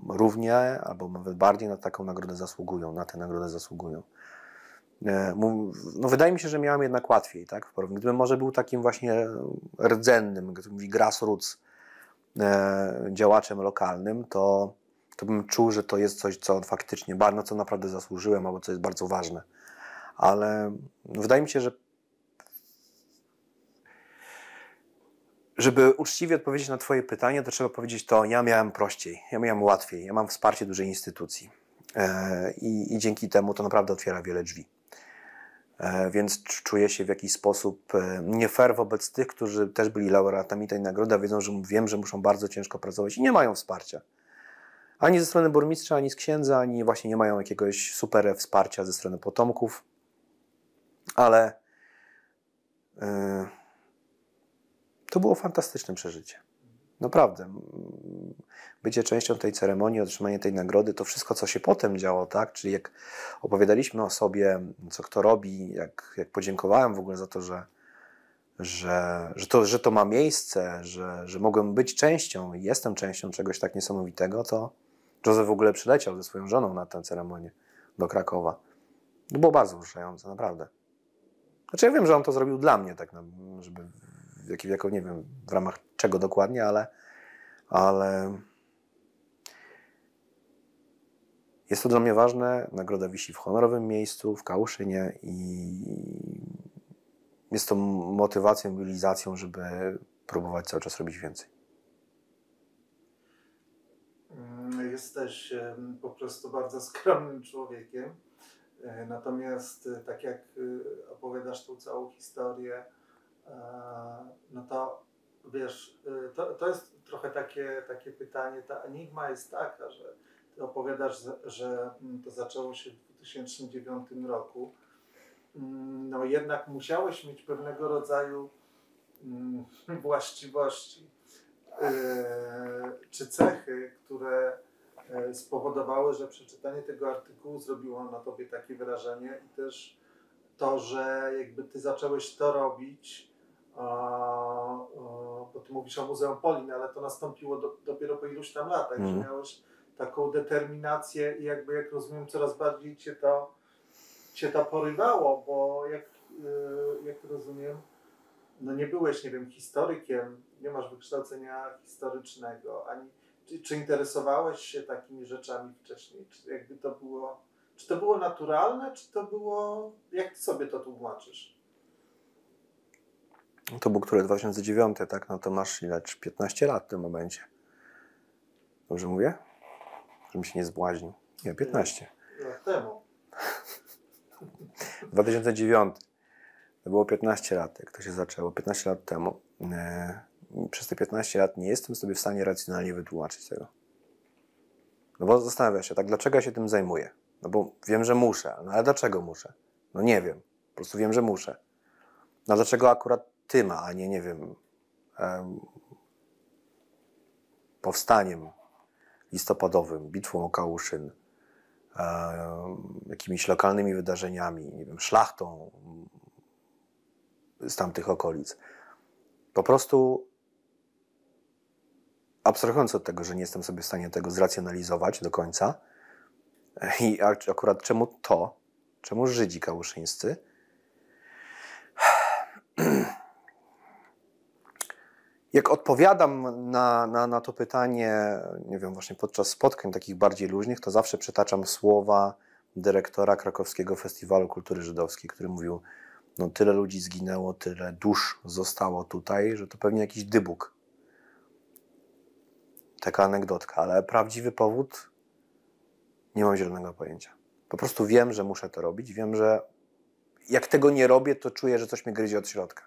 A: równie albo nawet bardziej na taką nagrodę zasługują, na tę nagrodę zasługują. No, wydaje mi się, że miałem jednak łatwiej, tak? Gdybym może był takim właśnie rdzennym, jak to mówi, grassroots działaczem lokalnym, to bym czuł, że to jest coś, co faktycznie, na co naprawdę zasłużyłem, albo co jest bardzo ważne. Ale wydaje mi się, że żeby uczciwie odpowiedzieć na twoje pytanie, to trzeba powiedzieć to, ja miałem prościej, ja miałem łatwiej, ja mam wsparcie dużej instytucji i dzięki temu to naprawdę otwiera wiele drzwi. Więc czuję się w jakiś sposób nie fair wobec tych, którzy też byli laureatami tej nagrody, a wiem, że muszą bardzo ciężko pracować i nie mają wsparcia. Ani ze strony burmistrza, ani z księdza, ani właśnie nie mają jakiegoś super wsparcia ze strony potomków, ale to było fantastyczne przeżycie. Naprawdę. Bycie częścią tej ceremonii, otrzymanie tej nagrody, to wszystko, co się potem działo, tak? Czyli jak opowiadaliśmy o sobie, co kto robi, jak podziękowałem w ogóle za to, że to ma miejsce, że mogłem być częścią i jestem częścią czegoś tak niesamowitego, to Józef w ogóle przyleciał ze swoją żoną na tę ceremonię do Krakowa. To było bardzo wzruszające, naprawdę. Znaczy ja wiem, że on to zrobił dla mnie, tak, żeby nie wiem w ramach czego dokładnie, ale jest to dla mnie ważne. Nagroda wisi w honorowym miejscu, w Kałuszynie i jest to motywacją, mobilizacją, żeby próbować cały czas robić więcej.
B: Jesteś po prostu bardzo skromnym człowiekiem. Natomiast tak jak opowiadasz tą całą historię, no to wiesz, to jest trochę takie pytanie, ta enigma jest taka, że ty opowiadasz, że to zaczęło się w 2009 roku. No jednak musiałeś mieć pewnego rodzaju właściwości czy cechy, które spowodowały, że przeczytanie tego artykułu zrobiło na tobie takie wrażenie i też to, że jakby ty zacząłeś to robić, bo ty mówisz o Muzeum Polin, ale to nastąpiło dopiero po iluś tam latach, że miałeś taką determinację i jakby, jak rozumiem, coraz bardziej cię to porywało, bo jak rozumiem, no nie byłeś, nie wiem, historykiem, nie masz wykształcenia historycznego, czy interesowałeś się takimi rzeczami wcześniej? Czy to było naturalne, czy to było, jak ty sobie to tłumaczysz?
A: To był który? 2009, tak? No to masz ile? 15 lat w tym momencie. Dobrze mówię? Żebym się nie zbłaźnił. Nie, 15.
B: Lat temu.
A: 2009. To było 15 lat, jak to się zaczęło. 15 lat temu. Przez te 15 lat nie jestem sobie w stanie racjonalnie wytłumaczyć tego. No bo zastanawiam się, tak, dlaczego ja się tym zajmuję? No bo wiem, że muszę. No ale dlaczego muszę? No nie wiem. Po prostu wiem, że muszę. No dlaczego akurat tym, a nie wiem, powstaniem listopadowym, bitwą o Kałuszyn, jakimiś lokalnymi wydarzeniami, nie wiem, szlachtą z tamtych okolic. Po prostu abstrahując od tego, że nie jestem sobie w stanie tego zracjonalizować do końca i akurat czemu Żydzi kałuszyńscy, jak odpowiadam na to pytanie, nie wiem, właśnie podczas spotkań takich bardziej luźnych, to zawsze przytaczam słowa dyrektora Krakowskiego Festiwalu Kultury Żydowskiej, który mówił, no tyle ludzi zginęło, tyle dusz zostało tutaj, że to pewnie jakiś dybuk. Taka anegdotka, ale prawdziwy powód nie mam zielonego pojęcia. Po prostu wiem, że muszę to robić. Wiem, że jak tego nie robię, to czuję, że coś mnie gryzie od środka.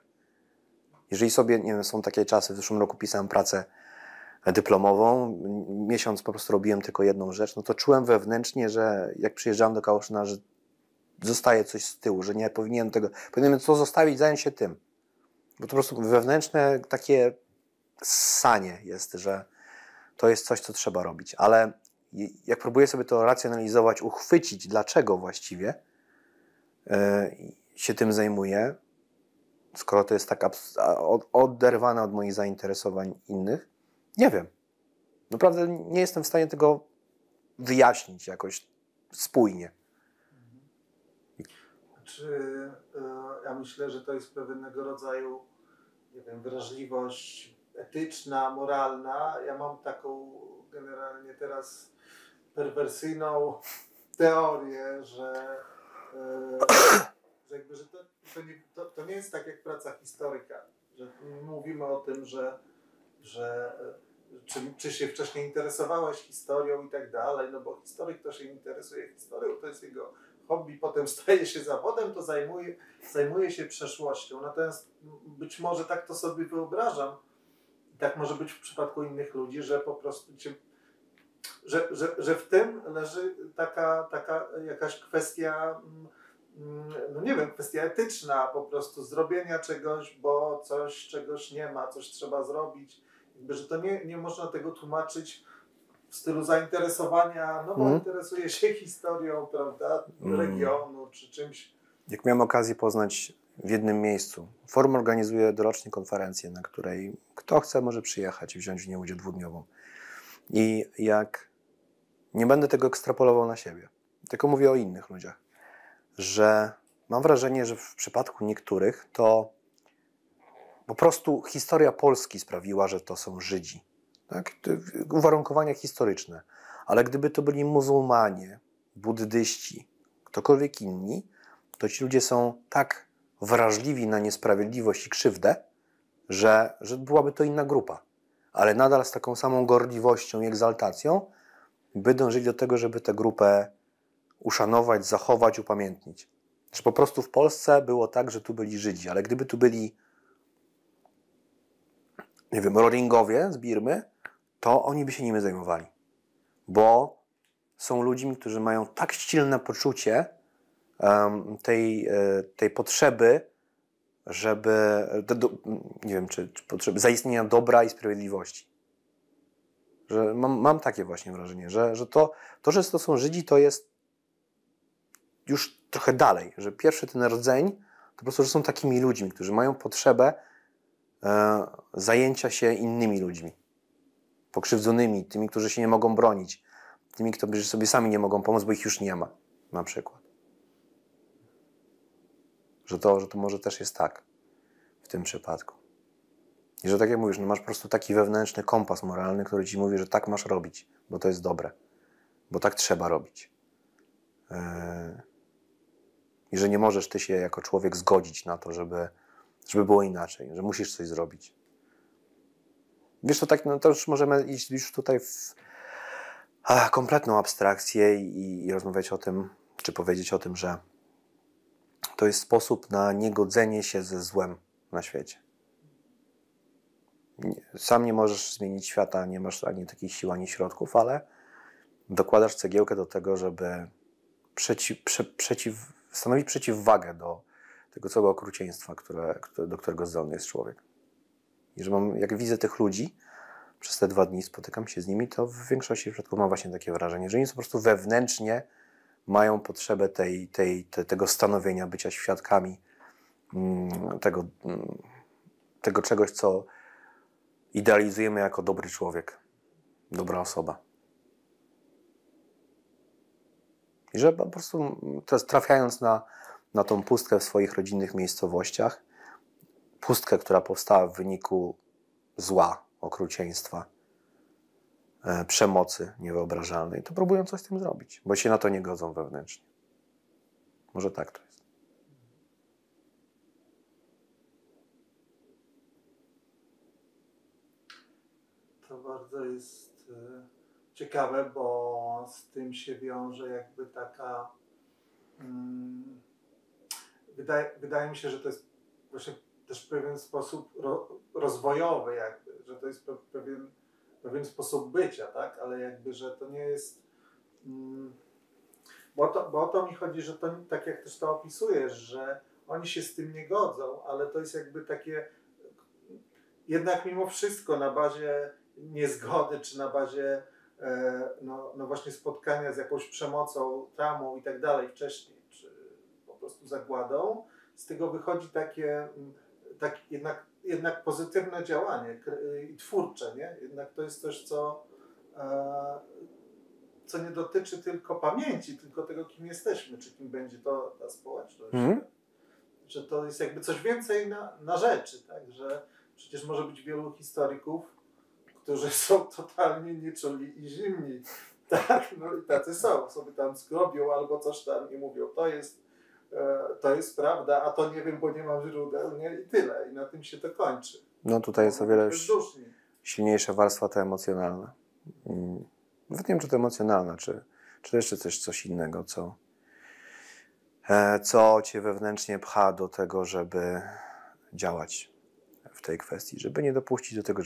A: Jeżeli sobie, nie wiem, są takie czasy, w zeszłym roku pisałem pracę dyplomową, miesiąc po prostu robiłem tylko jedną rzecz, no to czułem wewnętrznie, że jak przyjeżdżałem do Kałuszyna, że zostaje coś z tyłu, że nie powinienem co zostawić, zająć się tym. Bo to po prostu wewnętrzne takie ssanie jest, że to jest coś, co trzeba robić. Ale jak próbuję sobie to racjonalizować, uchwycić, dlaczego właściwie się tym zajmuję, skoro to jest tak oderwane od moich zainteresowań innych, nie wiem. Naprawdę nie jestem w stanie tego wyjaśnić jakoś spójnie.
B: Ja myślę, że to jest pewnego rodzaju, nie wiem, wrażliwość etyczna, moralna. Ja mam taką generalnie teraz perwersyjną teorię, że to nie jest tak jak praca historyka, że mówimy o tym, że czy się wcześniej interesowałeś historią i tak dalej, no bo historyk to się interesuje historią, to jest jego hobby, potem staje się zawodem, to zajmuje się przeszłością. Natomiast być może tak to sobie wyobrażam, tak może być w przypadku innych ludzi, że po prostu że w tym leży taka jakaś kwestia, no nie wiem, kwestia etyczna po prostu zrobienia czegoś, bo czegoś nie ma, coś trzeba zrobić. Jakby, że to nie można tego tłumaczyć w stylu zainteresowania, no bo interesuje się historią, prawda, regionu czy czymś.
A: Jak miałem okazję poznać w jednym miejscu, forum organizuje dorocznie konferencję, na której kto chce może przyjechać i wziąć w niej udział dwudniową. I jak nie będę tego ekstrapolował na siebie, tylko mówię o innych ludziach, że mam wrażenie, że w przypadku niektórych to po prostu historia Polski sprawiła, że to są Żydzi. Tak? Uwarunkowania historyczne. Ale gdyby to byli muzułmanie, buddyści, ktokolwiek inni, to ci ludzie są tak wrażliwi na niesprawiedliwość i krzywdę, że byłaby to inna grupa. Ale nadal z taką samą gorliwością i egzaltacją by dążyli do tego, żeby tę grupę uszanować, zachować, upamiętnić. Że po prostu w Polsce było tak, że tu byli Żydzi, ale gdyby tu byli, nie wiem, Rohingowie z Birmy, to oni by się nimi zajmowali. Bo są ludźmi, którzy mają tak silne poczucie tej potrzeby, żeby, nie wiem, czy potrzeby zaistnienia dobra i sprawiedliwości. Że mam takie właśnie wrażenie, że to, że to są Żydzi, to jest już trochę dalej, że pierwszy ten rdzeń to po prostu, że są takimi ludźmi, którzy mają potrzebę zajęcia się innymi ludźmi, pokrzywdzonymi, tymi, którzy się nie mogą bronić, tymi, którzy sobie sami nie mogą pomóc, bo ich już nie ma, na przykład. Że to może też jest tak w tym przypadku. I że tak jak mówisz, no masz po prostu taki wewnętrzny kompas moralny, który ci mówi, że tak masz robić, bo to jest dobre, bo tak trzeba robić. I że nie możesz ty się jako człowiek zgodzić na to, żeby było inaczej, że musisz coś zrobić. Wiesz, to tak, no to już możemy iść już tutaj w kompletną abstrakcję i rozmawiać o tym, czy powiedzieć o tym, że to jest sposób na niegodzenie się ze złem na świecie. Sam nie możesz zmienić świata, nie masz ani takich sił, ani środków, ale dokładasz cegiełkę do tego, żeby stanowić przeciwwagę do tego całego okrucieństwa, do którego zdolny jest człowiek. I że jak widzę tych ludzi, przez te 2 dni spotykam się z nimi, to w większości przypadków mam właśnie takie wrażenie, że oni po prostu wewnętrznie mają potrzebę tego stanowienia, bycia świadkami tego czegoś, co idealizujemy jako dobry człowiek, dobra osoba. I że po prostu teraz trafiając na tą pustkę w swoich rodzinnych miejscowościach, pustkę, która powstała w wyniku zła, okrucieństwa, przemocy niewyobrażalnej, to próbują coś z tym zrobić, bo się na to nie godzą wewnętrznie. Może tak to jest.
B: To bardzo jest ciekawe, bo z tym się wiąże jakby taka wydaje mi się, że to jest właśnie też pewien sposób rozwojowy jakby, że to jest pewien sposób bycia, tak? Ale jakby, że to nie jest bo o to mi chodzi, że to tak jak też to opisujesz, że oni się z tym nie godzą, ale to jest jakby takie jednak mimo wszystko na bazie niezgody, czy na bazie no właśnie spotkania z jakąś przemocą, traumą i tak dalej wcześniej, czy po prostu zagładą, z tego wychodzi takie jednak pozytywne działanie i twórcze, nie? Jednak to jest coś, co nie dotyczy tylko pamięci, tylko tego, kim jesteśmy, czy kim będzie to ta społeczność. Że to jest jakby coś więcej na rzeczy, tak? Że przecież może być wielu historyków, którzy są totalnie nieczuli i zimni. Tak? No i tacy są. Sobie tam skrobią albo coś tam i mówią, to jest prawda, a to nie wiem, bo nie mam źródeł, nie? I tyle. I na tym się to kończy.
A: No tutaj jest o wiele silniejsza warstwa ta emocjonalna. Nawet nie wiem, czy to emocjonalna, czy to jeszcze coś innego, co cię wewnętrznie pcha do tego, żeby działać w tej kwestii, żeby nie dopuścić do tego,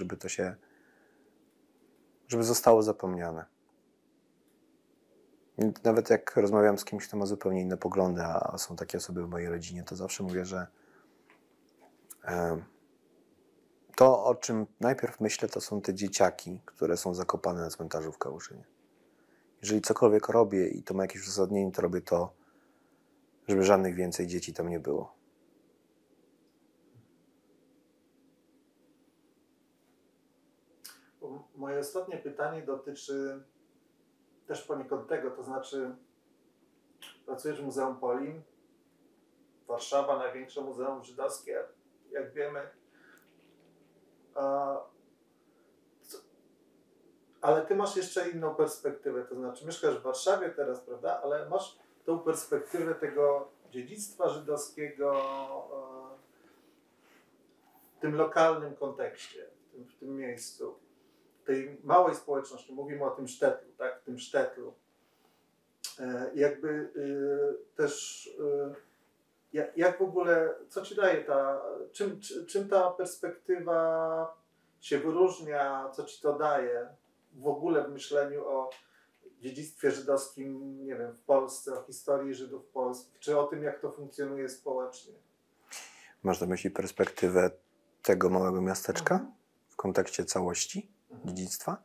A: żeby zostało zapomniane. Nawet jak rozmawiam z kimś, kto ma zupełnie inne poglądy, a są takie osoby w mojej rodzinie, to zawsze mówię, że to, o czym najpierw myślę, to są te dzieciaki, które są zakopane na cmentarzu w Kałuszynie. Jeżeli cokolwiek robię i to ma jakieś uzasadnienie, to robię to, żeby żadnych więcej dzieci tam nie było.
B: Moje ostatnie pytanie dotyczy też poniekąd tego, to znaczy pracujesz w Muzeum Polin, Warszawa, największe muzeum żydowskie, jak wiemy. Ale ty masz jeszcze inną perspektywę, to znaczy mieszkasz w Warszawie teraz, prawda, ale masz tą perspektywę tego dziedzictwa żydowskiego w tym lokalnym kontekście, w tym miejscu, tej małej społeczności, mówimy o tym sztetlu, tak, w tym sztetlu. Jakby też, jak w ogóle, co ci daje czym ta perspektywa się wyróżnia, co ci to daje w ogóle w myśleniu o dziedzictwie żydowskim, nie wiem, w Polsce, o historii Żydów polskich, czy o tym, jak to funkcjonuje społecznie?
A: Masz na myśli perspektywę tego małego miasteczka w kontekście całości dziedzictwa?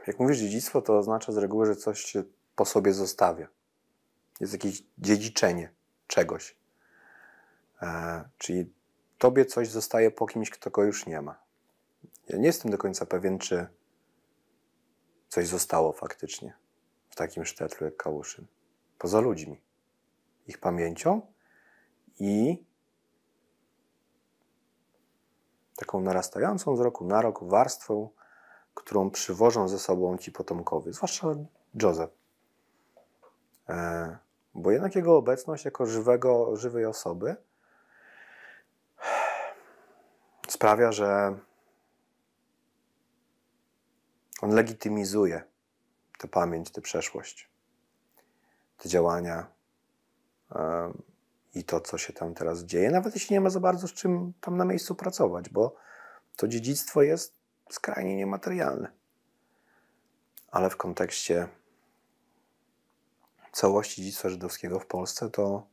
A: Jak mówisz dziedzictwo, to oznacza z reguły, że coś się po sobie zostawia. Jest jakieś dziedziczenie czegoś. Czyli tobie coś zostaje po kimś, kto go już nie ma. Ja nie jestem do końca pewien, czy coś zostało faktycznie w takim sztetlu jak Kałuszyn. Poza ludźmi. Ich pamięcią i taką narastającą z roku na rok warstwą, którą przywożą ze sobą ci potomkowie, zwłaszcza Józef. Bo jednak jego obecność jako żywej osoby sprawia, że on legitymizuje tę pamięć, tę przeszłość, te działania i to, co się tam teraz dzieje, nawet jeśli nie ma za bardzo z czym tam na miejscu pracować, bo to dziedzictwo jest skrajnie niematerialne. Ale w kontekście całości dziedzictwa żydowskiego w Polsce, to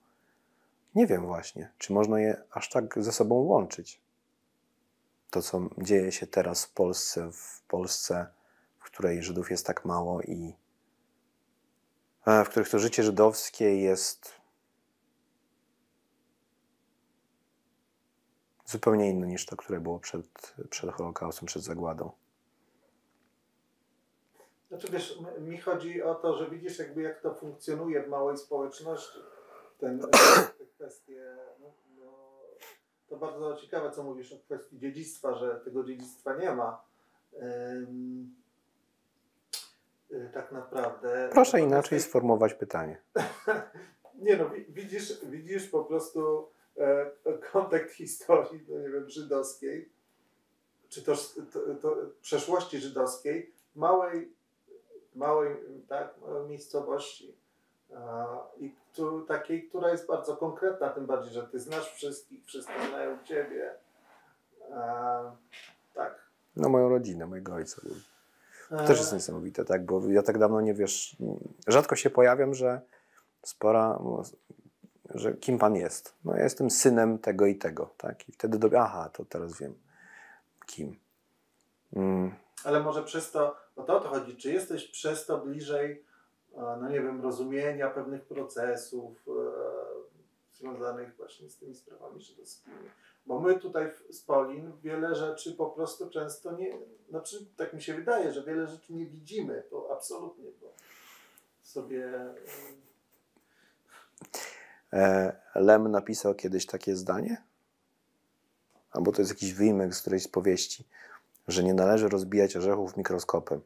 A: nie wiem właśnie, czy można je aż tak ze sobą łączyć. To, co dzieje się teraz w Polsce, w której Żydów jest tak mało i w których to życie żydowskie jest zupełnie inne niż to, które było przed Holokaustem, przed zagładą.
B: Znaczy wiesz, mi chodzi o to, że widzisz jakby jak to funkcjonuje w małej społeczności. Te kwestie, to bardzo ciekawe, co mówisz o kwestii dziedzictwa, że tego dziedzictwa nie ma. Tak naprawdę.
A: Proszę inaczej sformułować pytanie.
B: Nie no, widzisz po prostu kontekst historii, no nie wiem, żydowskiej, czy też to przeszłości żydowskiej w małej tak, miejscowości i takiej, która jest bardzo konkretna, tym bardziej, że ty znasz wszystkich, wszyscy znają ciebie. Tak.
A: No moją rodzinę, mojego ojca. To też jest niesamowite, tak? Bo ja tak dawno nie wiesz, rzadko się pojawiam, że kim pan jest. No ja jestem synem tego i tego, tak? I wtedy aha, to teraz wiem kim.
B: Ale może przez to, o to chodzi, czy jesteś przez to bliżej, no nie wiem, rozumienia pewnych procesów związanych właśnie z tymi sprawami żydowskimi. Bo my tutaj z Polin wiele rzeczy po prostu często nie, znaczy tak mi się wydaje, że wiele rzeczy nie widzimy, to absolutnie, bo sobie...
A: Lem napisał kiedyś takie zdanie, albo to jest jakiś wyimek z którejś z powieści, że nie należy rozbijać orzechów mikroskopem.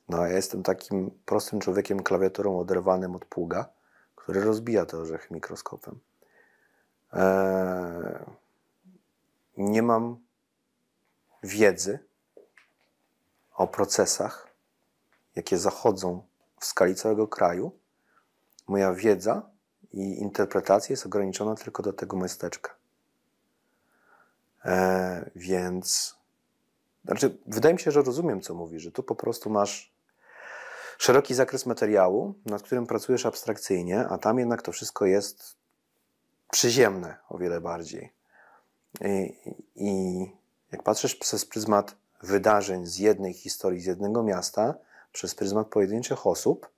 A: No a ja jestem takim prostym człowiekiem, klawiaturą oderwanym od pługa, który rozbija te orzechy mikroskopem. Nie mam wiedzy o procesach, jakie zachodzą w skali całego kraju. Moja wiedza i interpretacja jest ograniczona tylko do tego miasteczka. Więc znaczy, wydaje mi się, że rozumiem, co mówisz, że tu po prostu masz szeroki zakres materiału, nad którym pracujesz abstrakcyjnie, a tam jednak to wszystko jest przyziemne o wiele bardziej. I jak patrzysz przez pryzmat wydarzeń z jednej historii, z jednego miasta, przez pryzmat pojedynczych osób,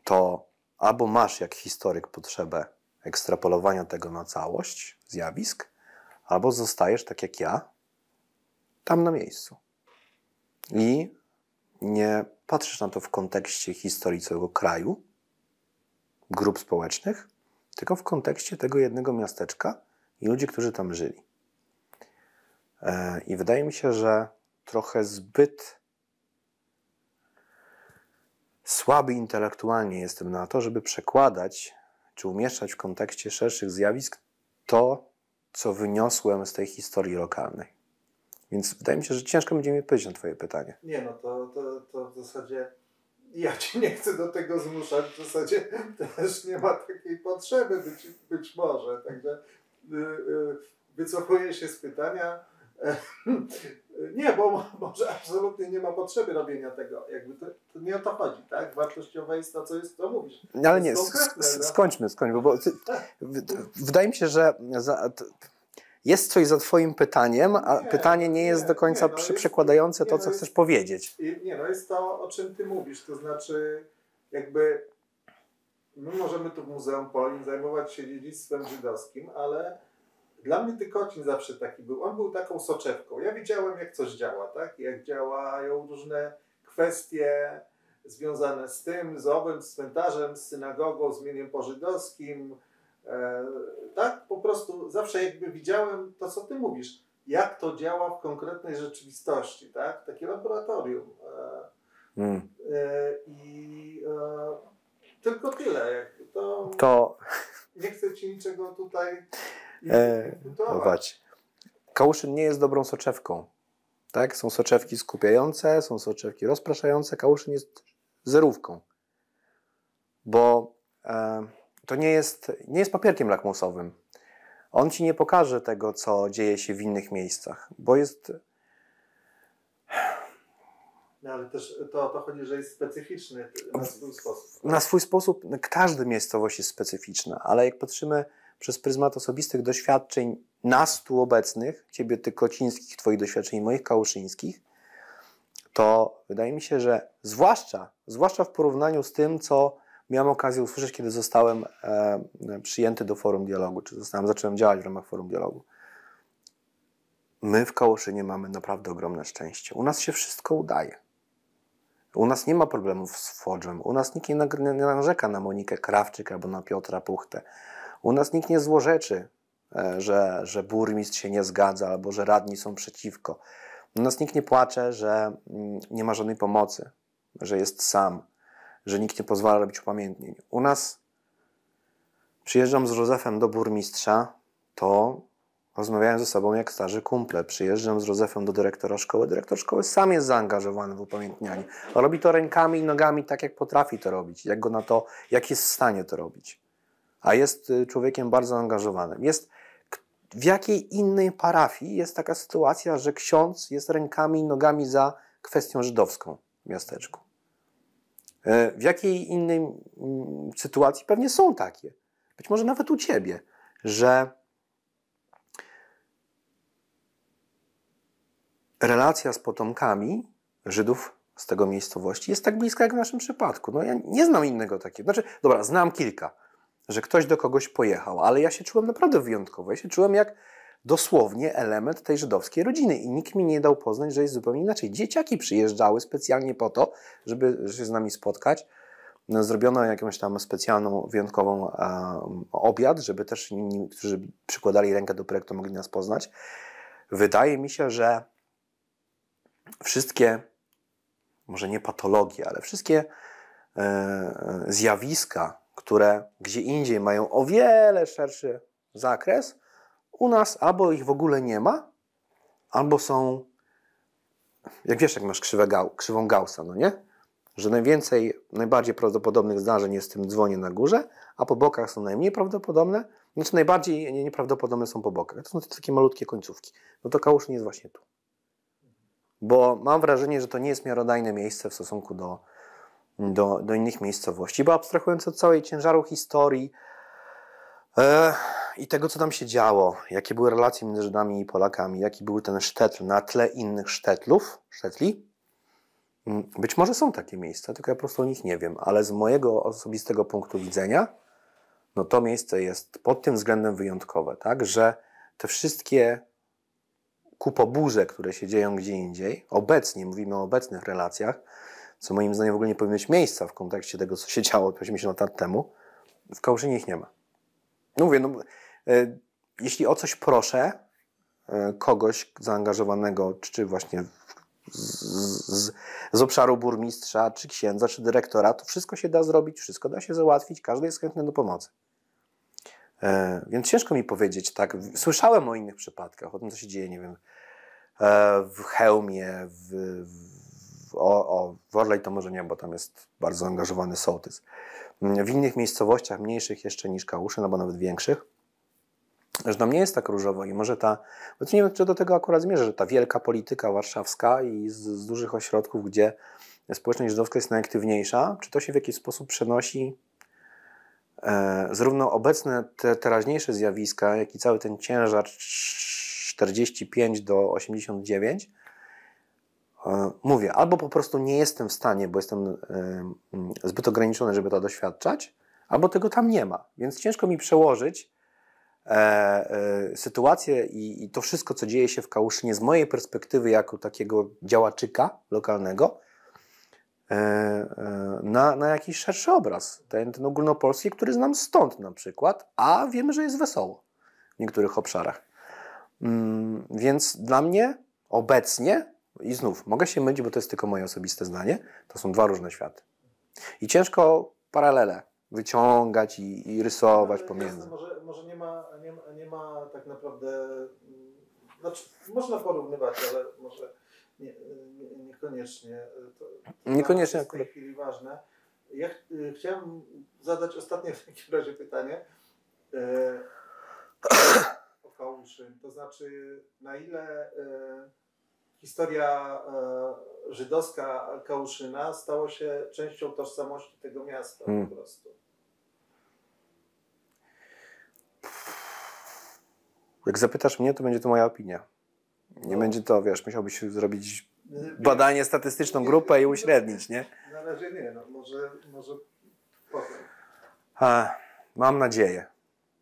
A: to albo masz jak historyk potrzebę ekstrapolowania tego na całość zjawisk, albo zostajesz, tak jak ja, tam na miejscu. I nie patrzysz na to w kontekście historii całego kraju, grup społecznych, tylko w kontekście tego jednego miasteczka i ludzi, którzy tam żyli. I wydaje mi się, że trochę zbyt słaby intelektualnie jestem na to, żeby przekładać czy umieszczać w kontekście szerszych zjawisk to, co wyniosłem z tej historii lokalnej. Więc wydaje mi się, że ciężko będzie mi odpowiedzieć na twoje pytanie.
B: Nie, no to w zasadzie ja cię nie chcę do tego zmuszać, w zasadzie też nie ma takiej potrzeby być może, także wycofuję się z pytania. Nie, bo może absolutnie nie ma potrzeby robienia tego. Jakby to nie o to chodzi, tak? Wartościowe jest to, co jest, to mówisz.
A: Ale nie, skończmy, bo wydaje mi się, że jest coś za twoim pytaniem, a pytanie nie jest do końca przekładające to, co chcesz powiedzieć.
B: Jest to, o czym ty mówisz, to znaczy jakby my możemy tu w Muzeum Polin zajmować się dziedzictwem żydowskim, ale dla mnie Tykocin zawsze taki był. On był taką soczewką. Ja widziałem, jak coś działa, tak? Jak działają różne kwestie związane z tym, z owym, z cmentarzem, z synagogą, z mieniem pożydowskim. Tak? Po prostu zawsze jakby widziałem to, co ty mówisz. Jak to działa w konkretnej rzeczywistości, tak? Takie laboratorium. Tylko tyle. To nie chcę ci niczego tutaj
A: Kałuszyn nie jest dobrą soczewką. Tak? Są soczewki skupiające, są soczewki rozpraszające. Kałuszyn jest zerówką. Bo to nie jest papierkiem lakmusowym. On ci nie pokaże tego, co dzieje się w innych miejscach, bo jest...
B: No ale też to chodzi, że jest specyficzny na swój sposób.
A: Na swój sposób każda miejscowość jest specyficzna, ale jak patrzymy przez pryzmat osobistych doświadczeń nas tu obecnych, ciebie tykocińskich, twoich doświadczeń, moich kałuszyńskich, to wydaje mi się, że zwłaszcza w porównaniu z tym, co miałem okazję usłyszeć, kiedy zostałem przyjęty do Forum Dialogu, czy zacząłem działać w ramach Forum Dialogu. My w Kałuszynie mamy naprawdę ogromne szczęście. U nas się wszystko udaje. U nas nie ma problemów z Fodżem. U nas nikt nie narzeka na Monikę Krawczyk albo na Piotra Puchtę. U nas nikt nie złorzeczy, że burmistrz się nie zgadza albo że radni są przeciwko. U nas nikt nie płacze, że nie ma żadnej pomocy, że jest sam, że nikt nie pozwala robić upamiętnień. U nas przyjeżdżam z Józefem do burmistrza, to rozmawiałem ze sobą jak starzy kumple. Przyjeżdżam z Józefem do dyrektora szkoły. Dyrektor szkoły sam jest zaangażowany w upamiętnianie. Robi to rękami i nogami tak, jak potrafi to robić. Jak jest w stanie to robić. A jest człowiekiem bardzo zaangażowanym. W jakiej innej parafii jest taka sytuacja, że ksiądz jest rękami i nogami za kwestią żydowską w miasteczku? W jakiej innej sytuacji pewnie są takie? Być może nawet u ciebie, że relacja z potomkami Żydów z tego miejscowości jest tak bliska jak w naszym przypadku. No ja nie znam innego takiego. Znaczy, dobra, znam kilka, że ktoś do kogoś pojechał, ale ja się czułem naprawdę wyjątkowo. Ja się czułem jak dosłownie element tej żydowskiej rodziny i nikt mi nie dał poznać, że jest zupełnie inaczej. Dzieciaki przyjeżdżały specjalnie po to, żeby się z nami spotkać. No, zrobiono jakąś tam specjalną, wyjątkową obiad, żeby też inni, którzy przykładali rękę do projektu, mogli nas poznać. Wydaje mi się, że wszystkie, może nie patologie, ale wszystkie zjawiska, które gdzie indziej mają o wiele szerszy zakres, u nas albo ich w ogóle nie ma, albo są, jak wiesz, jak masz krzywą Gaussa, no nie? Że najbardziej prawdopodobnych zdarzeń jest w tym dzwonie na górze, a po bokach są najmniej prawdopodobne, znaczy najbardziej nieprawdopodobne są po bokach. To są te takie malutkie końcówki. No to Kałuszyn jest właśnie tu. Bo mam wrażenie, że to nie jest miarodajne miejsce w stosunku do innych miejscowości, bo abstrahując od całej ciężaru historii i tego, co tam się działo, jakie były relacje między Żydami i Polakami, jaki był ten sztetl na tle innych sztetli, być może są takie miejsca, tylko ja po prostu o nich nie wiem, ale z mojego osobistego punktu widzenia, no to miejsce jest pod tym względem wyjątkowe, tak, że te wszystkie kupoburze, które się dzieją gdzie indziej, obecnie, mówimy o obecnych relacjach, co moim zdaniem w ogóle nie powinno mieć miejsca w kontekście tego, co się działo 80 lat temu, w Kałuszynie ich nie ma. No mówię, jeśli o coś proszę kogoś zaangażowanego, czy właśnie z obszaru burmistrza, czy księdza, czy dyrektora, to wszystko się da zrobić, wszystko da się załatwić, każdy jest chętny do pomocy. Więc ciężko mi powiedzieć, tak. Słyszałem o innych przypadkach, o tym, co się dzieje, nie wiem, w Chełmie, w Orlej to może nie, bo tam jest bardzo zaangażowany sołtys. W innych miejscowościach, mniejszych jeszcze niż Kałuszyn, albo nawet większych, że tam nie jest tak różowo i może bo nie wiem, czy do tego akurat zmierzę, że ta wielka polityka warszawska i z dużych ośrodków, gdzie społeczność żydowska jest najaktywniejsza, czy to się w jakiś sposób przenosi zarówno obecne teraźniejsze zjawiska, jak i cały ten ciężar 45 do 89, mówię, albo po prostu nie jestem w stanie, bo jestem zbyt ograniczony, żeby to doświadczać, albo tego tam nie ma. Więc ciężko mi przełożyć sytuację i to wszystko, co dzieje się w Kałuszynie z mojej perspektywy jako takiego działaczyka lokalnego na jakiś szerszy obraz. Ten ogólnopolski, który znam stąd na przykład, a wiemy, że jest wesoło w niektórych obszarach. Więc dla mnie obecnie, i znów mogę się mylić, bo to jest tylko moje osobiste zdanie, to są dwa różne światy. I ciężko paralele wyciągać i rysować pomiędzy.
B: Jasne, może nie ma tak naprawdę, znaczy można porównywać, ale może niekoniecznie.
A: Niekoniecznie
B: jest w tej chwili ważne. Ja chciałem zadać ostatnie w takim razie pytanie o Kałuszyn. To znaczy, na ile historia żydowska Kałuszyna stała się częścią tożsamości tego miasta po prostu.
A: Jak zapytasz mnie, to będzie to moja opinia. Nie będzie to, wiesz, musiałbyś zrobić badanie statystyczną grupę i uśrednić, nie?
B: Na razie nie, może potem.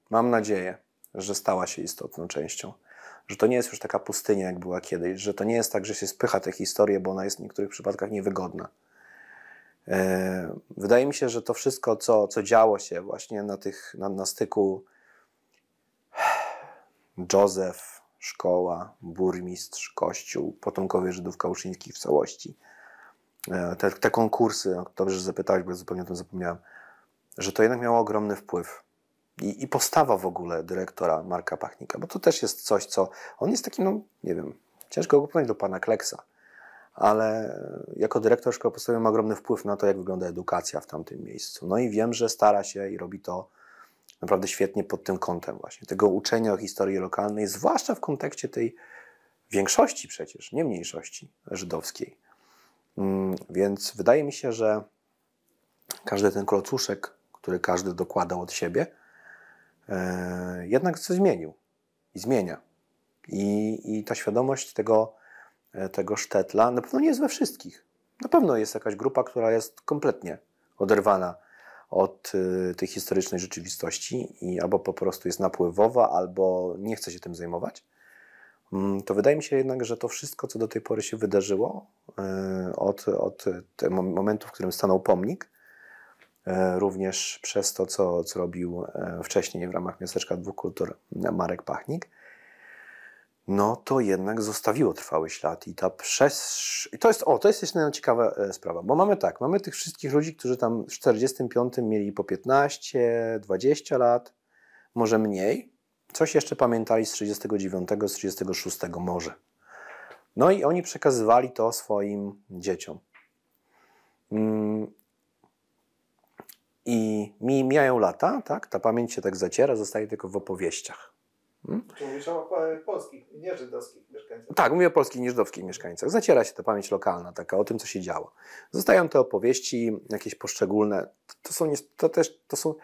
A: Mam nadzieję, że stała się istotną częścią. Że to nie jest już taka pustynia, jak była kiedyś. Że to nie jest tak, że się spycha tę historię, bo ona jest w niektórych przypadkach niewygodna. Wydaje mi się, że to wszystko, co działo się właśnie na styku Józef, szkoła, burmistrz, kościół, potomkowie Żydów kałuszyńskich w całości. Te konkursy, dobrze, że zapytałeś, bo ja zupełnie o tym zapomniałem, że to jednak miało ogromny wpływ. I postawa w ogóle dyrektora Marka Pachnika, bo to też jest coś, co... On jest takim, no nie wiem, ciężko go porównać do pana Kleksa, ale jako dyrektor szkoły podstawowej ma ogromny wpływ na to, jak wygląda edukacja w tamtym miejscu. No i wiem, że stara się i robi to naprawdę świetnie pod tym kątem właśnie, tego uczenia o historii lokalnej, zwłaszcza w kontekście tej większości przecież, nie mniejszości żydowskiej. Więc wydaje mi się, że każdy ten klocuszek, który każdy dokładał od siebie, jednak coś zmienił i zmienia. I ta świadomość tego tego sztetla na pewno nie jest we wszystkich. Na pewno jest jakaś grupa, która jest kompletnie oderwana od tej historycznej rzeczywistości i albo po prostu jest napływowa, albo nie chce się tym zajmować. To wydaje mi się jednak, że to wszystko, co do tej pory się wydarzyło, od momentu, w którym stanął pomnik, również przez to, co robił wcześniej w ramach Miasteczka Dwóch Kultur Marek Pachnik, no to jednak zostawiło trwały ślad. I to jest jeszcze jedna ciekawa sprawa, bo mamy tych wszystkich ludzi, którzy tam w 45 mieli po 15, 20 lat, może mniej, coś jeszcze pamiętali z 39, z 36 może. No i oni przekazywali to swoim dzieciom. I mijają lata, tak? Ta pamięć się tak zaciera, zostaje tylko w opowieściach.
B: Czy mówisz o polskich, nie żydowskich mieszkańcach?
A: Tak, mówię o polskich, nie żydowskich mieszkańcach. Zaciera się ta pamięć lokalna, taka o tym, co się działo. Zostają te opowieści jakieś poszczególne. To są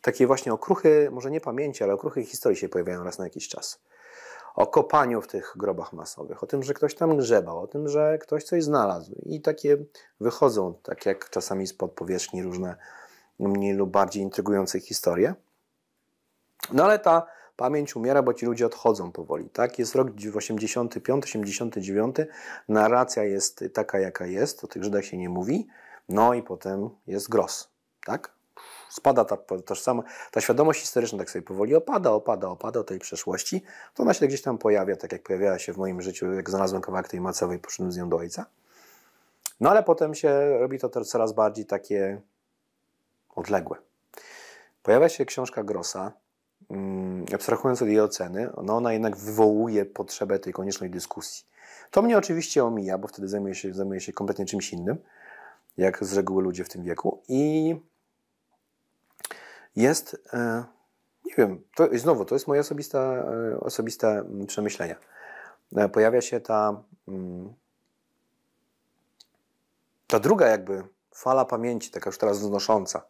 A: takie właśnie okruchy, może nie pamięci, ale okruchy historii się pojawiają raz na jakiś czas. O kopaniu w tych grobach masowych, o tym, że ktoś tam grzebał, o tym, że ktoś coś znalazł. I takie wychodzą, tak jak czasami spod powierzchni, różne mniej lub bardziej intrygujące historie. No ale ta pamięć umiera, bo ci ludzie odchodzą powoli. Tak? Jest rok 85, 89, narracja jest taka, jaka jest, o tych Żydach się nie mówi, no i potem jest gros. Tak? Spada ta świadomość historyczna, tak sobie powoli opada tej przeszłości, to ona się gdzieś tam pojawia, tak jak pojawiała się w moim życiu, jak znalazłem kawałek tej macowej, poszedłem z nią do ojca. No ale potem się robi to coraz bardziej takie odległe. Pojawia się książka Grossa, abstrahując od jej oceny, no ona jednak wywołuje potrzebę tej koniecznej dyskusji. To mnie oczywiście omija, bo wtedy zajmuję się kompletnie czymś innym, jak z reguły ludzie w tym wieku. I jest, nie wiem, to jest moje osobiste przemyślenia. Pojawia się ta druga jakby fala pamięci, taka już teraz wznosząca.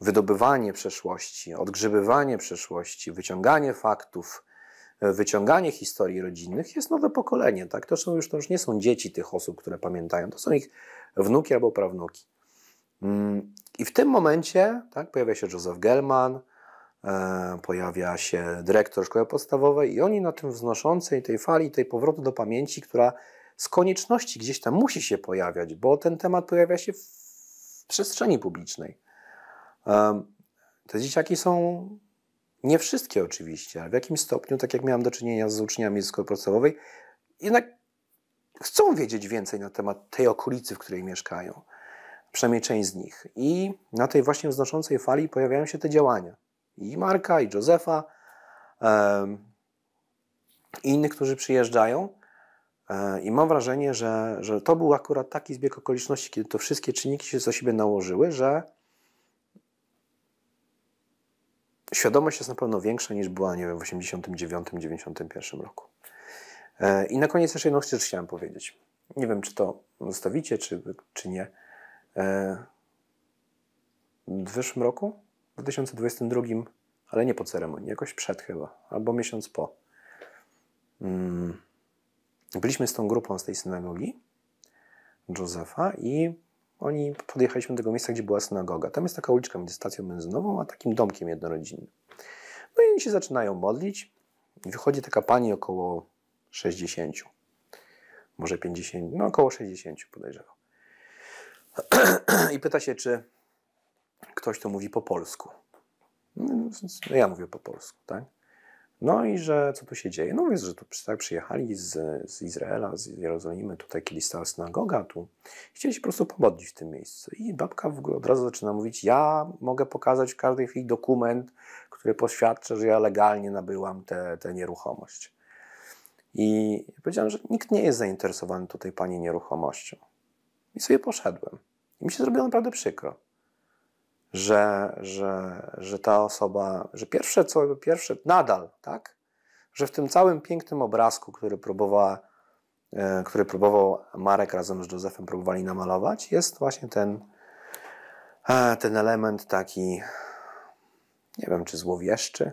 A: Wydobywanie przeszłości, odgrzebywanie przeszłości, wyciąganie faktów, wyciąganie historii rodzinnych, jest nowe pokolenie. Tak? To już nie są dzieci tych osób, które pamiętają, to są ich wnuki albo prawnuki. I w tym momencie tak, pojawia się Józef Gelman, pojawia się dyrektor szkoły podstawowej i oni na tym wznoszącej tej fali, tej powrotu do pamięci, która z konieczności gdzieś tam musi się pojawiać, bo ten temat pojawia się w przestrzeni publicznej. Te dzieciaki są, nie wszystkie oczywiście, ale w jakimś stopniu, tak jak miałem do czynienia z uczniami z szkoły podstawowej, jednak chcą wiedzieć więcej na temat tej okolicy, w której mieszkają. Przynajmniej część z nich. I na tej właśnie wznoszącej fali pojawiają się te działania. I Marka, i Józefa, i innych, którzy przyjeżdżają. I mam wrażenie, że to był akurat taki zbieg okoliczności, kiedy to wszystkie czynniki się do siebie nałożyły, że świadomość jest na pewno większa niż była, nie wiem, w 89-91 roku. I na koniec jeszcze jedną rzecz chciałem powiedzieć. Nie wiem, czy to zostawicie, czy nie. W zeszłym roku, w 2022, ale nie po ceremonii, jakoś przed chyba, albo miesiąc po. Byliśmy z tą grupą z tej synagogi Józefa i podjechaliśmy do tego miejsca, gdzie była synagoga. Tam jest taka uliczka między stacją benzynową a takim domkiem jednorodzinnym. No i oni się zaczynają modlić i wychodzi taka pani około 60, może 50, no około 60 podejrzewam. I pyta się, czy ktoś to mówi po polsku. No, ja mówię po polsku, tak? No i że co tu się dzieje? No jest, że tu przyjechali z Izraela, z Jerozolimy, tutaj kiedyś stała synagoga, tu chcieli się po prostu pomodlić w tym miejscu. I babka w ogóle od razu zaczyna mówić, ja mogę pokazać w każdej chwili dokument, który poświadcza, że ja legalnie nabyłam tę nieruchomość. I ja powiedziałem, że nikt nie jest zainteresowany tutaj pani nieruchomością. I sobie poszedłem. I mi się zrobiło naprawdę przykro, że ta osoba, że pierwsze nadal, tak, że w tym całym pięknym obrazku, który próbował Marek razem z Józefem próbowali namalować, jest właśnie ten element taki, nie wiem, czy złowieszczy,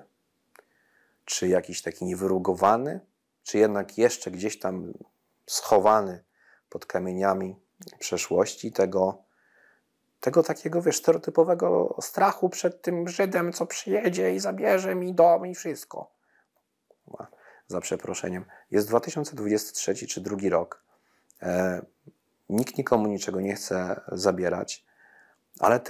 A: czy jakiś taki niewyrugowany, czy jednak jeszcze gdzieś tam schowany pod kamieniami przeszłości tego takiego, wiesz, stereotypowego strachu przed tym Żydem, co przyjedzie i zabierze mi dom i wszystko. Za przeproszeniem. Jest 2023 czy drugi rok. Nikt nikomu niczego nie chce zabierać, ale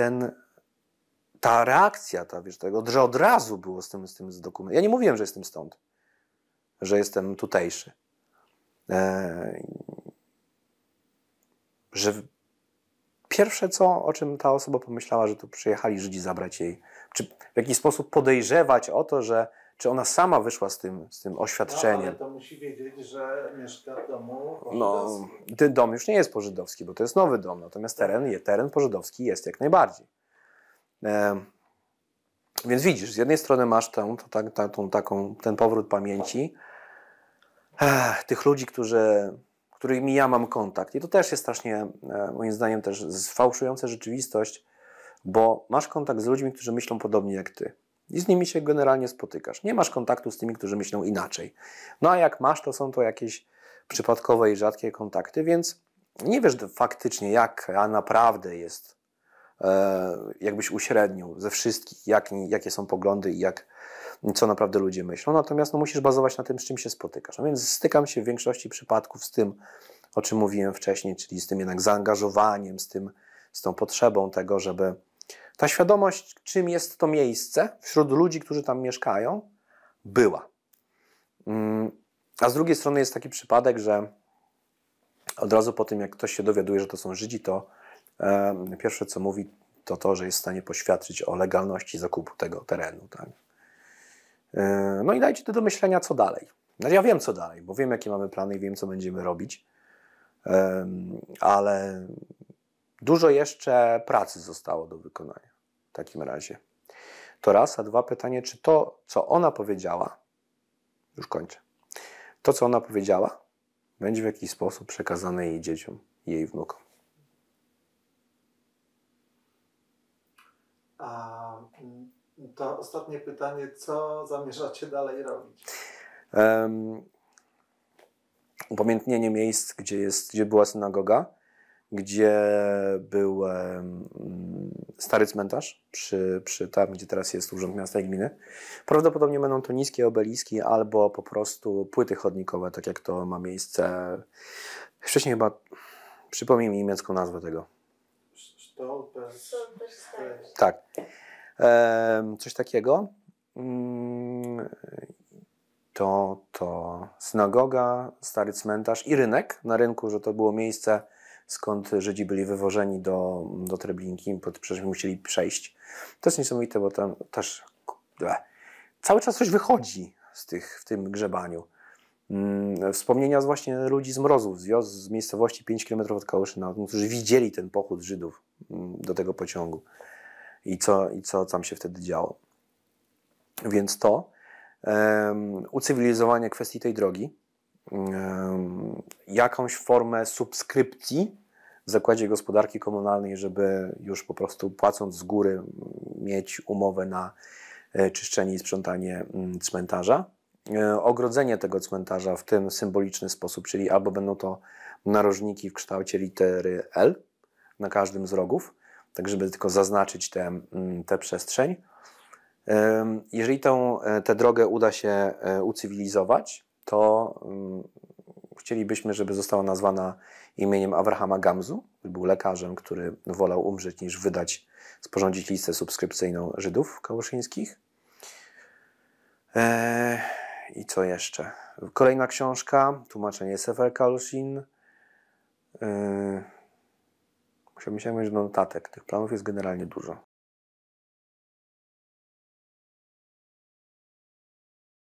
A: ta reakcja, wiesz, tego, że od razu było z tym dokumentem. Ja nie mówiłem, że jestem stąd, że jestem tutejszy. Że pierwsze o czym ta osoba pomyślała, że tu przyjechali Żydzi zabrać jej, czy w jakiś sposób podejrzewać o to, że czy ona sama wyszła z tym oświadczeniem.
B: No, ale to musi wiedzieć, że mieszka w domu
A: pożydowskim. No, ten dom już nie jest pożydowski, bo to jest nowy dom, natomiast teren pożydowski jest jak najbardziej. Więc widzisz, z jednej strony masz ten powrót pamięci tych ludzi, którymi ja mam kontakt. I to też jest strasznie, moim zdaniem, też fałszująca rzeczywistość, bo masz kontakt z ludźmi, którzy myślą podobnie jak ty. I z nimi się generalnie spotykasz. Nie masz kontaktu z tymi, którzy myślą inaczej. No a jak masz, to są to jakieś przypadkowe i rzadkie kontakty, więc nie wiesz faktycznie, jaka naprawdę jest, jakbyś uśrednił ze wszystkich, jakie są poglądy i co naprawdę ludzie myślą. Natomiast musisz bazować na tym, z czym się spotykasz. No więc stykam się w większości przypadków z tym, o czym mówiłem wcześniej, czyli z tym jednak zaangażowaniem, z tą potrzebą tego, żeby ta świadomość, czym jest to miejsce wśród ludzi, którzy tam mieszkają, była. A z drugiej strony jest taki przypadek, że od razu po tym, jak ktoś się dowiaduje, że to są Żydzi, to pierwsze, co mówi, to, że jest w stanie poświadczyć o legalności zakupu tego terenu. Tak? No i dajcie do myślenia, co dalej. Ja wiem, co dalej, bo wiem, jakie mamy plany i wiem, co będziemy robić, ale dużo jeszcze pracy zostało do wykonania w takim razie. To raz, a dwa, pytanie, czy to, co ona powiedziała, już kończę, to, co ona powiedziała, będzie w jakiś sposób przekazane jej dzieciom, jej wnukom.
B: A to ostatnie pytanie, co zamierzacie dalej robić?
A: Upamiętnienie miejsc, gdzie była synagoga, gdzie był stary cmentarz, przy tam, gdzie teraz jest Urząd Miasta i Gminy. Prawdopodobnie będą to niskie obeliski albo po prostu płyty chodnikowe, tak jak to ma miejsce. Wcześniej chyba, przypomnij mi niemiecką nazwę tego. Tak. Coś takiego. To synagoga, stary cmentarz i rynek. Na rynku, że to było miejsce, skąd Żydzi byli wywożeni do Treblinki, przecież musieli przejść. To jest niesamowite, bo tam też cały czas coś wychodzi w tym grzebaniu. Wspomnienia właśnie ludzi z Mrozów, z miejscowości 5 km od Kałyszyna, którzy widzieli ten pochód Żydów do tego pociągu i co tam się wtedy działo. Więc to ucywilizowanie kwestii tej drogi, jakąś formę subskrypcji w Zakładzie Gospodarki Komunalnej, żeby już po prostu płacąc z góry mieć umowę na czyszczenie i sprzątanie cmentarza. Ogrodzenie tego cmentarza w ten symboliczny sposób, czyli albo będą to narożniki w kształcie litery L na każdym z rogów, tak żeby tylko zaznaczyć tę przestrzeń. Jeżeli tę drogę uda się ucywilizować, to chcielibyśmy, żeby została nazwana imieniem Avrahama Gamzu, który był lekarzem, który wolał umrzeć niż sporządzić listę subskrypcyjną Żydów kałuszyńskich. I co jeszcze? Kolejna książka, tłumaczenie Sefer Kaluszyn. Musiałem mieć do notatek. Tych planów jest generalnie dużo.